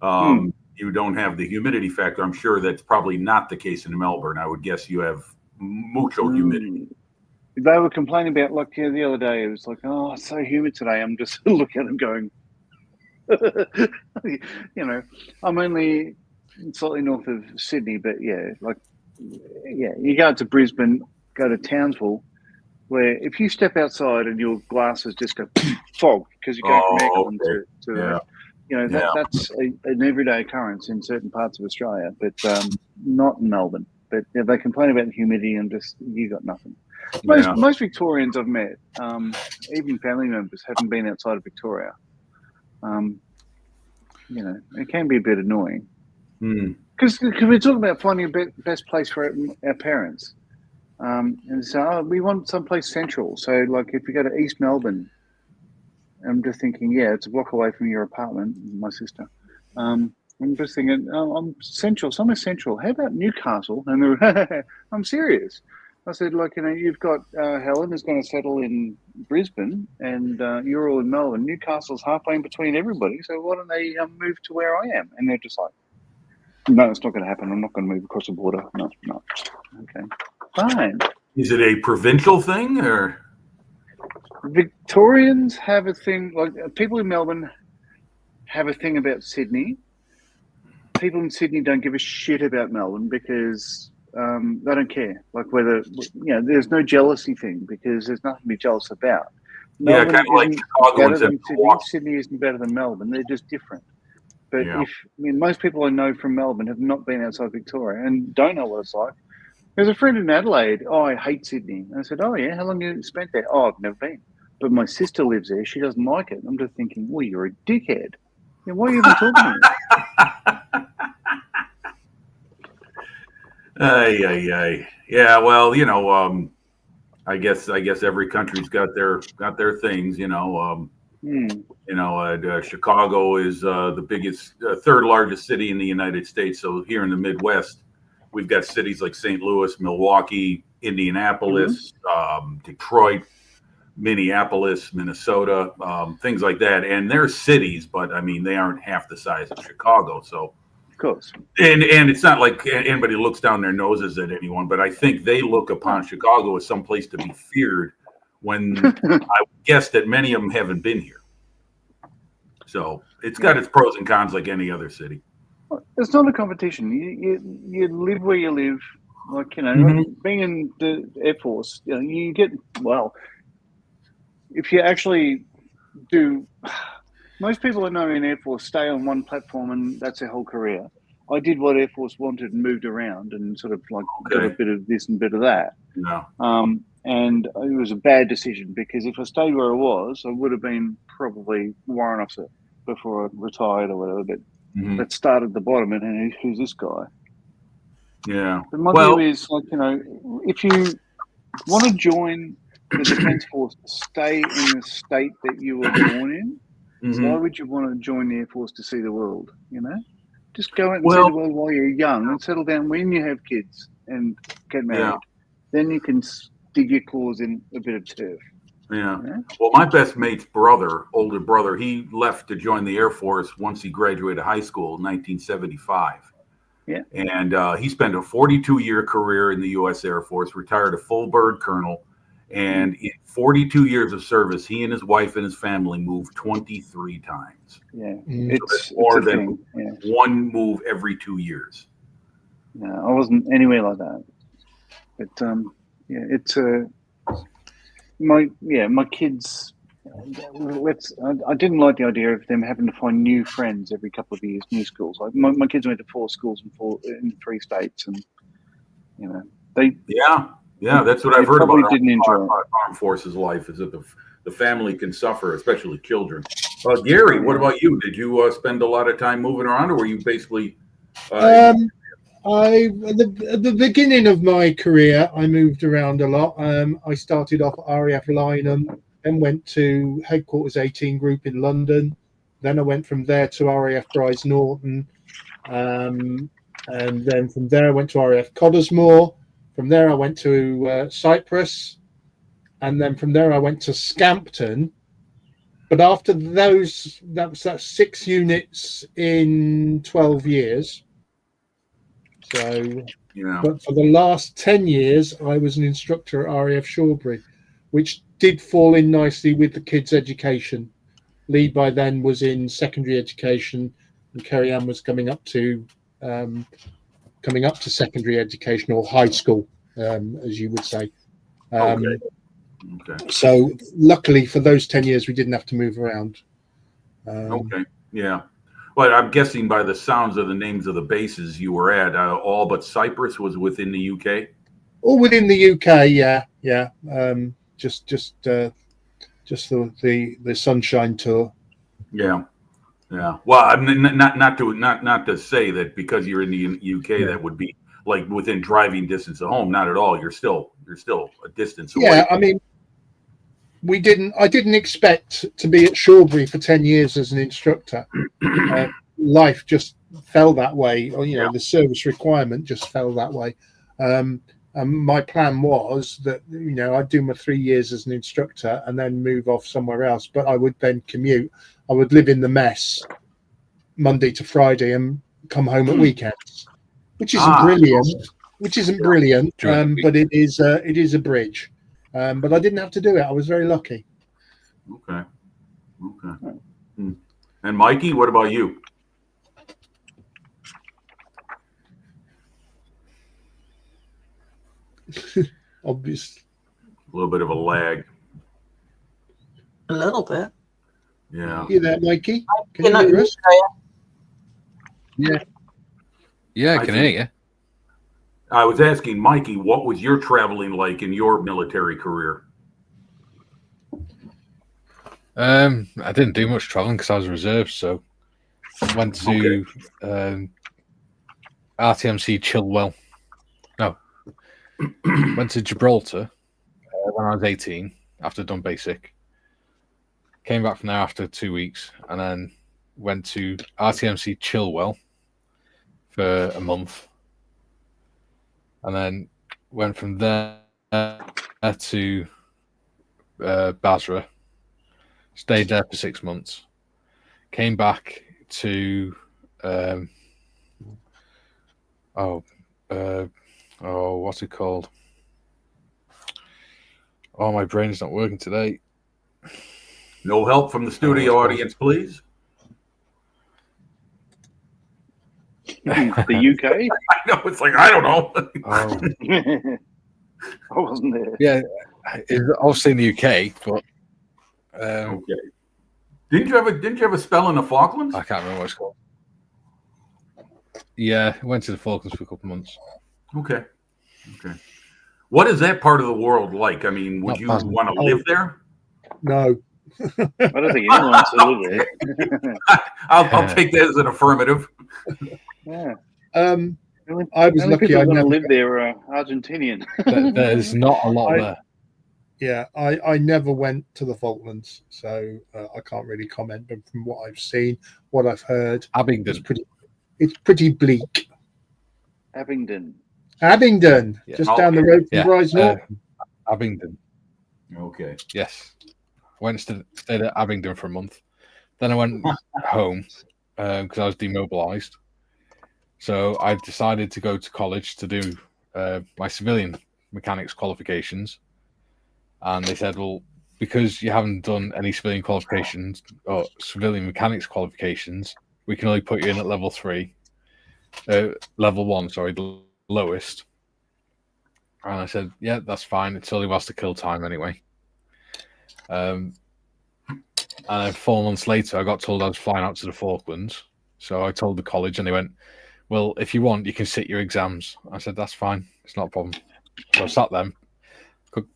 S7: you don't have the humidity factor. I'm sure that's probably not the case in Melbourne. I would guess you have mucho humidity.
S5: They were complaining about, like, the other day, it was like, oh, it's so humid today. I'm just looking at them going, I'm only slightly north of Sydney, but you go to Brisbane, go to Townsville, where if you step outside and your glasses just go fog because you're going from aircon to that's an everyday occurrence in certain parts of Australia, but not in Melbourne. But they complain about the humidity and just you got nothing. Most Victorians I've met, even family members, haven't been outside of Victoria. It can be a bit annoying because we're talking about finding a best place for our parents. And so we want someplace central. So, like, if you go to East Melbourne, I'm just thinking, it's a block away from your apartment, my sister. I'm just thinking, I'm central, somewhere central. How about Newcastle? And I'm serious. I said, you've got Helen is going to settle in Brisbane, and you're all in Melbourne. Newcastle's halfway in between everybody. So why don't they move to where I am? And they're just like, no, it's not going to happen. I'm not going to move across the border. No. Okay. Fine.
S7: Is it a provincial thing or?
S5: Victorians have a thing, like people in Melbourne have a thing about Sydney, people in Sydney don't give a shit about Melbourne because they don't care. Like whether there's no jealousy thing because there's nothing to be jealous about.
S7: Yeah,
S5: Melbourne
S7: kind of like
S5: isn't
S7: Chicago
S5: better
S7: instead
S5: than
S7: of
S5: Sydney.
S7: Milwaukee.
S5: Sydney isn't better than Melbourne. They're just different. But
S7: Yeah.
S5: most people I know from Melbourne have not been outside Victoria and don't know what it's like. There's a friend in Adelaide. Oh, I hate Sydney. And I said, oh yeah, how long have you spent there? Oh, I've never been. But my sister lives there. She doesn't like it. I'm just thinking, well, you're a dickhead. Yeah, why are you even talking to me?
S7: Yeah, well, I guess every country's got their things, Chicago is the biggest, third largest city in the United States. So here in the Midwest, we've got cities like St. Louis, Milwaukee, Indianapolis, Detroit, Minneapolis, Minnesota, things like that. And they're cities, but I mean, they aren't half the size of Chicago. So,
S5: of course.
S7: And it's not like anybody looks down their noses at anyone, but I think they look upon Chicago as some place to be feared when I would guess that many of them haven't been here. So it's got its pros and cons like any other city.
S5: It's not a competition. You live where you live. Like, being in the Air Force, you get, well, if you actually do, most people I know in Air Force stay on one platform and that's their whole career. I did what Air Force wanted and moved around and sort of like got a bit of this and a bit of that.
S7: Yeah.
S5: And it was a bad decision because if I stayed where I was, I would have been probably warrant officer before I retired or whatever. But let's start at the bottom and who's this guy?
S7: Yeah.
S5: But my view is like, if you want to join the Defence Force, stay in the state that you were born in. Why would you want to join the Air Force to see the world? Just go out and see the world while you're young and settle down when you have kids and get married.
S7: Yeah.
S5: Then you can dig your claws in a bit of turf.
S7: Yeah. Well, my best mate's older brother, he left to join the Air Force once he graduated high school in 1975.
S5: Yeah.
S7: And he spent a 42-year career in the U.S. Air Force, retired a full bird colonel. And in 42 years of service, he and his wife and his family moved 23 times.
S5: Yeah.
S7: So that's more than one move every 2 years.
S5: Yeah, I wasn't anywhere like that. But it's my kids. I didn't like the idea of them having to find new friends every couple of years, new schools. Like my kids went to 4 schools in 3 states, and they.
S7: Yeah, that's what I've heard about armed forces life, is that the family can suffer, especially children. Gary, what about you? Did you spend a lot of time moving around, or were you basically?
S2: At the beginning of my career, I moved around a lot. I started off at RAF Lynham, then went to Headquarters 18 Group in London. Then I went from there to RAF Brize Norton, and then from there I went to RAF Cottesmore. From there, I went to Cyprus, and then from there, I went to Scampton. But after those, that's 6 units in 12 years. So, but for the last 10 years, I was an instructor at RAF Shawbury, which did fall in nicely with the kids' education. Lee by then was in secondary education, and Kerry Ann was coming up to secondary education or high school, as you would say.
S7: Okay.
S2: So luckily for those 10 years, we didn't have to move around.
S7: Okay. Yeah. Well, I'm guessing by the sounds of the names of the bases you were at, all but Cyprus was within the UK?
S2: All within the UK, yeah. Just the Sunshine Tour.
S7: Yeah. Well, I mean, not to say that because you're in the UK that would be like within driving distance of home. Not at all. You're still a distance away.
S2: Yeah, I mean, I didn't expect to be at Shawbury for 10 years as an instructor. Life just fell that way, or the service requirement just fell that way. And my plan was that I'd do my 3 years as an instructor and then move off somewhere else. But I would then commute. I would live in the mess Monday to Friday and come home at weekends, which isn't brilliant. But it is a bridge. But I didn't have to do it. I was very lucky.
S7: Okay. And Mikey, what about you?
S2: Obvious.
S7: A little bit of a lag.
S3: A little bit.
S7: Yeah.
S2: You there, Mikey? Can
S3: You're
S2: you
S3: not
S2: hear us?
S3: used to it.
S1: Yeah, I
S7: I
S1: can
S7: think-
S1: hear you.
S7: I was asking Mikey, what was your traveling like in your military career?
S1: I didn't do much traveling because I was reserved, so went to RTMC Chilwell. No, went to Gibraltar when I was 18 after I'd done basic. Came back from there after 2 weeks, and then went to RTMC Chilwell for a month, and then went from there to Basra. Stayed there for 6 months. Came back to what's it called? Oh, my brain's not working today.
S7: No help from the studio audience, please.
S5: The UK?
S7: I know, it's like, I don't know.
S1: Oh,
S5: I wasn't there.
S1: yeah, it's obviously in the UK, but
S7: Okay. Didn't you have a spell in the Falklands?
S1: I can't remember what it's called. Yeah, I went to the Falklands for a couple of months.
S7: Okay. What is that part of the world like? I mean, would
S1: Not
S7: you
S1: bad.
S7: want to live there?
S2: No.
S5: I don't think anyone wants to live there.
S7: I'll take that as an affirmative.
S5: Yeah.
S2: I was
S5: Only
S2: lucky.
S5: people
S2: I
S5: who want
S2: never.
S5: to live there are Argentinian.
S1: There's not a lot there.
S2: Yeah, I never went to the Falklands, so I can't really comment. But from what I've seen, what I've heard,
S1: Abingdon.
S2: it's pretty bleak.
S5: Abingdon.
S2: Abingdon,
S1: Yeah.
S2: just down the road from
S1: Yeah,
S2: Rise North.
S1: Abingdon.
S7: Okay.
S1: Yes. Stayed at Abingdon for a month. Then I went home because I was demobilized. So I decided to go to college to do my civilian mechanics qualifications. And they said, well, because you haven't done any civilian qualifications or civilian mechanics qualifications, we can only put you in at level 1, sorry, the lowest. And I said, yeah, that's fine. It's only was to kill time anyway. And then 4 months later, I got told I was flying out to the Falklands. So I told the college, and they went, well, if you want, you can sit your exams. I said, that's fine. It's not a problem. So I sat them,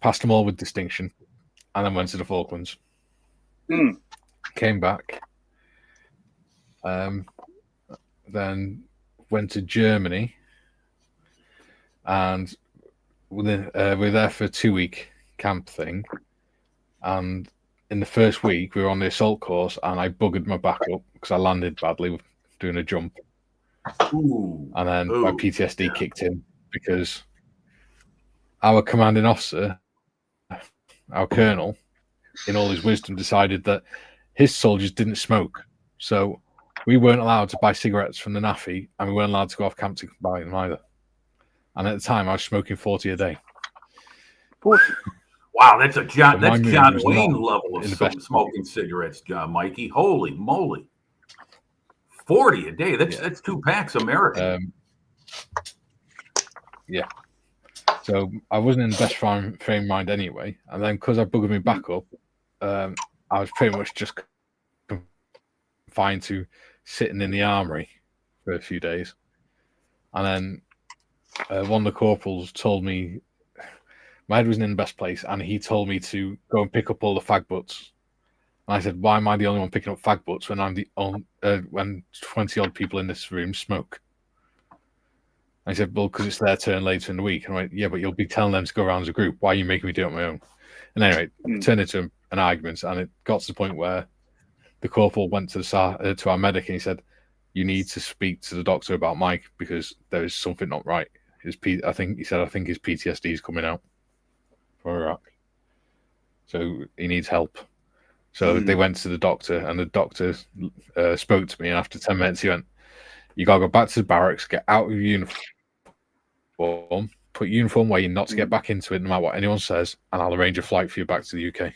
S1: passed them all with distinction, and then went to the Falklands. Came back. Then went to Germany, and we're there for a 2-week camp thing. And in the first week, we were on the assault course, and I buggered my back up because I landed badly doing a jump.
S7: Ooh.
S1: And then my PTSD kicked in because our commanding officer, our colonel, in all his wisdom, decided that his soldiers didn't smoke. So we weren't allowed to buy cigarettes from the NAFI, and we weren't allowed to go off camp to buy them either. And at the time, I was smoking 40 a day.
S5: 40.
S7: Wow, that's John
S1: So my mood was
S7: Wayne
S1: not
S7: level
S1: in the
S7: of
S1: best
S7: smoking cigarettes, Mikey. Holy moly. 40 a day. That's 2 packs American.
S1: Yeah. So I wasn't in the best frame of mind anyway. And then because I buggered me back up, I was pretty much just confined to sitting in the armory for a few days. And then one of the corporals told me my head wasn't in the best place, and he told me to go and pick up all the fag butts. And I said, why am I the only one picking up fag butts when I'm when 20 odd people in this room smoke? I said, well, because it's their turn later in the week. And I went, yeah, but you'll be telling them to go around as a group. Why are you making me do it on my own? And anyway, it turned into an argument, and it got to the point where the corporal went to our medic, and he said, you need to speak to the doctor about Mike because there is something not right. I think his PTSD is coming out from Iraq. So he needs help. So they went to the doctor, and the doctor spoke to me. And after 10 minutes, he went, you got to go back to the barracks, get out of your uniform, put uniform where you're not to get back into it, no matter what anyone says, and I'll arrange a flight for you back to the UK.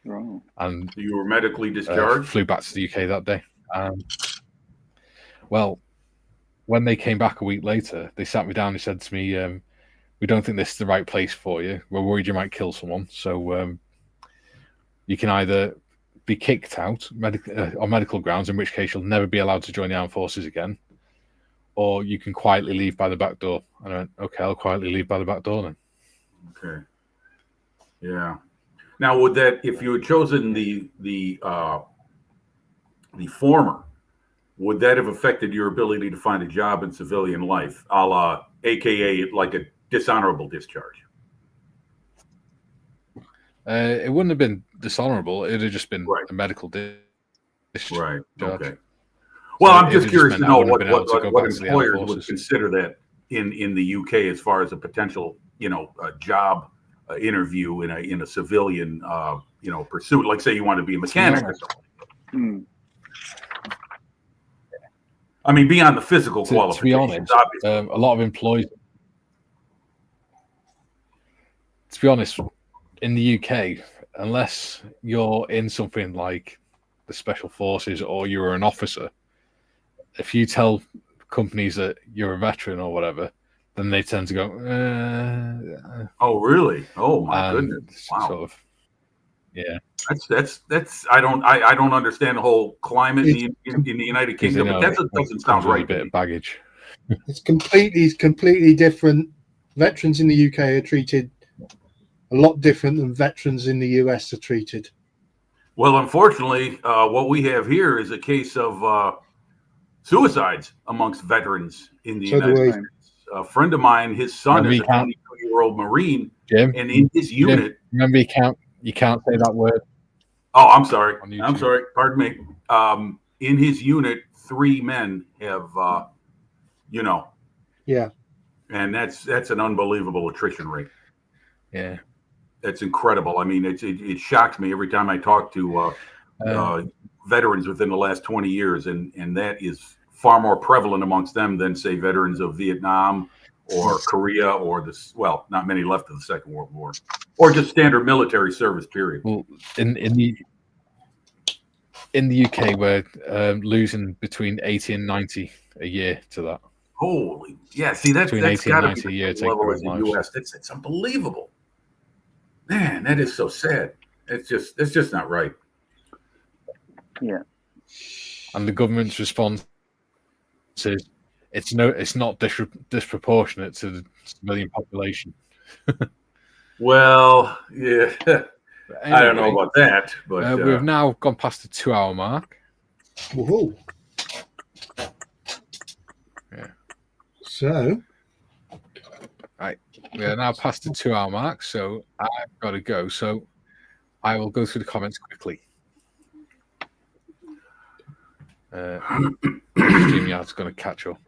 S5: Right.
S7: And you were medically discharged?
S1: Flew back to the UK that day. Well, when they came back a week later, they sat me down and said to me, we don't think this is the right place for you. We're worried you might kill someone. So you can either be kicked out on medical grounds, in which case you'll never be allowed to join the armed forces again, or you can quietly leave by the back door. And I went, okay, I'll quietly leave by the back door then.
S7: Okay. Yeah. Now, would that, if you had chosen the former, would that have affected your ability to find a job in civilian life, a la, AKA like a dishonorable discharge?
S1: It wouldn't have been dishonorable. It would have just been a medical discharge.
S7: Right. Okay. Well, I'm just curious to know what employers would consider that in the UK as far as a potential, a job interview in a civilian, pursuit. Like, say you want to be a mechanic or something. I mean, beyond the physical qualifications,
S1: to be honest,
S7: obviously.
S1: a lot of employees. To be honest, in the UK, unless you're in something like the special forces or you're an officer, if you tell companies that you're a veteran or whatever, then they tend to go.
S7: Oh, really? Oh, my goodness! Wow.
S1: Sort of, yeah.
S7: That's I don't understand the whole climate in the United Kingdom, but that doesn't sound right.
S1: A bit of baggage.
S2: It's completely different. Veterans in the UK are treated a lot different than veterans in the US are treated.
S7: Well, unfortunately, what we have here is a case of suicides amongst veterans in the United States. A friend of mine, his son is a 22-year-old Marine,
S1: Jim,
S7: and in his unit.
S1: Remember, you can't say that word.
S7: Oh, I'm sorry. I'm sorry. Pardon me. In his unit, 3 men have,
S2: Yeah.
S7: And that's an unbelievable attrition rate.
S1: Yeah.
S7: That's incredible. I mean, it shocks me every time I talk to veterans within the last 20 years, and that is far more prevalent amongst them than, say, veterans of Vietnam or Korea or not many left of the Second World War, or just standard military service period.
S1: Well, in the UK, we're losing between 80 and 90 a year to that.
S7: Holy, yeah. See, that's got to be the
S1: year
S7: level as the US. It's unbelievable. Man, that is so sad. It's just not right.
S5: Yeah.
S1: And the government's response is it's not disproportionate to the civilian population.
S7: Well, yeah. Anyway, I don't know about that, but
S1: we've now gone past the 2-hour mark.
S2: Woohoo.
S1: Yeah.
S2: So,
S1: right, we are now past the 2-hour mark, so I've got to go. So I will go through the comments quickly. StreamYard's going to catch up.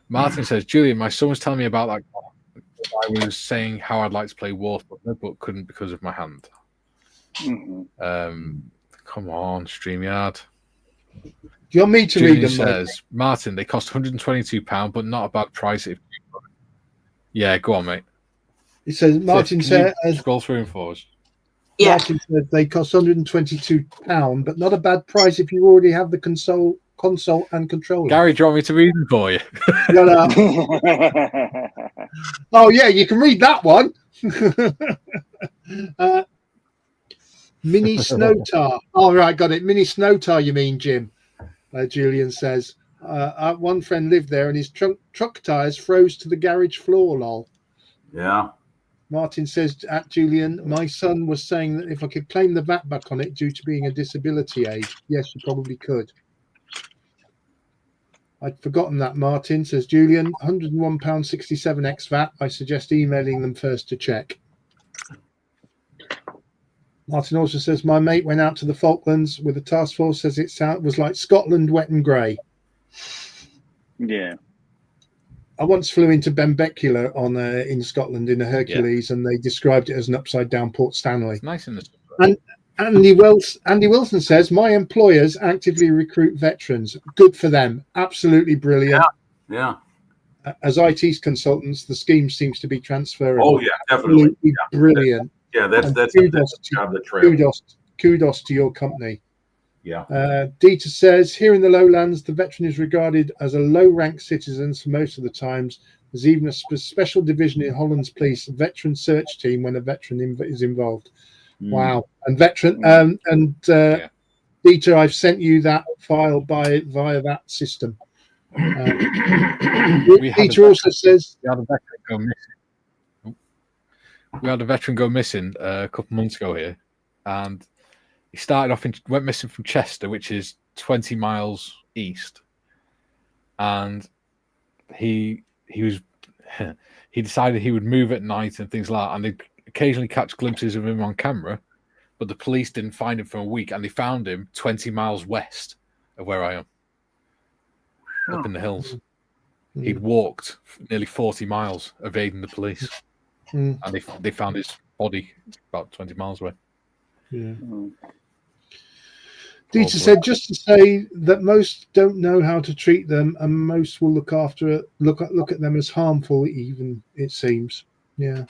S1: Martin says, Julian, my son was telling me about that. I was saying how I'd like to play War Thunder, but couldn't because of my hand.
S5: Mm-hmm.
S1: Come on, StreamYard.
S2: Do you want me to
S1: Julian
S2: read them?
S1: Says, Martin, they cost £122, but not a bad price. Yeah, go on, mate.
S2: It says, Martin said,
S1: scroll through them for us.
S3: Yeah.
S2: Martin said they cost £122, but not a bad price if you already have the console and controller.
S1: Gary, do you want me to read them for you?
S2: Oh, yeah, you can read that one. Mini Snow Tar. Oh, right, got it. Mini Snow Tar, you mean, Jim? Julian says. One friend lived there and his truck tires froze to the garage floor, lol.
S7: Yeah.
S2: Martin says at Julian, my son was saying that if I could claim the VAT back on it due to being a disability aid. Yes, you probably could. I'd forgotten that, Martin, says Julian. £101.67 ex-VAT. I suggest emailing them first to check. Martin also says, my mate went out to the Falklands with a task force, says it was like Scotland, wet and grey.
S5: Yeah.
S2: I once flew into Benbecula in Scotland in a Hercules, and they described it as an upside-down Port Stanley.
S1: It's nice in the
S2: And Andy Wilson says, my employers actively recruit veterans. Good for them. Absolutely brilliant.
S7: Yeah.
S2: As IT consultants, the scheme seems to be transferable.
S7: Oh, yeah, definitely.
S2: Absolutely brilliant.
S7: That's the job that trails.
S2: Kudos to your company.
S7: Yeah.
S2: Dieter says, here in the lowlands, the veteran is regarded as a low-rank citizen, so most of the times There's even a special division in Holland's police, a veteran search team when a veteran is involved. Wow. And veteran Dieter, I've sent you that file via that system. Dieter also says
S1: we had a veteran go missing. We had a veteran go missing a couple months ago here, and he started off went missing from Chester, which is 20 miles east, and he decided he would move at night and things like that, and they'd occasionally catch glimpses of him on camera, but the police didn't find him for a week, and they found him 20 miles west of where I am, up in the hills. He'd walked nearly 40 miles evading the police, and they found his body about 20 miles away.
S2: Yeah. Dieter said, just to say that most don't know how to treat them, and most will look at them as harmful, even, it seems. Yeah.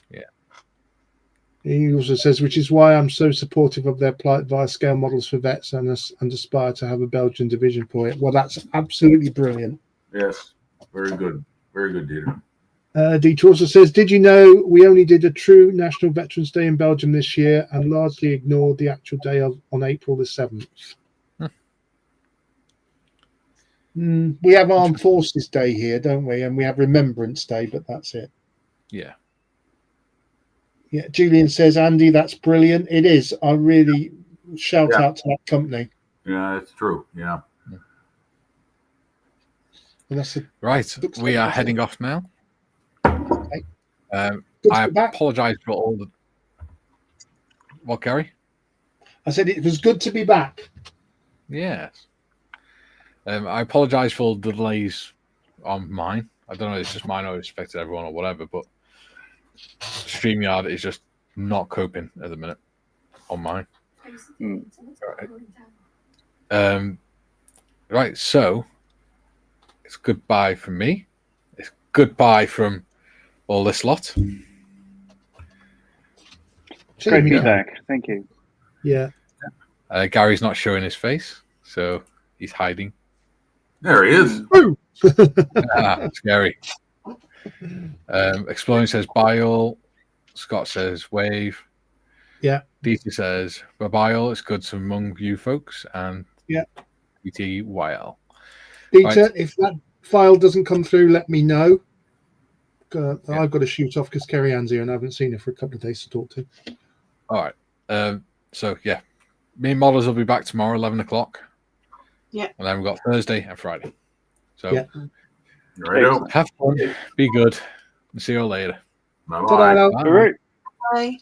S2: He also says, which is why I'm so supportive of their plight via scale models for vets and aspire to have a Belgian division for it. Well, that's absolutely brilliant.
S7: Yes, very good. Very good, Dieter.
S2: Dieter also says, did you know we only did a true National Veterans Day in Belgium this year and largely ignored the actual day on April the 7th? We have Armed Forces Day here, don't we? And we have Remembrance Day, but that's it.
S1: Yeah.
S2: Yeah, Julian says, Andy, that's brilliant. It is. I really shout out to that company.
S7: Yeah, it's true. Yeah.
S2: And that's
S1: right. We are heading off now.
S2: Okay.
S1: I apologise for all the... What, Gary?
S2: I said it was good to be back.
S1: Yes. I apologise for the delays on mine. I don't know if it's just mine or it's affected everyone or whatever, but StreamYard is just not coping at the minute on mine. Right, so it's goodbye from me. It's goodbye from all this lot.
S5: Great feedback. Thank you.
S2: Yeah.
S1: Gary's not showing his face, so he's hiding.
S7: There he is.
S1: Scary. Exploring says bye all. Scott says wave.
S2: Yeah.
S1: Dieter says bye all. It's good among you folks. And
S2: yeah.
S1: DTYL.
S2: Dieter, right. If that file doesn't come through, let me know. I've got to shoot off because Kerry Ann's here and I haven't seen her for a couple of days to talk to.
S1: All right. So yeah, me and models will be back tomorrow, 11 o'clock.
S3: Yeah.
S1: And then we've got Thursday and Friday. So
S7: right,
S1: have fun, be good, and see you all later.
S7: Bye-bye.
S2: Bye.
S3: Bye.